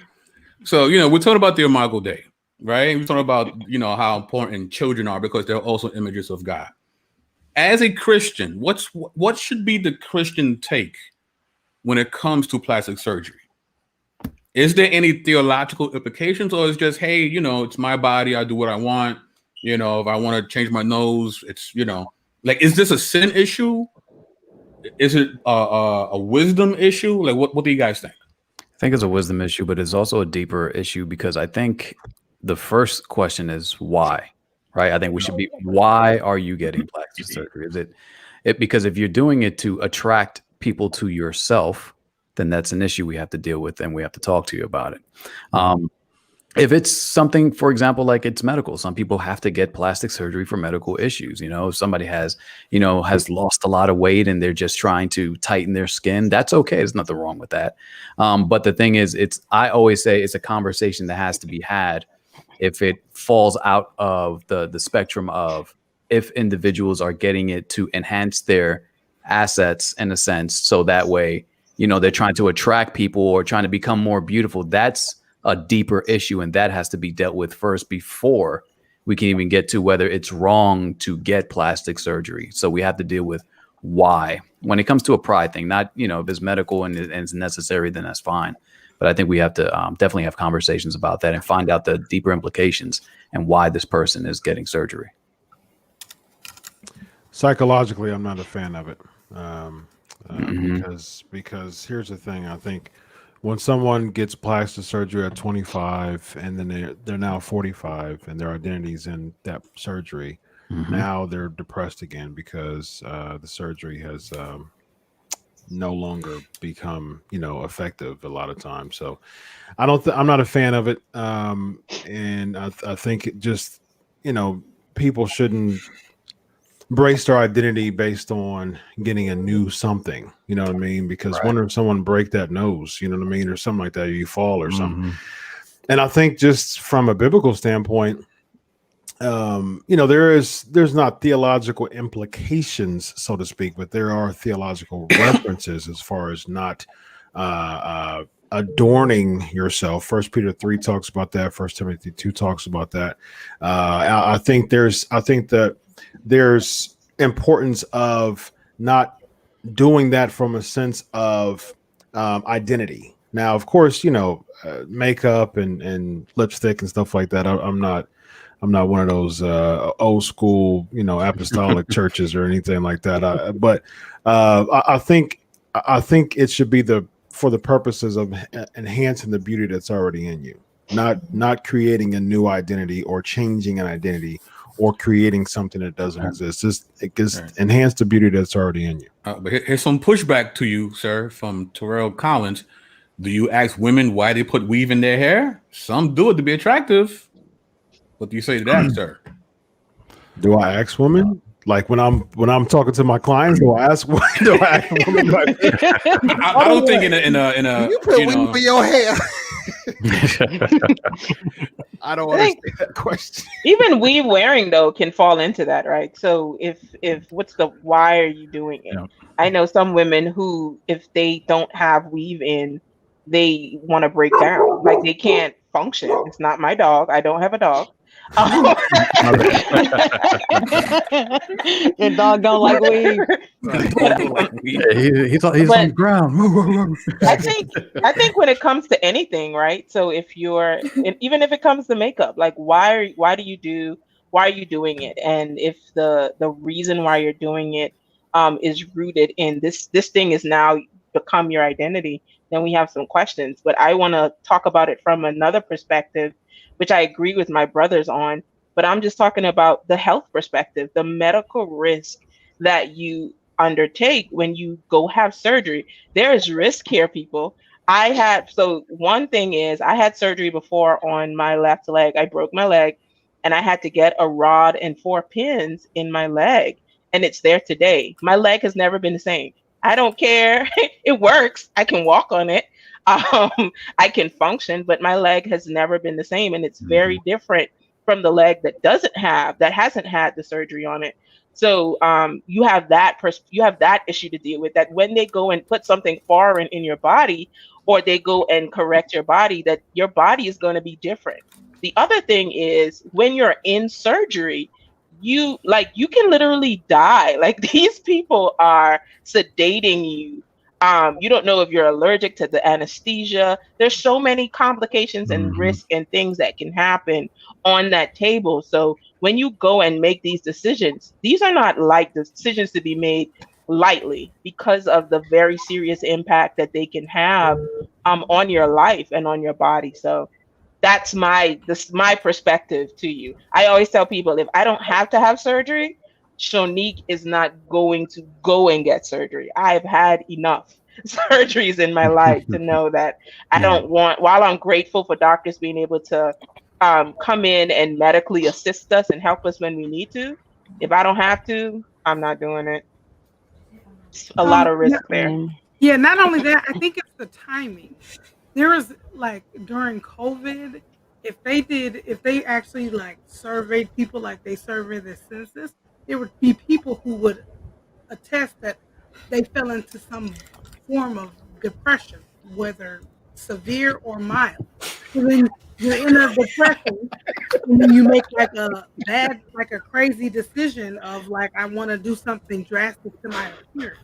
So, we're talking about the Imago Dei, right? We're talking about, how important children are because they're also images of God. As a Christian, what should be the Christian take when it comes to plastic surgery? Is there any theological implications, or is just, hey, it's my body, I do what I want. If I want to change my nose, it's, is this a sin issue? Is it a wisdom issue? Like, what do you guys think? I think it's a wisdom issue, but it's also a deeper issue because I think the first question is why, right? I think we should be, why are you getting plastic surgery? Is it because if you're doing it to attract people to yourself, then that's an issue we have to deal with and we have to talk to you about it. If it's something, for example, like it's medical, some people have to get plastic surgery for medical issues. If somebody has lost a lot of weight and they're just trying to tighten their skin, that's okay. There's nothing wrong with that. But the thing is, I always say it's a conversation that has to be had if it falls out of the spectrum of if individuals are getting it to enhance their assets in a sense. So that way, they're trying to attract people or trying to become more beautiful. That's a deeper issue, and that has to be dealt with first before we can even get to whether it's wrong to get plastic surgery. So we have to deal with why. When it comes to a pride thing, not, if it's medical and it's necessary, then that's fine. But I think we have to definitely have conversations about that and find out the deeper implications and why this person is getting surgery. Psychologically, I'm not a fan of it because here's the thing. I think when someone gets plastic surgery at 25 and then they're now 45 and their identity's in that surgery, now they're depressed again because the surgery has no longer become effective a lot of times. So I'm not a fan of it, and I think it just people shouldn't brace their identity based on getting a new something, you know what I mean? Because wonder if someone break that nose, you know what I mean, or something like that, or you fall or something. And I think just from a biblical standpoint, there's not theological implications, so to speak, but there are theological references as far as not adorning yourself. 1 Peter 3 talks about that. 1 Timothy 2 talks about that. I think that there's importance of not doing that from a sense of identity. Now, of course, makeup and lipstick and stuff like that. I'm not one of those old school, apostolic churches or anything like that. But I think it should be for the purposes of enhancing the beauty that's already in you, not creating a new identity or changing an identity or creating something that doesn't exist. It just enhance the beauty that's already in you. But here's some pushback to you, sir, from Terrell Collins. Do you ask women why they put weave in their hair? Some do it to be attractive. What do you say to that, sir? Do I ask women? Like when I'm talking to my clients, do I ask women? I don't think in a you put weave in your hair. I don't understand that question. Even weave wearing though can fall into that, right? So if why are you doing it? I know some women who, if they don't have weave in, they want to break down, like they can't function. It's not my dog. I don't have a dog. Your dog don't like weave. He's on the ground. I think when it comes to anything, right? So even if it comes to makeup, like why are you doing it? And if the reason why you're doing it is rooted in this thing is now become your identity, then we have some questions. But I want to talk about it from another perspective, which I agree with my brothers on, but I'm just talking about the health perspective, the medical risk that you undertake when you go have surgery. There is risk here, people. One thing is I had surgery before on my left leg. I broke my leg and I had to get a rod and 4 pins in my leg, and it's there today. My leg has never been the same. I don't care. It works. I can walk on it. I can function, but my leg has never been the same. And it's very different from the leg that hasn't had the surgery on it. So you have that issue to deal with, that when they go and put something foreign in your body, or they go and correct your body, that your body is going to be different. The other thing is, when you're in surgery, you can literally die. Like, these people are sedating you. You don't know if you're allergic to the anesthesia. There's so many complications and risk and things that can happen on that table. So when you go and make these decisions, these are not like decisions to be made lightly, because of the very serious impact that they can have on your life and on your body. So that's my perspective to you. I always tell people, if I don't have to have surgery, Shonique is not going to go and get surgery. I've had enough surgeries in my life to know that I don't want, while I'm grateful for doctors being able to come in and medically assist us and help us when we need to, if I don't have to, I'm not doing it. It's a lot of risk there. Yeah, not only that, I think it's the timing. There was, like, during COVID, if they actually like surveyed people like they survey the census, there would be people who would attest that they fell into some form of depression, whether severe or mild. So then you're in a depression, and then you make like a crazy decision of, like, I want to do something drastic to my appearance.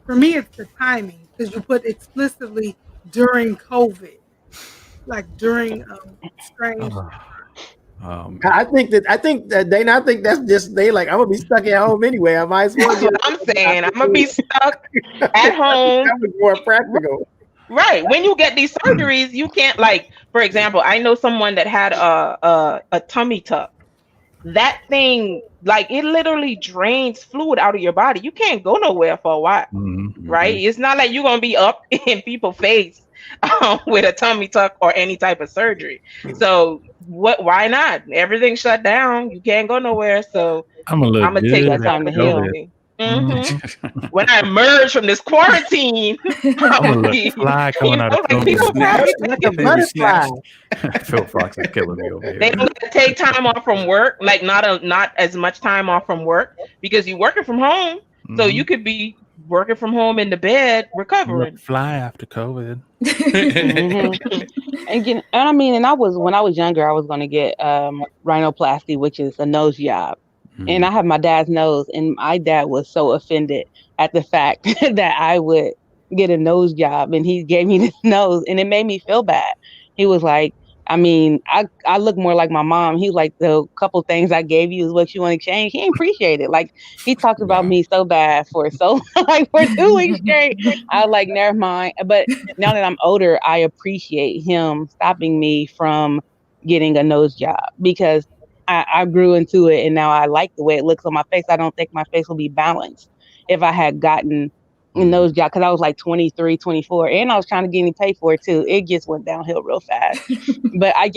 For me, it's the timing, because you put explicitly during COVID, like during strange. I think that Dana, I think that's just, they like, I'm gonna be stuck at home anyway. I might as well. That's what I'm saying. I'm gonna be stuck at home. That was more practical. Right. When you get these surgeries, you can't, like, for example, I know someone that had a tummy tuck. That thing, like, it literally drains fluid out of your body. You can't go nowhere for a while, right? It's not like you're gonna be up in people's face with a tummy tuck or any type of surgery. So why not? Everything shut down. You can't go nowhere. So I'm gonna take that time to heal. When I emerge from this quarantine, I'm gonna look fly coming out of people probably Phil Fox is killing me over here. they don't get to take time off from work, like not as much time off from work, because you're working from home. So you could be working from home in the bed recovering. Look fly after COVID. And I mean, when I was younger, I was going to get rhinoplasty, which is a nose job. And I have my dad's nose, and my dad was so offended at the fact that I would get a nose job, and he gave me this nose, and it made me feel bad. He was like, I mean, I look more like my mom. He was like, the couple things I gave you is what you want to change. He didn't appreciate it. Like, he talked about me so bad for 2 weeks straight. I was like, never mind. But now that I'm older, I appreciate him stopping me from getting a nose job, because I grew into it, and now I like the way it looks on my face. I don't think my face will be balanced if I had gotten a nose job, because I was like 23, 24, and I was trying to get any pay for it too. It just went downhill real fast. But I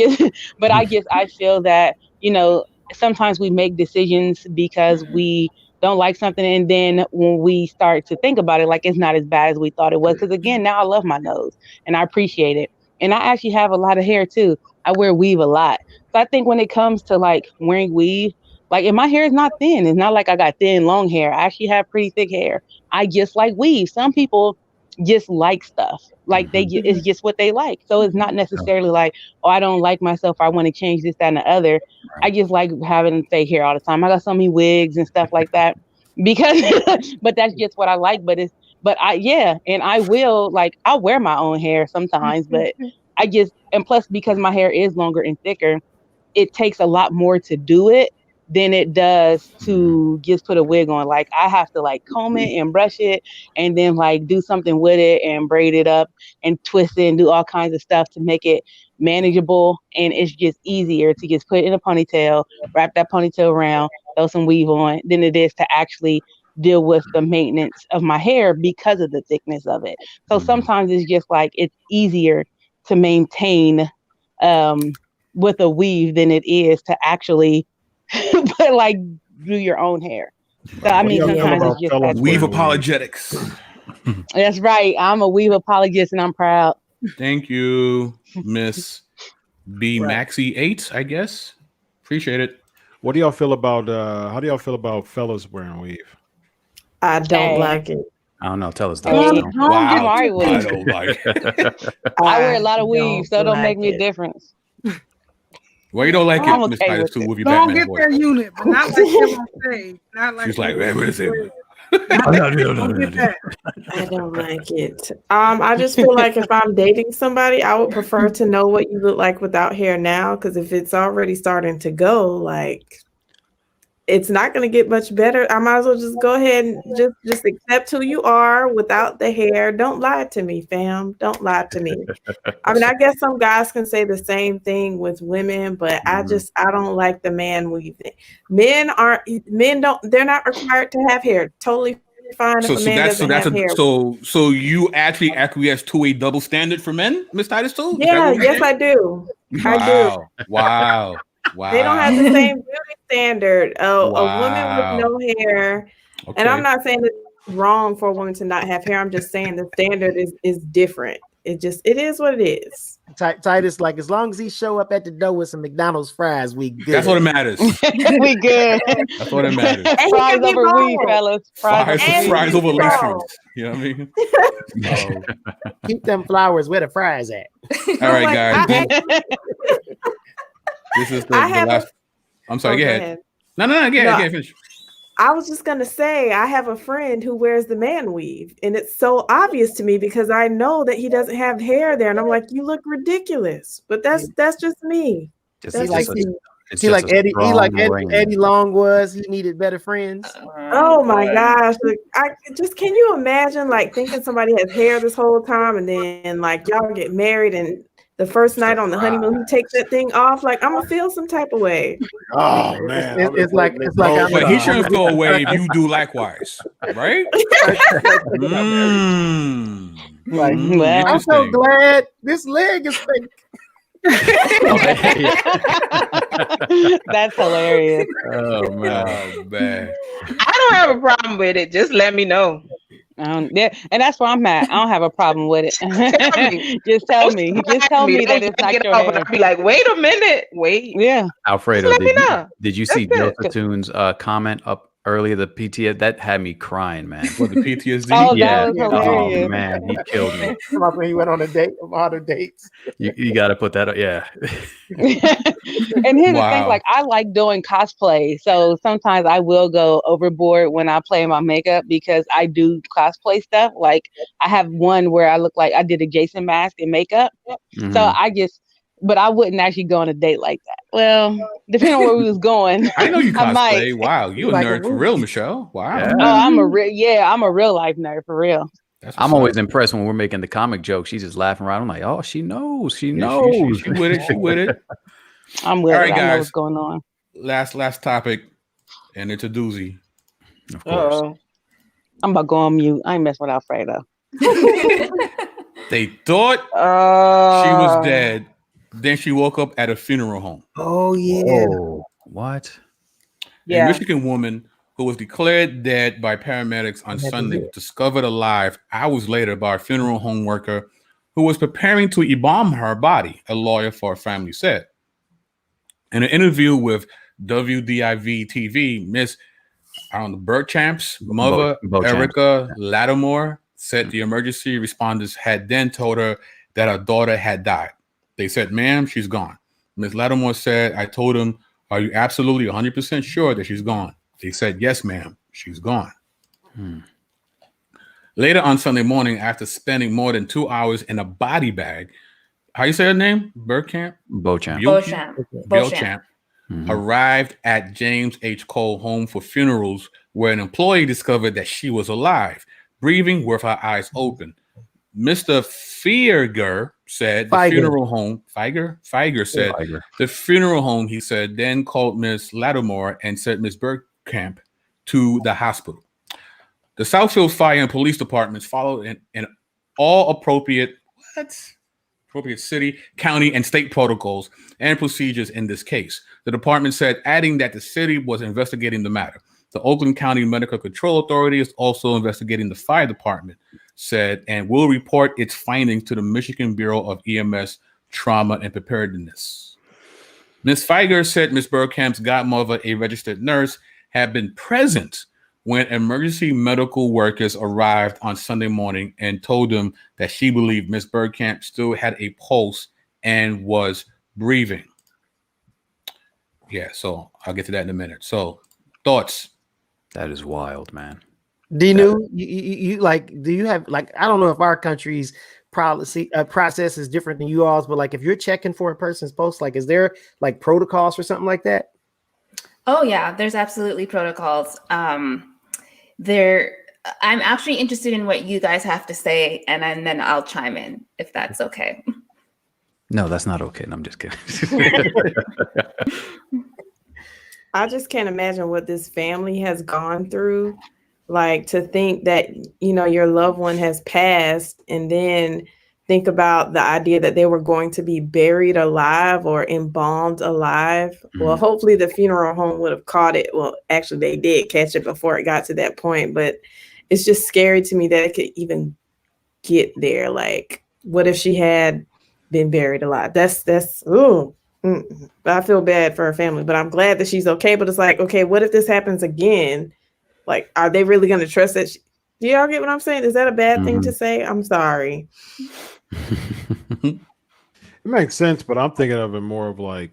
feel that, sometimes we make decisions because we don't like something, and then when we start to think about it, like, it's not as bad as we thought it was. Because again, now I love my nose and I appreciate it. And I actually have a lot of hair too. I wear weave a lot. So I think when it comes to like wearing weave, like, and my hair is not thin. It's not like I got thin, long hair. I actually have pretty thick hair. I just like weave. Some people just like stuff. Like, it's just what they like. So it's not necessarily like, oh, I don't like myself, I want to change this, that, and the other. I just like having fake hair all the time. I got so many wigs and stuff like that, because, but that's just what I like. And I will, like, I'll wear my own hair sometimes, but and plus, because my hair is longer and thicker, it takes a lot more to do it than it does to just put a wig on. Like, I have to like comb it and brush it, and then like do something with it and braid it up and twist it and do all kinds of stuff to make it manageable. And it's just easier to just put it in a ponytail, wrap that ponytail around, throw some weave on, than it is to actually deal with the maintenance of my hair because of the thickness of it. So sometimes it's just like, it's easier to maintain with a weave than it is to actually but like do your own hair. So I mean, sometimes it's just like weave apologetics. That's right. I'm a weave apologist, and I'm proud. Thank you, Miss B Maxie 8, I guess. Appreciate it. What do y'all feel about? How do y'all feel about fellas wearing weave? I don't Hey. like it. I don't know. Tell us, Hey, Dennis. I'm all right with I it. don't like I wear a lot of weave, so it don't make like me a it. difference. Well, you don't like I'm it, Miss okay Titus, with too, it. with your Don't Batman get voice. their unit, but not like him on stage. Not like She's like, him. man, what is it? Don't get that. I don't like it. I just feel like if I'm dating somebody, I would prefer to know what you look like without hair now. Because if it's already starting to go, like it's not going to get much better. I might as well just go ahead and just accept who you are without the hair. Don't lie to me, fam. Don't lie to me. I mean, I guess some guys can say the same thing with women, but I don't like the man weave thing. They're not required to have hair. Totally fine if a man doesn't have hair. So you actually acquiesce to a double standard for men, Miss Titus, too? Yeah, yes, I do. I do. Wow. They don't have the same beauty standard. A woman with no hair, and I'm not saying it's wrong for a woman to not have hair. I'm just saying the standard is different. It is what it is. Titus, like as long as he show up at the door with some McDonald's fries, we good. That's what it matters. We good. That's what it matters. Fries over weave, fellas. Fries over lace fronts. You know what I mean? Keep them flowers where the fries at. All right, guys. This is the last. I'm sorry. Go ahead. No. Finish. I was just gonna say I have a friend who wears the man weave, and it's so obvious to me because I know that he doesn't have hair there, and I'm like, you look ridiculous. But that's just me. Eddie Long was. He needed better friends. Oh my gosh! Can you imagine like thinking somebody has hair this whole time, and then like y'all get married and the first night on the honeymoon, he takes that thing off. Like I'm gonna feel some type of way. Oh man, it's like. But he shouldn't feel away if you do likewise, right? I'm so glad this leg is fake. That's hilarious. Oh man. I don't have a problem with it. Just let me know. And that's where I'm at. I don't have a problem with it. Just tell me. Just tell me that it's not your hair. I'll be like, wait a minute. Wait. Yeah. Alfredo, did you see Joe Platoon's comment up earlier? The PTSD that had me crying, man. What, the PTSD? Oh, yeah. that was hilarious. Oh man, he killed me. He went on a date of all the dates. You got to put that up. Yeah. And here's the thing, like I like doing cosplay, so sometimes I will go overboard when I play my makeup because I do cosplay stuff. Like I have one where I look like I did a Jason mask and makeup, so but I wouldn't actually go on a date like that. Well, depending on where we was going, I know you I might. cosplay. Wow, you a nerd for real, Michelle. Wow. Yeah. Oh, I'm a real life nerd for real. I'm always impressed when we're making the comic jokes. She's just laughing around. I'm like, oh, she knows. She knows. She with it. She with it. I'm with All it. right, I know guys. what's going on. Last topic, and it's a doozy. Of course. I'm about to go on mute. I ain't messing with Alfredo. They thought she was dead. Then she woke up at a funeral home. Oh yeah. Whoa. What? A Michigan woman who was declared dead by paramedics on Sunday was discovered alive hours later by a funeral home worker who was preparing to embalm her body, a lawyer for her family said. In an interview with WDIV TV, Miss Bergchamp's mother, Erica Lattimore, said the emergency responders had then told her that her daughter had died. They said, ma'am, she's gone. Ms. Lattimore said, I told them, are you absolutely 100% sure that she's gone? They said, yes, ma'am, she's gone. Later on Sunday morning, after spending more than 2 hours in a body bag, how you say her name? Beauchamp? Beauchamp. Arrived at James H. Cole Home for Funerals, where an employee discovered that she was alive, breathing with her eyes open. Mr. Feiger said the funeral home, Feiger said the funeral home, he said, then called Miss Lattimore and sent Miss Bergkamp to the hospital. The Southfield Fire and Police Departments followed in all appropriate city, county, and state protocols and procedures in this case. The department said, adding that the city was investigating the matter. The Oakland County Medical Control Authority is also investigating the fire department, said, and will report its findings to the Michigan Bureau of EMS Trauma and Preparedness. Ms. Feiger said Ms. Bergkamp's godmother, a registered nurse, had been present when emergency medical workers arrived on Sunday morning and told them that she believed Ms. Bergkamp still had a pulse and was breathing. Yeah, so I'll get to that in a minute. So, thoughts? That is wild, man. Dinu, you like? Do you have like? I don't know if our country's policy process is different than you all's, but like if you're checking for a person's pulse, like is there like protocols or something like that? Oh yeah, there's absolutely protocols. I'm actually interested in what you guys have to say, and then I'll chime in if that's okay. No, that's not okay. No, I'm just kidding. I just can't imagine what this family has gone through. Like to think that, you know, your loved one has passed and then think about the idea that they were going to be buried alive or embalmed alive. Mm-hmm. Well, hopefully the funeral home would have caught it. Well, actually they did catch it before it got to that point, but it's just scary to me that it could even get there. Like, what if she had been buried alive? That's ooh. I feel bad for her family, but I'm glad that she's okay. But it's like, okay, what if this happens again? Like, are they really going to trust that? Do y'all get what I'm saying? Is that a bad thing to say? I'm sorry. It makes sense, but I'm thinking of it more of like,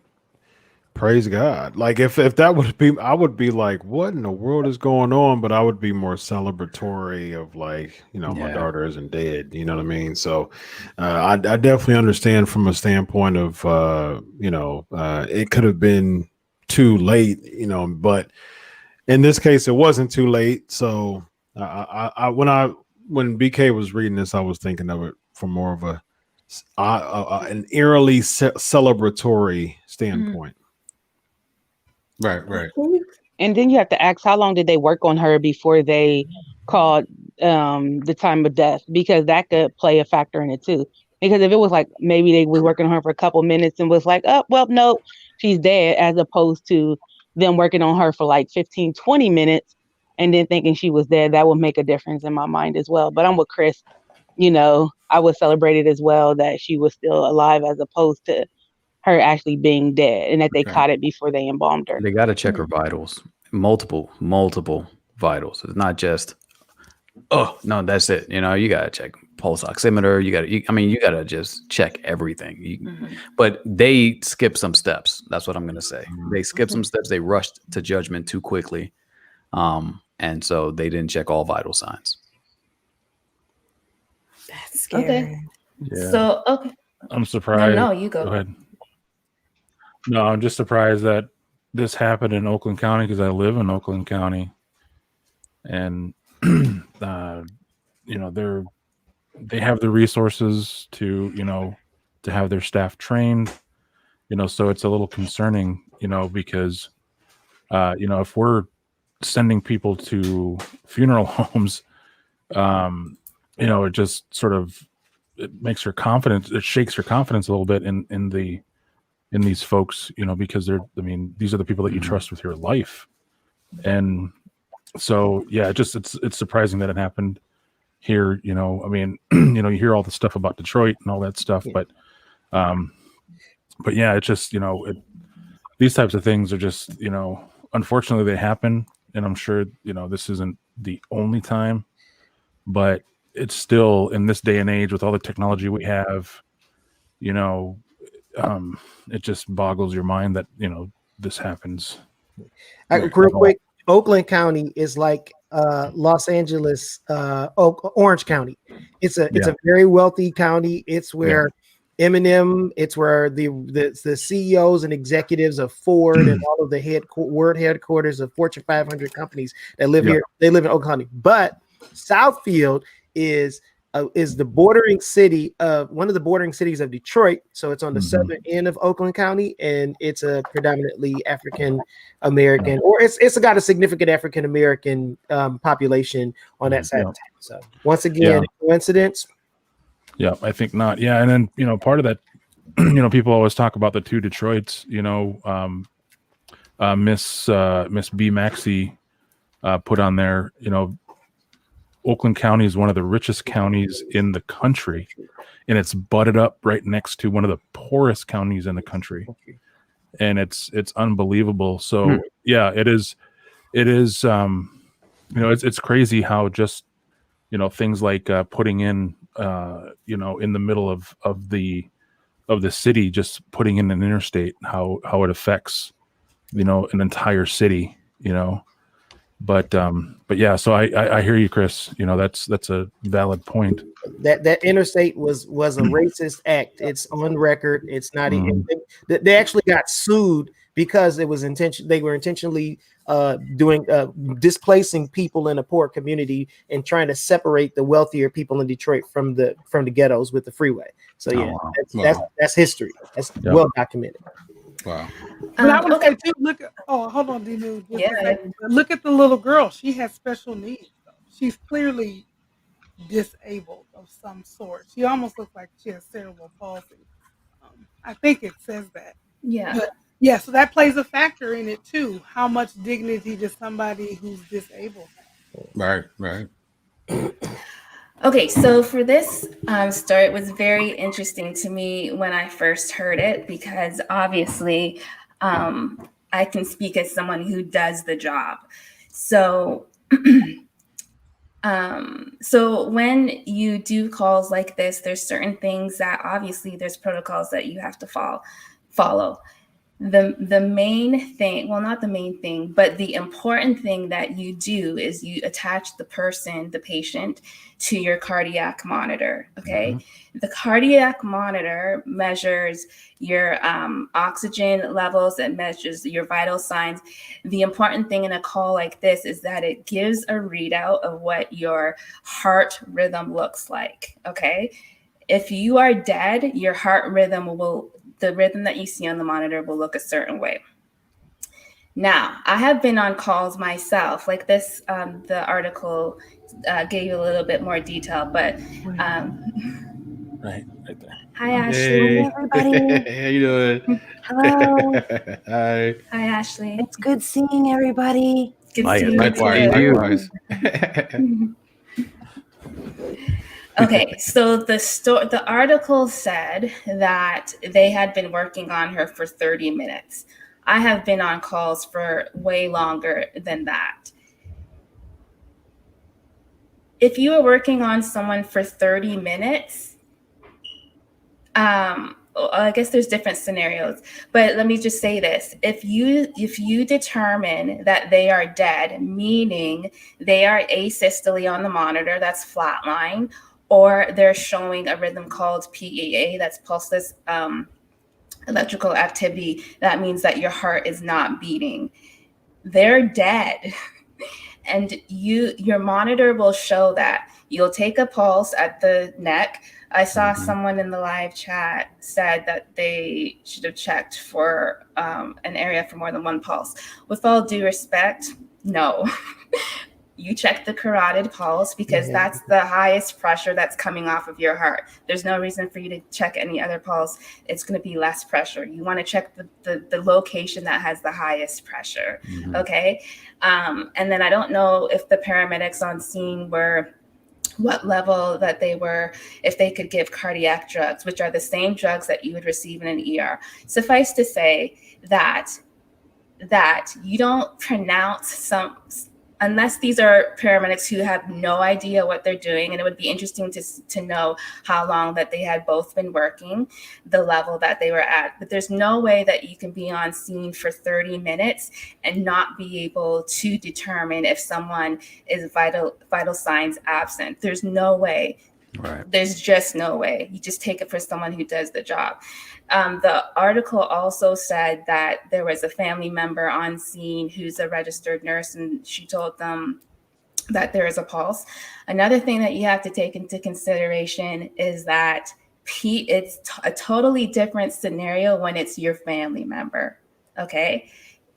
praise God. Like if that would be, I would be like, what in the world is going on? But I would be more celebratory of like, you know, my daughter isn't dead. You know what I mean? So I definitely understand from a standpoint of, you know, it could have been too late, you know, but in this case, it wasn't too late. So when BK was reading this, I was thinking of it from more of an eerily celebratory standpoint. Right. And then you have to ask, how long did they work on her before they called the time of death? Because that could play a factor in it too. Because if it was like maybe they was working on her for a couple minutes and was like, oh, well, no, she's dead, as opposed to them working on her for like 15, 20 minutes and then thinking she was dead, that would make a difference in my mind as well. But I'm with Chris, you know, I would celebrate it as well that she was still alive as opposed to her actually being dead and that they caught it before they embalmed her. They got to check her vitals, multiple vitals. It's not just, oh, no, that's it. You know, you got to check pulse oximeter. You got to just check everything. But they skipped some steps. That's what I'm going to say. They skipped some steps. They rushed to judgment too quickly. And so they didn't check all vital signs. That's scary. Okay. Yeah. So, okay. I'm surprised. No, you go. Go ahead. No, I'm just surprised that this happened in Oakland County because I live in Oakland County, and you know they have the resources to to have their staff trained, so it's a little concerning, because if we're sending people to funeral homes, it just sort of it makes your confidence, it shakes your confidence a little bit in these folks, because these are the people that you trust with your life. And so, yeah, it's surprising that it happened here. You hear all the stuff about Detroit and all that stuff, but yeah, it's just, these types of things are just, unfortunately they happen. And I'm sure, this isn't the only time, but it's still in this day and age with all the technology we have, it just boggles your mind that this happens. Real quick, Oakland County is like Los Angeles, Orange County. It's a very wealthy county. It's where Eminem. It's where the CEOs and executives of Ford and all of the world headquarters of Fortune 500 companies that live here. They live in Oakland County, but Southfield is the bordering city of one of the bordering cities of Detroit. So it's on the southern end of Oakland County, and it's a predominantly African American, or it's got a significant African American population on that side of town. So once again, coincidence? Yeah, I think not. Yeah, and then part of that, people always talk about the two Detroits. Miss B Maxey put on there. Oakland County is one of the richest counties in the country, and it's butted up right next to one of the poorest counties in the country. and it's unbelievable. So yeah, it is it's crazy how just things like putting in in the middle of the city, just putting in an interstate, how it affects an entire city. But yeah, so I hear you, Chris. That's a valid point. That interstate was a racist act. It's on record. It's not even. They actually got sued because it was they were intentionally doing displacing people in a poor community and trying to separate the wealthier people in Detroit from the ghettos with the freeway. So yeah, that's history. That's well documented. Wow. But I would say too, look at hold on, D-News. Look at the little girl. She has special needs though. She's clearly disabled of some sort. She almost looks like she has cerebral palsy. I think it says that. Yeah. But yeah, so that plays a factor in it too. How much dignity does somebody who's disabled have? Right. Okay, so for this story, it was very interesting to me when I first heard it, because obviously I can speak as someone who does the job. So so when you do calls like this, there's certain things that obviously there's protocols that you have to follow. The main thing, well, not the main thing, but the important thing that you do is you attach the patient to your cardiac monitor. Okay. The cardiac monitor measures your oxygen levels, it measures your vital signs. The important thing in a call like this is that it gives a readout of what your heart rhythm looks like. Okay. If you are dead, your heart rhythm the rhythm that you see on the monitor will look a certain way. Now, I have been on calls myself, like this, the article gave you a little bit more detail, but right there. Hi, Ashley. Hey, everybody. How you doing? Hello. Hi. Hi, Ashley. It's good seeing everybody. Good seeing Likewise. Okay, so the article said that they had been working on her for 30 minutes. I have been on calls for way longer than that. If you are working on someone for 30 minutes, I guess there's different scenarios, but let me just say this. If you determine that they are dead, meaning they are asystole on the monitor, that's flatline, or they're showing a rhythm called PEA, that's pulseless electrical activity, that means that your heart is not beating. They're dead. And your monitor will show that. You'll take a pulse at the neck. I saw someone in the live chat said that they should have checked for an area for more than one pulse. With all due respect, no. You check the carotid pulse because that's the highest pressure that's coming off of your heart. There's no reason for you to check any other pulse. It's going to be less pressure. You want to check the location that has the highest pressure. Okay. And then I don't know if the paramedics on scene were what level that they were, if they could give cardiac drugs, which are the same drugs that you would receive in an ER. Suffice to say that you don't pronounce unless these are paramedics who have no idea what they're doing, and it would be interesting to know how long that they had both been working, the level that they were at. But there's no way that you can be on scene for 30 minutes and not be able to determine if someone is vital signs absent. There's no way. Right. There's just no way. You just take it for someone who does the job. The article also said that there was a family member on scene who's a registered nurse, and she told them that there is a pulse. Another thing that you have to take into consideration is that it's a totally different scenario when it's your family member. Okay.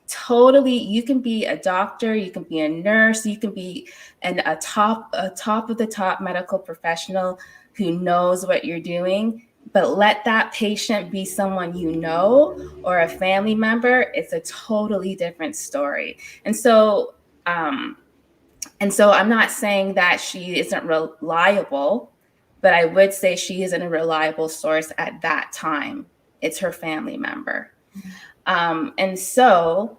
Totally, you can be a doctor, you can be a nurse, you can be a top of the top medical professional who knows what you're doing, but let that patient be someone you know or a family member, it's a totally different story. And so I'm not saying that she isn't reliable, but I would say she isn't a reliable source at that time. It's her family member. And so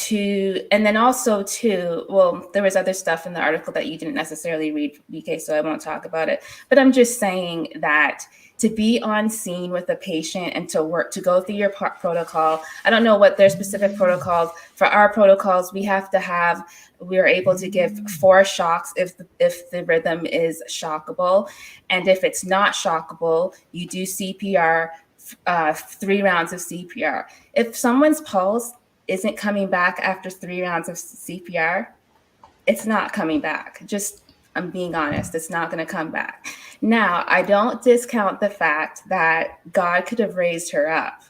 and then also too, well, there was other stuff in the article that you didn't necessarily read, BK, so I won't talk about it. But I'm just saying that to be on scene with a patient and to go through your protocol. I don't know what their specific protocols. For our protocols, we are able to give 4 shocks if the rhythm is shockable. And if it's not shockable, you do CPR, 3 rounds of CPR. If someone's pulse isn't coming back after 3 rounds of CPR, it's not coming back. I'm being honest, it's not going to come back. Now, I don't discount the fact that God could have raised her up.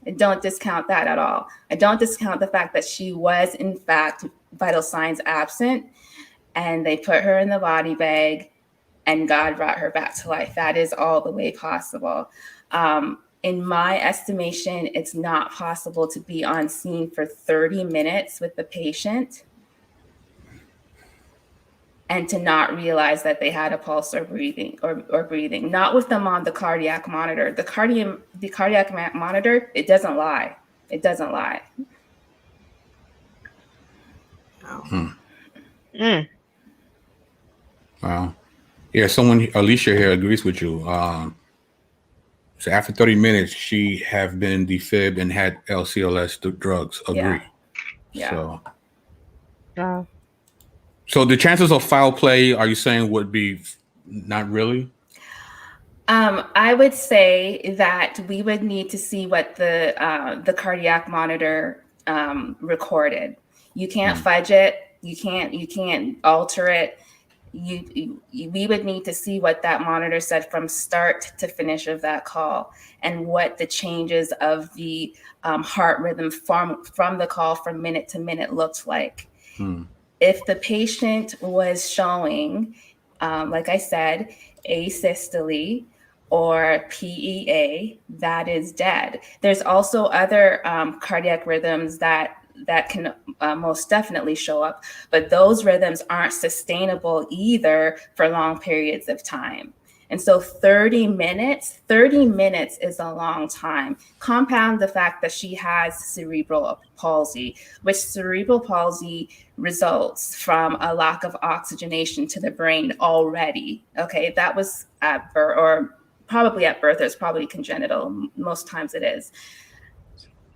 I don't discount that at all. I don't discount the fact that she was, in fact, vital signs absent, and they put her in the body bag, and God brought her back to life. That is all the way possible. In my estimation, it's not possible to be on scene for 30 minutes with the patient and to not realize that they had a pulse or breathing, not with them on the cardiac monitor. The cardiac monitor, it doesn't lie. It doesn't lie. Wow. Yeah, Alicia here agrees with you. So after 30 minutes, she have been defibbed and had LCLS drugs. Agree. Yeah. So the chances of foul play, are you saying, would be not really? I would say that we would need to see what the cardiac monitor recorded. You can't fudge it. You can't alter it. We would need to see what that monitor said from start to finish of that call, and what the changes of the heart rhythm from the call from minute to minute looked like. If the patient was showing, like I said, asystole or PEA, that is dead. There's also other cardiac rhythms that can most definitely show up, but those rhythms aren't sustainable either for long periods of time. And so 30 minutes is a long time. Compound the fact that she has cerebral palsy, which cerebral palsy results from a lack of oxygenation to the brain already. Okay, that was at birth, or probably at birth. It's probably congenital. Most times it is.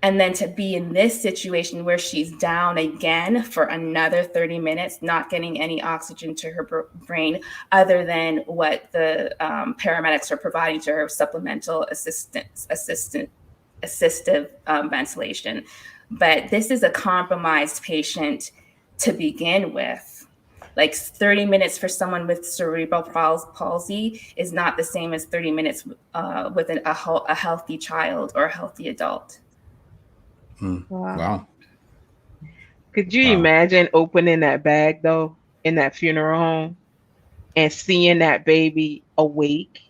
And then to be in this situation where she's down again for another 30 minutes, not getting any oxygen to her brain other than what the paramedics are providing to her, supplemental assistive ventilation. But this is a compromised patient to begin with. Like 30 minutes for someone with cerebral palsy is not the same as 30 minutes with a healthy child or a healthy adult. Wow. Could you imagine opening that bag though in that funeral home and seeing that baby awake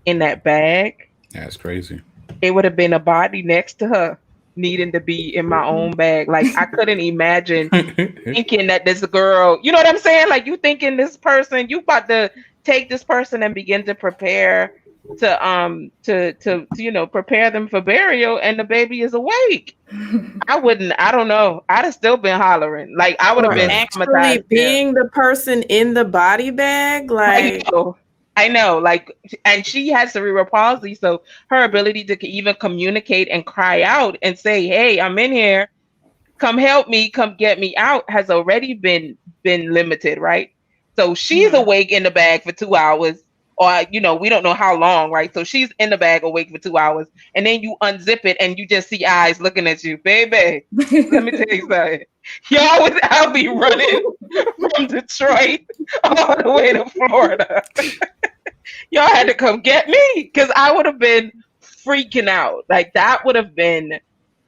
in that bag? That's crazy. It would have been a body next to her needing to be in my own bag. Like I couldn't imagine thinking that this girl, you know what I'm saying? Like you thinking this person, you about to take this person and begin to prepare to prepare them for burial, and the baby is awake. I don't know. I'd have still been hollering. Like I would have been actually being the person in the body bag. Like I know, like, and she has cerebral palsy, so her ability to even communicate and cry out and say, "Hey, I'm in here. Come help me. Come get me out," has already been limited, right? So she's awake in the bag for 2 hours. Or, we don't know how long, right? So she's in the bag awake for 2 hours, and then you unzip it and you just see eyes looking at you. Baby, let me tell you something. I'll be running from Detroit all the way to Florida. Y'all had to come get me because I would have been freaking out. Like that would have been,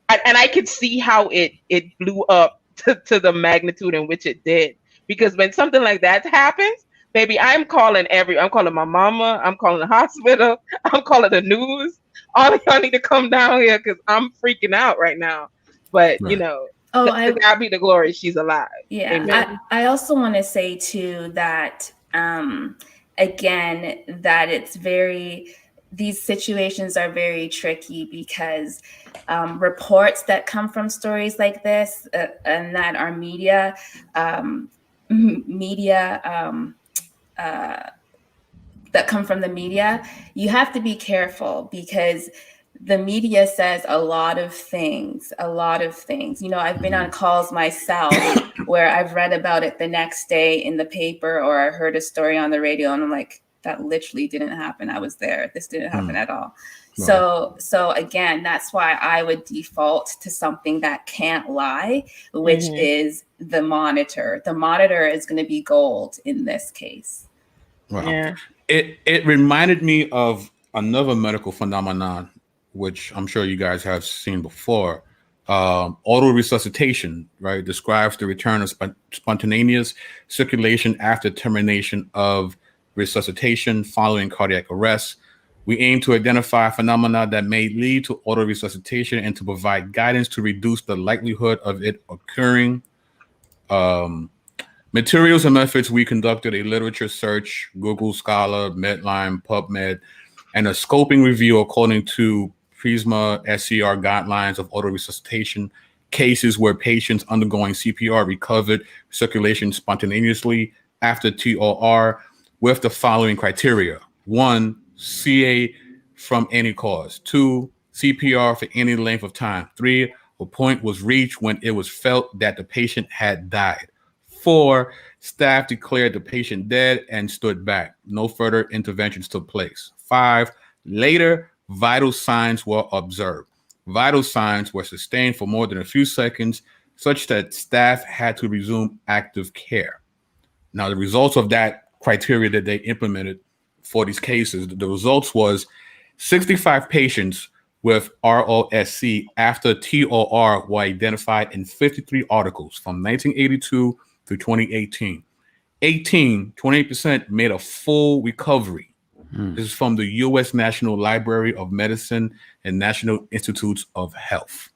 and I could see how it blew up to the magnitude in which it did. Because when something like that happens, baby, I'm calling my mama, I'm calling the hospital, I'm calling the news. All of y'all need to come down here because I'm freaking out right now. But God be the glory, she's alive. Yeah. Amen. I also want to say too that again, that it's very these situations are very tricky because reports that come from stories like this and that are media that come from the media, you have to be careful because the media says a lot of things. You know, I've been on calls myself where I've read about it the next day in the paper, or I heard a story on the radio and I'm like, that literally didn't happen. I was there. This didn't happen at all. So again, that's why I would default to something that can't lie, which is the monitor. The monitor is going to be gold in this case. Wow. Yeah. It reminded me of another medical phenomenon, which I'm sure you guys have seen before. Auto resuscitation, right, describes the return of spontaneous circulation after termination of resuscitation following cardiac arrest. We aim to identify phenomena that may lead to auto resuscitation and to provide guidance to reduce the likelihood of it occurring. Materials and methods, we conducted a literature search, Google Scholar, Medline, PubMed, and a scoping review according to Prisma SCR guidelines of auto resuscitation cases where patients undergoing CPR recovered circulation spontaneously after TOR with the following criteria. 1, CA from any cause. 2, CPR for any length of time. 3, a point was reached when it was felt that the patient had died. 4, staff declared the patient dead and stood back. No further interventions took place. 5, later vital signs were observed. Vital signs were sustained for more than a few seconds, such that staff had to resume active care. Now, the results of that criteria that they implemented for these cases, the results was 65 patients with ROSC after TOR were identified in 53 articles from 1982 through 2018. 28% made a full recovery. This is from the U.S. National Library of Medicine and National Institutes of Health.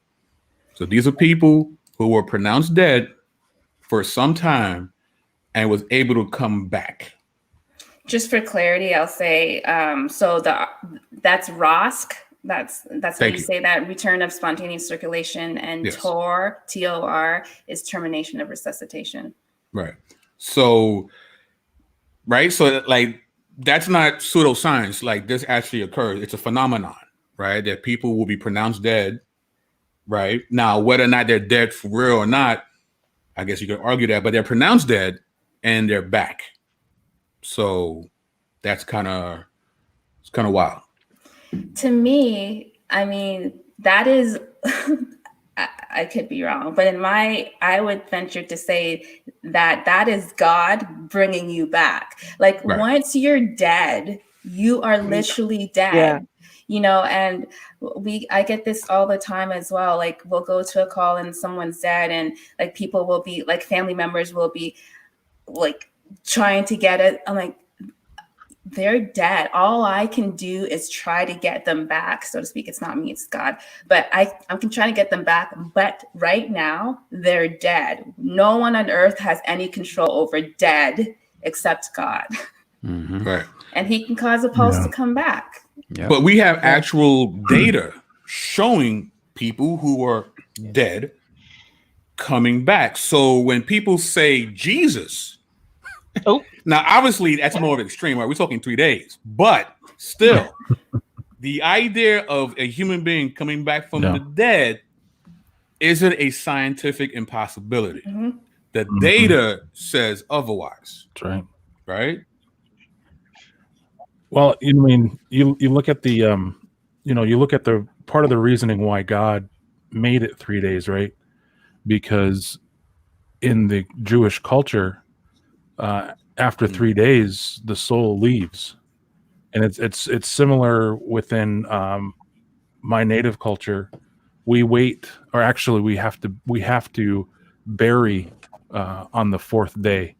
So these are people who were pronounced dead for some time and was able to come back. Just for clarity, I'll say, so that's ROSC. That's how you say that, return of spontaneous circulation, and Yes. TOR is termination of resuscitation. Right. So like that's not pseudoscience. Like this actually occurs. It's a phenomenon, right? That people will be pronounced dead, right? Now, whether or not they're dead for real or not, I guess you could argue that, but they're pronounced dead and they're back. So that's kind of wild. To me, I mean, that is, I could be wrong, but I would venture to say that is God bringing you back. Like once you're dead, you are literally dead. Yeah. You know, and I get this all the time as well. Like we'll go to a call and someone's dead, and like people will be like, family members will be like trying to get it. I'm like, they're dead. All I can do is try to get them back, so to speak. It's not me, it's God. But I'm trying to get them back. But right now, they're dead. No one on earth has any control over dead except God. Mm-hmm. Right. And he can cause a pulse to come back. Yeah. But we have actual data showing people who are dead coming back. So when people say Jesus, now obviously that's more of an extreme, right? We're talking 3 days, but still, the idea of a human being coming back from the dead isn't a scientific impossibility. Mm-hmm. The data says otherwise. That's right. Right? Well, I mean, you look at the you look at the part of the reasoning why God made it 3 days, right? Because in the Jewish culture, after 3 days, the soul leaves, and it's similar within my native culture. We wait, or actually, we have to bury on the 4th day,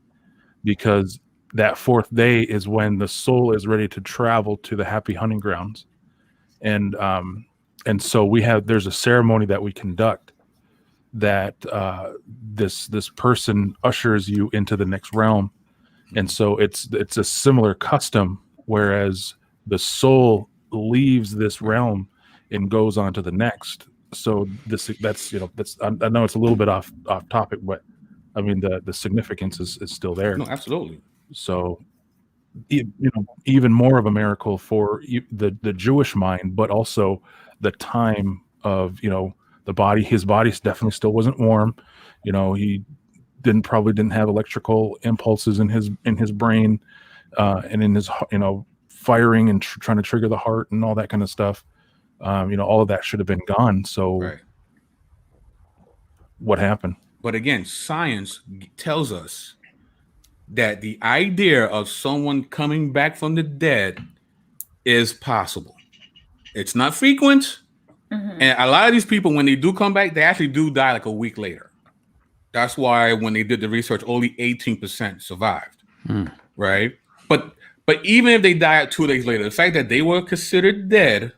because that 4th day is when the soul is ready to travel to the happy hunting grounds, and so there's a ceremony that we conduct that this person ushers you into the next realm, and so it's a similar custom. Whereas the soul leaves this realm and goes on to the next. So that's I know it's a little bit off topic, but I mean the significance is still there. No, absolutely. So even more of a miracle for the Jewish mind, but also the time of the body. His body definitely still wasn't warm. He probably didn't have electrical impulses in his brain and in his firing and trying to trigger the heart and all that kind of stuff. All of that should have been gone. So what happened? But again, science tells us that the idea of someone coming back from the dead is possible. It's not frequent. And a lot of these people, when they do come back, they actually do die like a week later. That's why when they did the research, only 18% survived. Right? But even if they died 2 days later, the fact that they were considered dead,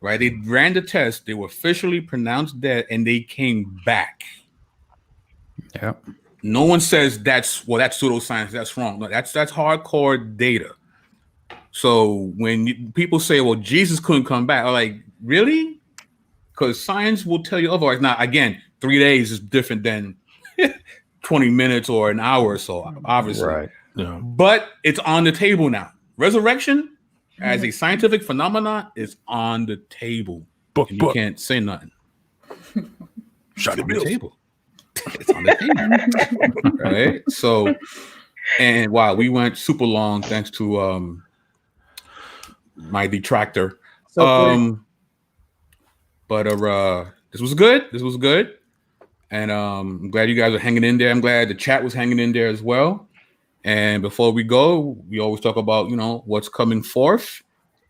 right? They ran the test, they were officially pronounced dead, and they came back. Yeah. No one says that's pseudoscience, that's wrong. No, that's hardcore data. So when people say, well, Jesus couldn't come back, I'm like, really? Because science will tell you otherwise. Now, again, 3 days is different than 20 minutes or an hour or so, obviously. Right. Yeah. But it's on the table now. Resurrection, as a scientific phenomenon, is on the table. And you can't say nothing. Shut on the table. It's on the table. Right? So, and wow, we went super long thanks to my detractor. But this was good. This was good. And I'm glad you guys are hanging in there. I'm glad the chat was hanging in there as well. And before we go, we always talk about, what's coming forth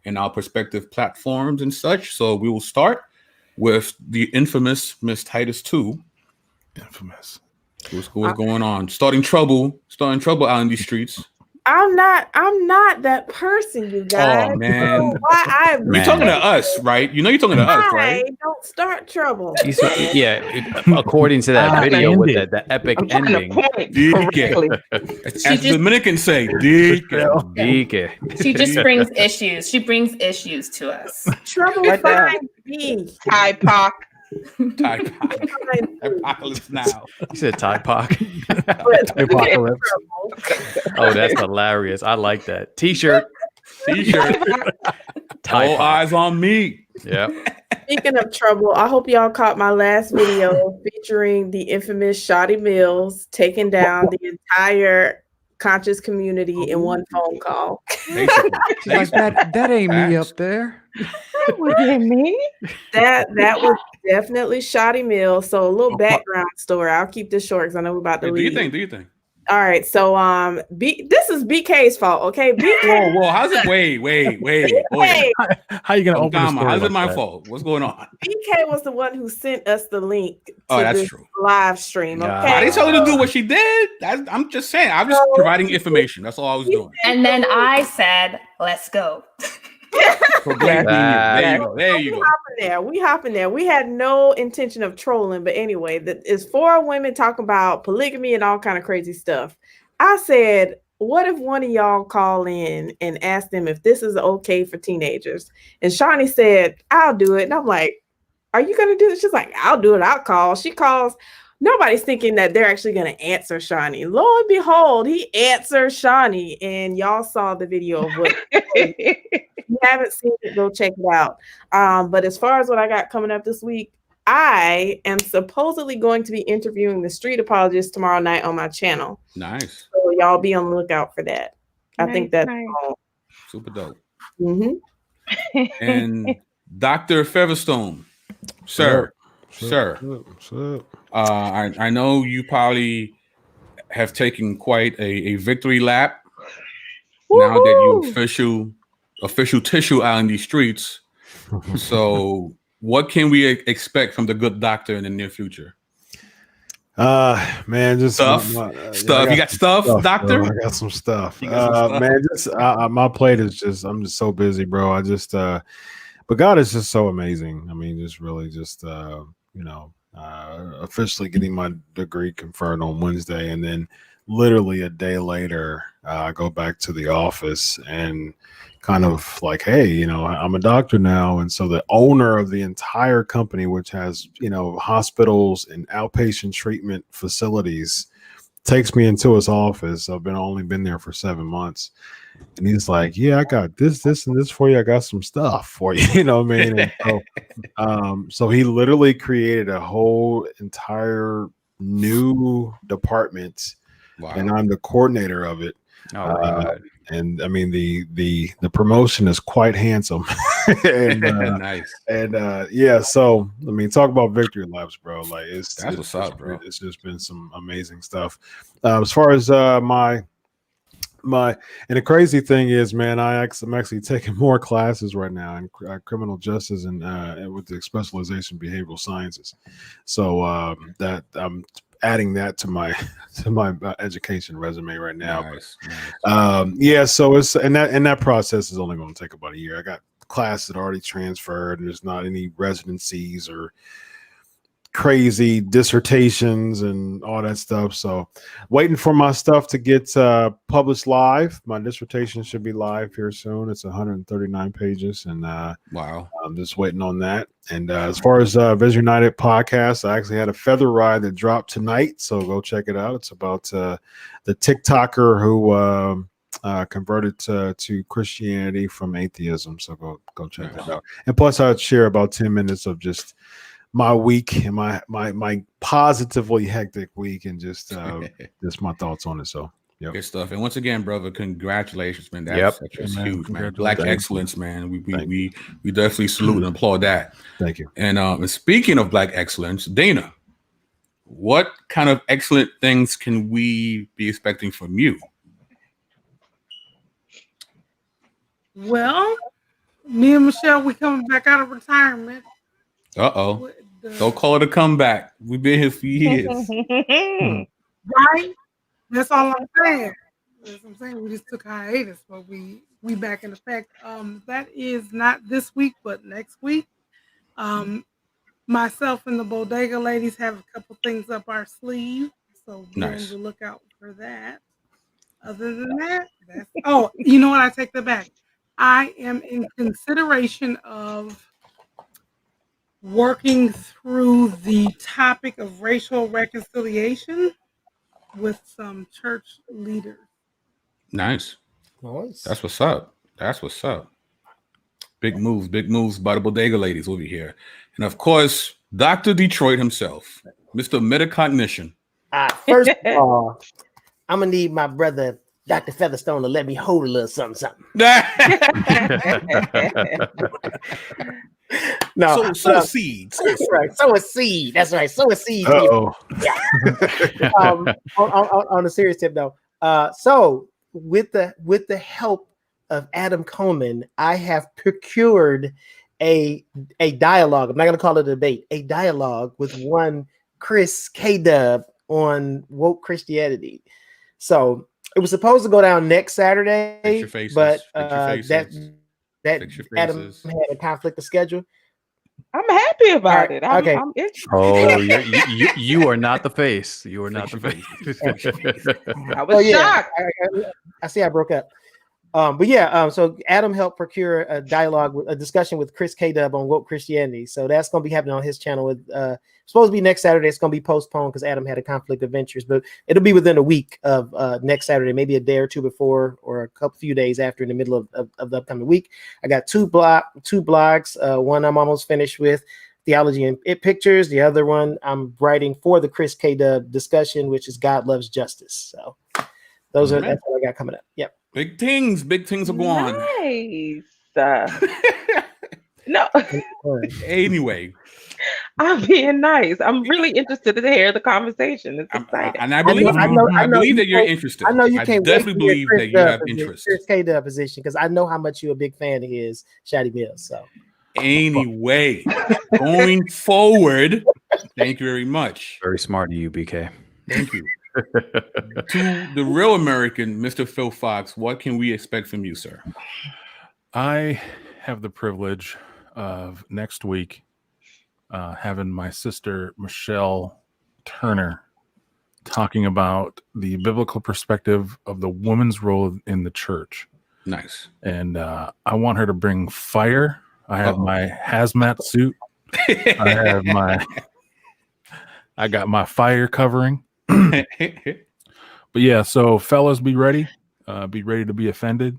in our prospective platforms and such. So we will start with the infamous Miss Titus 2. Infamous. What's going on? Starting trouble out in these streets. I'm not that person, you guys. Oh man, you're talking to us, right? You're talking to us, right? Don't start trouble. According to that video with the epic ending. As the Dominicans say, Dike. She just brings issues. She brings issues to us. Trouble finds me. Ty Pock. Apocalypse now. You said Ty Pock. Apocalypse. Oh, that's hilarious. I like that. T-shirt. All eyes on me. Yeah. Speaking of trouble, I hope y'all caught my last video featuring the infamous Shotty Mills taking down the entire conscious community in one phone call. She's like, that ain't me up there. That wasn't me. That was definitely Shotty Mills. So a little background story. I'll keep this short because I know we're about to leave. Do you think? All right, so this is BK's fault, okay? Whoa, how's it? Wait. How you gonna open the story? How's it my fault? What's going on? BK was the one who sent us the link to that's true. Live stream. Okay, I didn't tell her to do what she did. I'm just saying. I'm just providing information. That's all I was doing. And then I said, "Let's go." There you go. We hopping there. We had no intention of trolling, but anyway, it's 4 women talking about polygamy and all kind of crazy stuff. I said, what if one of y'all call in and ask them if this is okay for teenagers? And Shawnee said, I'll do it. And I'm like, are you gonna do it? She's like, I'll do it. I'll call. She calls. Nobody's thinking that they're actually going to answer Shawnee. Lo and behold, he answered Shawnee, and y'all saw the video of what. If you haven't seen it, go check it out. But as far as what I got coming up this week, I am supposedly going to be interviewing the street apologist tomorrow night on my channel. Nice. So y'all be on the lookout for that. I think that's super dope. Mm-hmm. And Dr. Featherstone, sir. I know you probably have taken quite a victory lap. Woo-hoo! Now that you official tissue out in these streets. So what can we expect from the good doctor in the near future? Man, just stuff. You got stuff, doctor? Bro. I got some stuff. Man, just my plate is I'm just so busy, bro. I just but God is just so amazing. I mean, just really officially getting my degree conferred on Wednesday, and then literally a day later, I go back to the office and kind of like, hey, you know, I'm a doctor now. And so the owner of the entire company, which has, you know, hospitals and outpatient treatment facilities, takes me into his office. I've only been there for 7 months. And he's like, yeah, I got this, and this for you. I got some stuff for you. You know what I mean? And so he literally created a whole entire new department. Wow. And I'm the coordinator of it. All right. And I mean the promotion is quite handsome. And Nice. And yeah, so I mean, talk about victory laps, bro. Like That's what's up, bro. It's just been some amazing stuff. As far as my and the crazy thing is, man, I'm actually taking more classes right now in criminal justice and with the specialization in behavioral sciences. So that I'm adding that to my education resume right now. Nice. Yeah, so it's and that process is only going to take about a year. I got class that already transferred, and there's not any residencies or crazy dissertations and all that stuff. So waiting for my stuff to get published live. My dissertation should be live here soon. It's 139 pages, and wow, I'm just waiting on that. And as far as Vision United podcast, I actually had a feather ride that dropped tonight, so go check it out. It's about the TikToker who converted to Christianity from atheism. So go check that out. And plus, I'd share about 10 minutes of just my week and my positively hectic week, and just my thoughts on it. So good stuff. And once again, brother, congratulations, man. That's huge, man. Black excellence, man. We definitely salute and applaud that. Thank you. And speaking of Black excellence, Dana, what kind of excellent things can we be expecting from you? Well, me and Michelle, we coming back out of retirement. Uh-oh. Don't call it a comeback. We've been here for years. Right? That's all I'm saying. That's what I'm saying. We just took hiatus, but we back in effect. That is not this week, but next week. Myself and the Bodega ladies have a couple things up our sleeve, so be on the lookout for that. Other than that, you know what? I take that back. I am in consideration of working through the topic of racial reconciliation with some church leaders. Nice. That's what's up. That's what's up. Big moves by the Bodega ladies over here. And of course, Dr. Detroit himself, Mr. Metacognition. First of all, I'm going to need my brother, Dr. Featherstone, to let me hold a little something. No, sow seeds. Right, sow a seed. That's right. Sow a seed. Yeah. On a serious tip, though. So with the help of Adam Coleman, I have procured a dialogue. I'm not going to call it a debate. A dialogue with one Chris K-Dub on woke Christianity. So it was supposed to go down next Saturday, but that Adam had a conflict of schedule. I'm happy about it. Okay. Oh, you are not the face. You are not the face. I was shocked. I see I broke up. But yeah, so Adam helped procure a discussion with Chris K-Dub on woke Christianity. So that's going to be happening on his channel. With supposed to be next Saturday. It's going to be postponed because Adam had a conflict of interest, but it'll be within a week of next Saturday, maybe a day or two before, or a few days after, in the middle of the upcoming week. I got two blogs. One I'm almost finished with, Theology and Pictures. The other one I'm writing for the Chris K-Dub discussion, which is God Loves Justice. So that's what I got coming up. Yep. Big things are going. Nice. No. Anyway, I'm being nice. I'm really interested to hear the conversation. It's exciting. And I believe that you're interested. I know you can't definitely believe that you have interest. Chris K-Dub position, because I know how much you're a big fan of his, Shady Mills. So anyway, going forward, thank you very much. Very smart of you, BK. Thank you. To the real American, Mr. Phil Fox, what can we expect from you, sir? I have the privilege of next week having my sister Michelle Turner talking about the biblical perspective of the woman's role in the church. Nice. And I want her to bring fire. I have my hazmat suit. I got my fire covering. But yeah, so fellas, be ready. Be ready to be offended.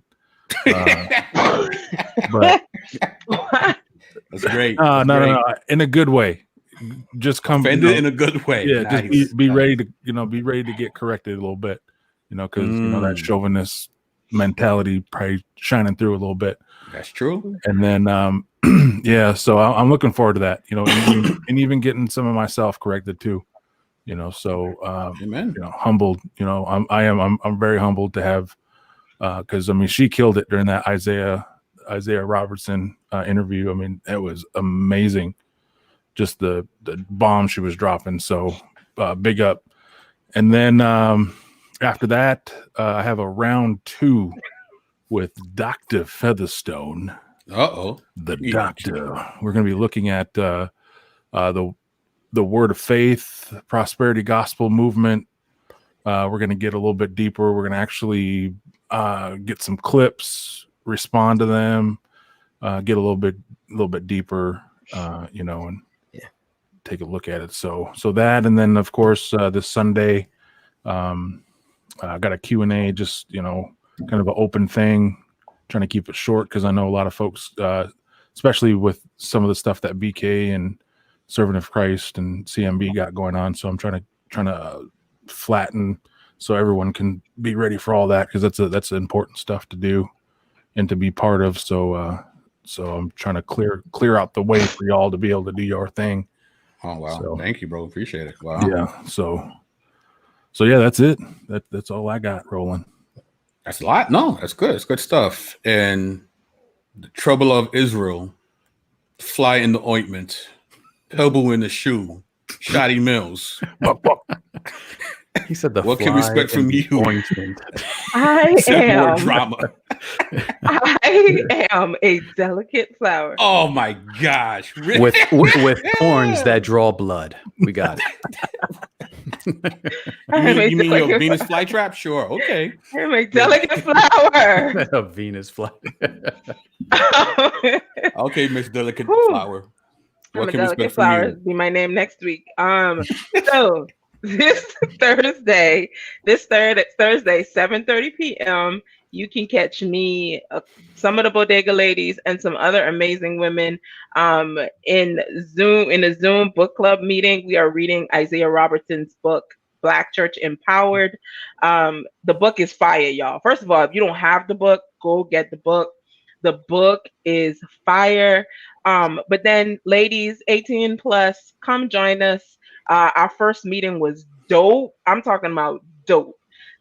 But that's great. No, in a good way. Just come offended in a good way. Yeah, nice. Just be ready to be ready to get corrected a little bit. Because that chauvinist mentality probably shining through a little bit. That's true. And then yeah, so I'm looking forward to that. And even getting some of myself corrected too. So amen. Humbled. I'm very humbled to have. Because she killed it during that Isaiah Robertson interview. I mean, it was amazing, just the bomb she was dropping. So big up. And then after that, I have a round 2 with Dr. Featherstone. The doctor. We're going to be looking at the Word of Faith, Prosperity Gospel movement. We're going to get a little bit deeper. We're going to actually get some clips, respond to them, get a little bit deeper, and take a look at it. So that, and then of course this Sunday, I got a Q&A, just kind of an open thing, trying to keep it short because I know a lot of folks, especially with some of the stuff that BK and Servant of Christ and CMB got going on. So I'm trying to flatten so everyone can be ready for all that, because that's important stuff to do and to be part of. So I'm trying to clear out the way for y'all to be able to do your thing. Oh wow! So, thank you, bro. Appreciate it. Wow. Yeah. So yeah, that's it. That's all I got rolling. That's a lot. No, that's good. It's good stuff. And the trouble of Israel, fly in the ointment, pebble in the shoe, Shoddy Mills. He said the what can we expect from you? I am more drama. I am a delicate flower. Oh my gosh! with horns that draw blood. We got it. you mean your Venus flytrap? Sure. Okay. I'm a delicate flower. A Venus fly. Okay, Miss Delicate Flower. What can we expect from you? Be my name next week. So. This Thursday, 7:30 p.m., you can catch me, some of the Bodega ladies, and some other amazing women in a Zoom book club meeting. We are reading Isaiah Robertson's book, Black Church Empowered. The book is fire, y'all. First of all, if you don't have the book, go get the book. The book is fire. But then, ladies, 18 plus, come join us. Our first meeting was dope. I'm talking about dope.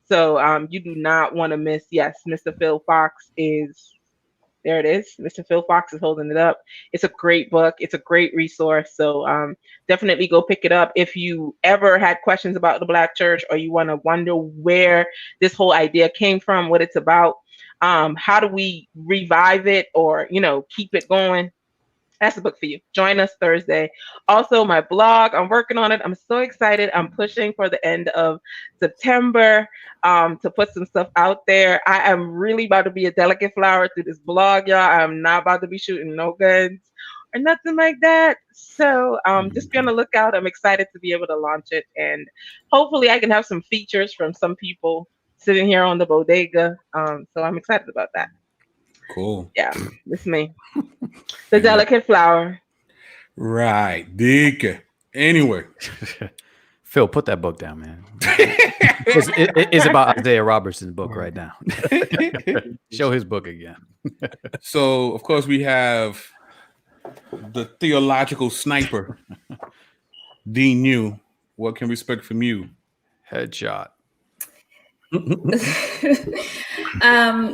So you do not want to miss. Yes, Mr. Phil Fox is there. It is. Mr. Phil Fox is holding it up. It's a great book. It's a great resource. So definitely go pick it up. If you ever had questions about the Black church, or you want to wonder where this whole idea came from, what it's about, how do we revive it or keep it going, that's the book for you. Join us Thursday. Also, my blog, I'm working on it. I'm so excited. I'm pushing for the end of September to put some stuff out there. I am really about to be a delicate flower through this blog, y'all. I'm not about to be shooting no guns or nothing like that. So just be on the lookout. I'm excited to be able to launch it. And hopefully I can have some features from some people sitting here on the Bodega. So I'm excited about that. Cool. Yeah, it's me. The delicate flower. Right. Dick. Anyway. Phil, put that book down, man. It's about Isaiah Robertson's book right now. Show his book again. So, of course, we have the theological sniper, Dean New. What can we expect from you? Headshot.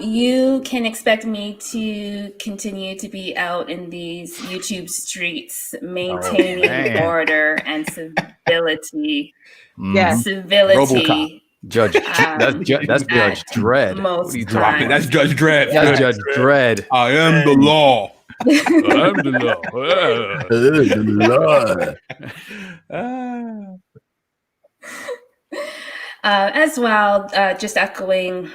You can expect me to continue to be out in these YouTube streets, maintaining order and civility. Yes, civility. Judge, that's Judge Dredd. Most times. That's Judge Dredd. That's Judge Dredd. I am the law. I'm the law. As well, just echoing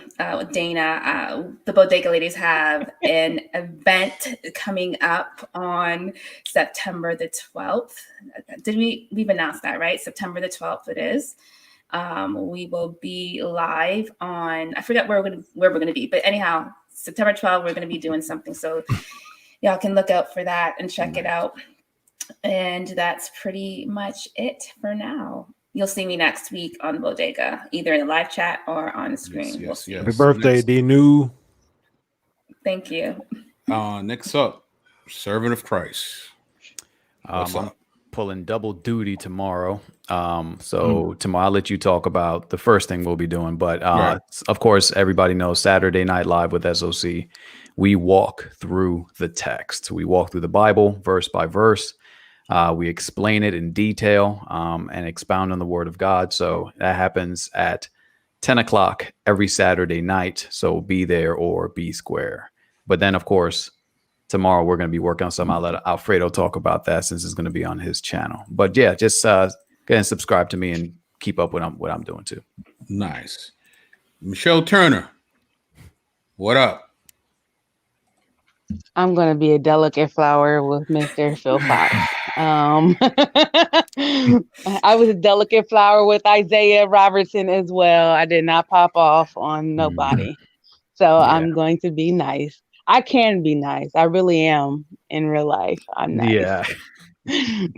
Dana, the Bodega Ladies have an event coming up on September the 12th. We've announced that, right? September the 12th it is. We will be live on, I forget where we're going to be, but anyhow, September 12th, we're going to be doing something. So y'all can look out for that and check it out. And that's pretty much it for now. You'll see me next week on Bodega, either in the live chat or on the screen. We'll see. Happy birthday, D. New. Thank you. Next up, Servant of Christ. I'm pulling double duty tomorrow. So tomorrow I'll let you talk about the first thing we'll be doing. But of course, everybody knows Saturday Night Live with SOC. We walk through the text. We walk through the Bible verse by verse. We explain it in detail and expound on the Word of God. So that happens at 10 o'clock every Saturday night. So be there or be square. But then, of course, tomorrow we're going to be working on something. I'll let Alfredo talk about that since it's going to be on his channel. But yeah, just go ahead and subscribe to me and keep up with what I'm doing too. Nice. Michelle Turner, what up? I'm going to be a delicate flower with Mr. Phil Fox. I was a delicate flower with Isaiah Robertson as well. I did not pop off on nobody. So I'm going to be nice. I can be nice. I really am in real life. I'm nice. Yeah.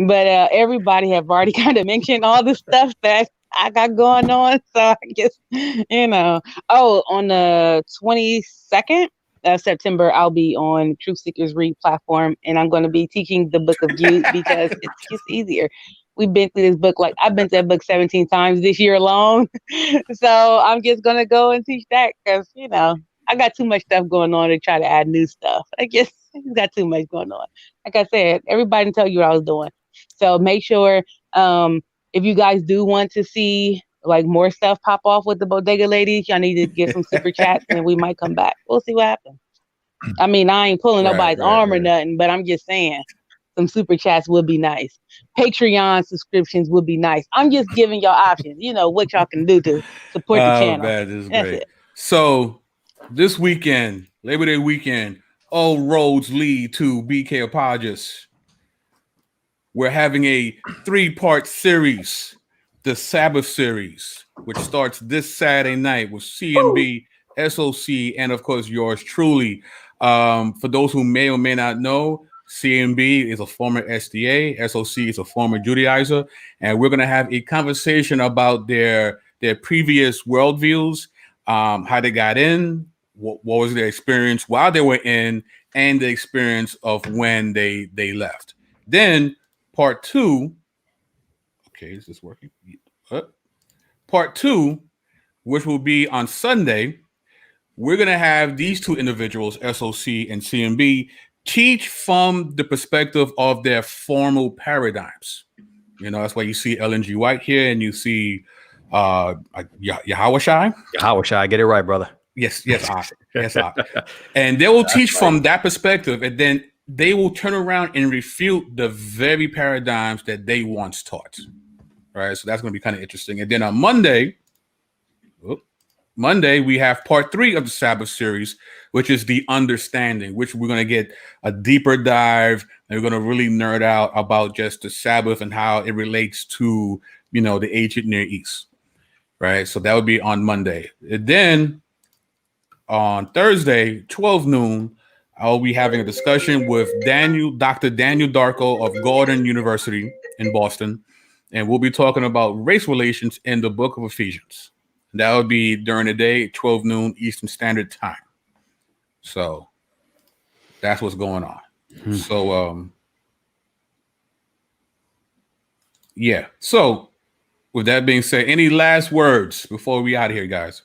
But everybody have already kind of mentioned all the stuff that I got going on. So I guess, on the 22nd of September, I'll be on Truth Seekers Read platform, and I'm going to be teaching the book of Jude because it's just easier. We've been through this book, I've been to that book 17 times this year alone. So I'm just going to go and teach that because, I got too much stuff going on to try to add new stuff. I guess I got too much going on. Like I said, everybody can tell you what I was doing. So make sure if you guys do want to see more stuff pop off with the Bodega Ladies, y'all need to get some super chats and we might come back. We'll see what happens. I mean, I ain't pulling nobody's arm or nothing, but I'm just saying some super chats would be nice. Patreon subscriptions would be nice. I'm just giving y'all options, what y'all can do to support the channel. Man, this is That's great. it. So this weekend, Labor Day weekend, all roads lead to BK Apologists. We're having a 3-part series, the Sabbath series, which starts this Saturday night with CMB, SOC, and of course yours truly. For those who may or may not know, CMB is a former SDA, SOC is a former Judaizer, and we're going to have a conversation about their previous worldviews, how they got in, what was their experience while they were in, and the experience of when they left. Then part 2, okay, is this working? Part 2, which will be on Sunday, we're going to have these two individuals, SOC and CMB, teach from the perspective of their formal paradigms. That's why you see Ellen G. White here and you see Yahawashai. Yahawashai, get it right, brother. Yes, and they will teach from that perspective, and then they will turn around and refute the very paradigms that they once taught. Right, so that's going to be kind of interesting. And then on Monday, we have part 3 of the Sabbath series, which is the understanding, which we're going to get a deeper dive, and we're going to really nerd out about just the Sabbath and how it relates to, the ancient Near East. Right, so that would be on Monday. And then on Thursday, 12 noon, I'll be having a discussion with Dr. Daniel Darko of Gordon University in Boston, and we'll be talking about race relations in the book of Ephesians. That would be during the day, 12 noon Eastern Standard Time. So that's what's going on. So, So with that being said, any last words before we out of here, guys?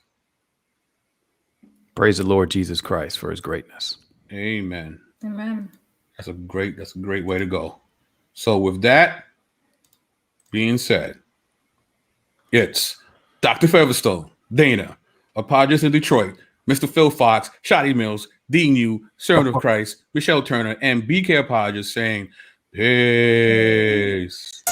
Praise the Lord Jesus Christ for his greatness. Amen. Amen. That's a great way to go. So with that being said, it's Dr. Featherstone, Dana, Apologist in Detroit, Mr. Phil Fox, Shotty Mills, Dean Yu, Servant of Christ, Michelle Turner, and BK Apologist saying peace.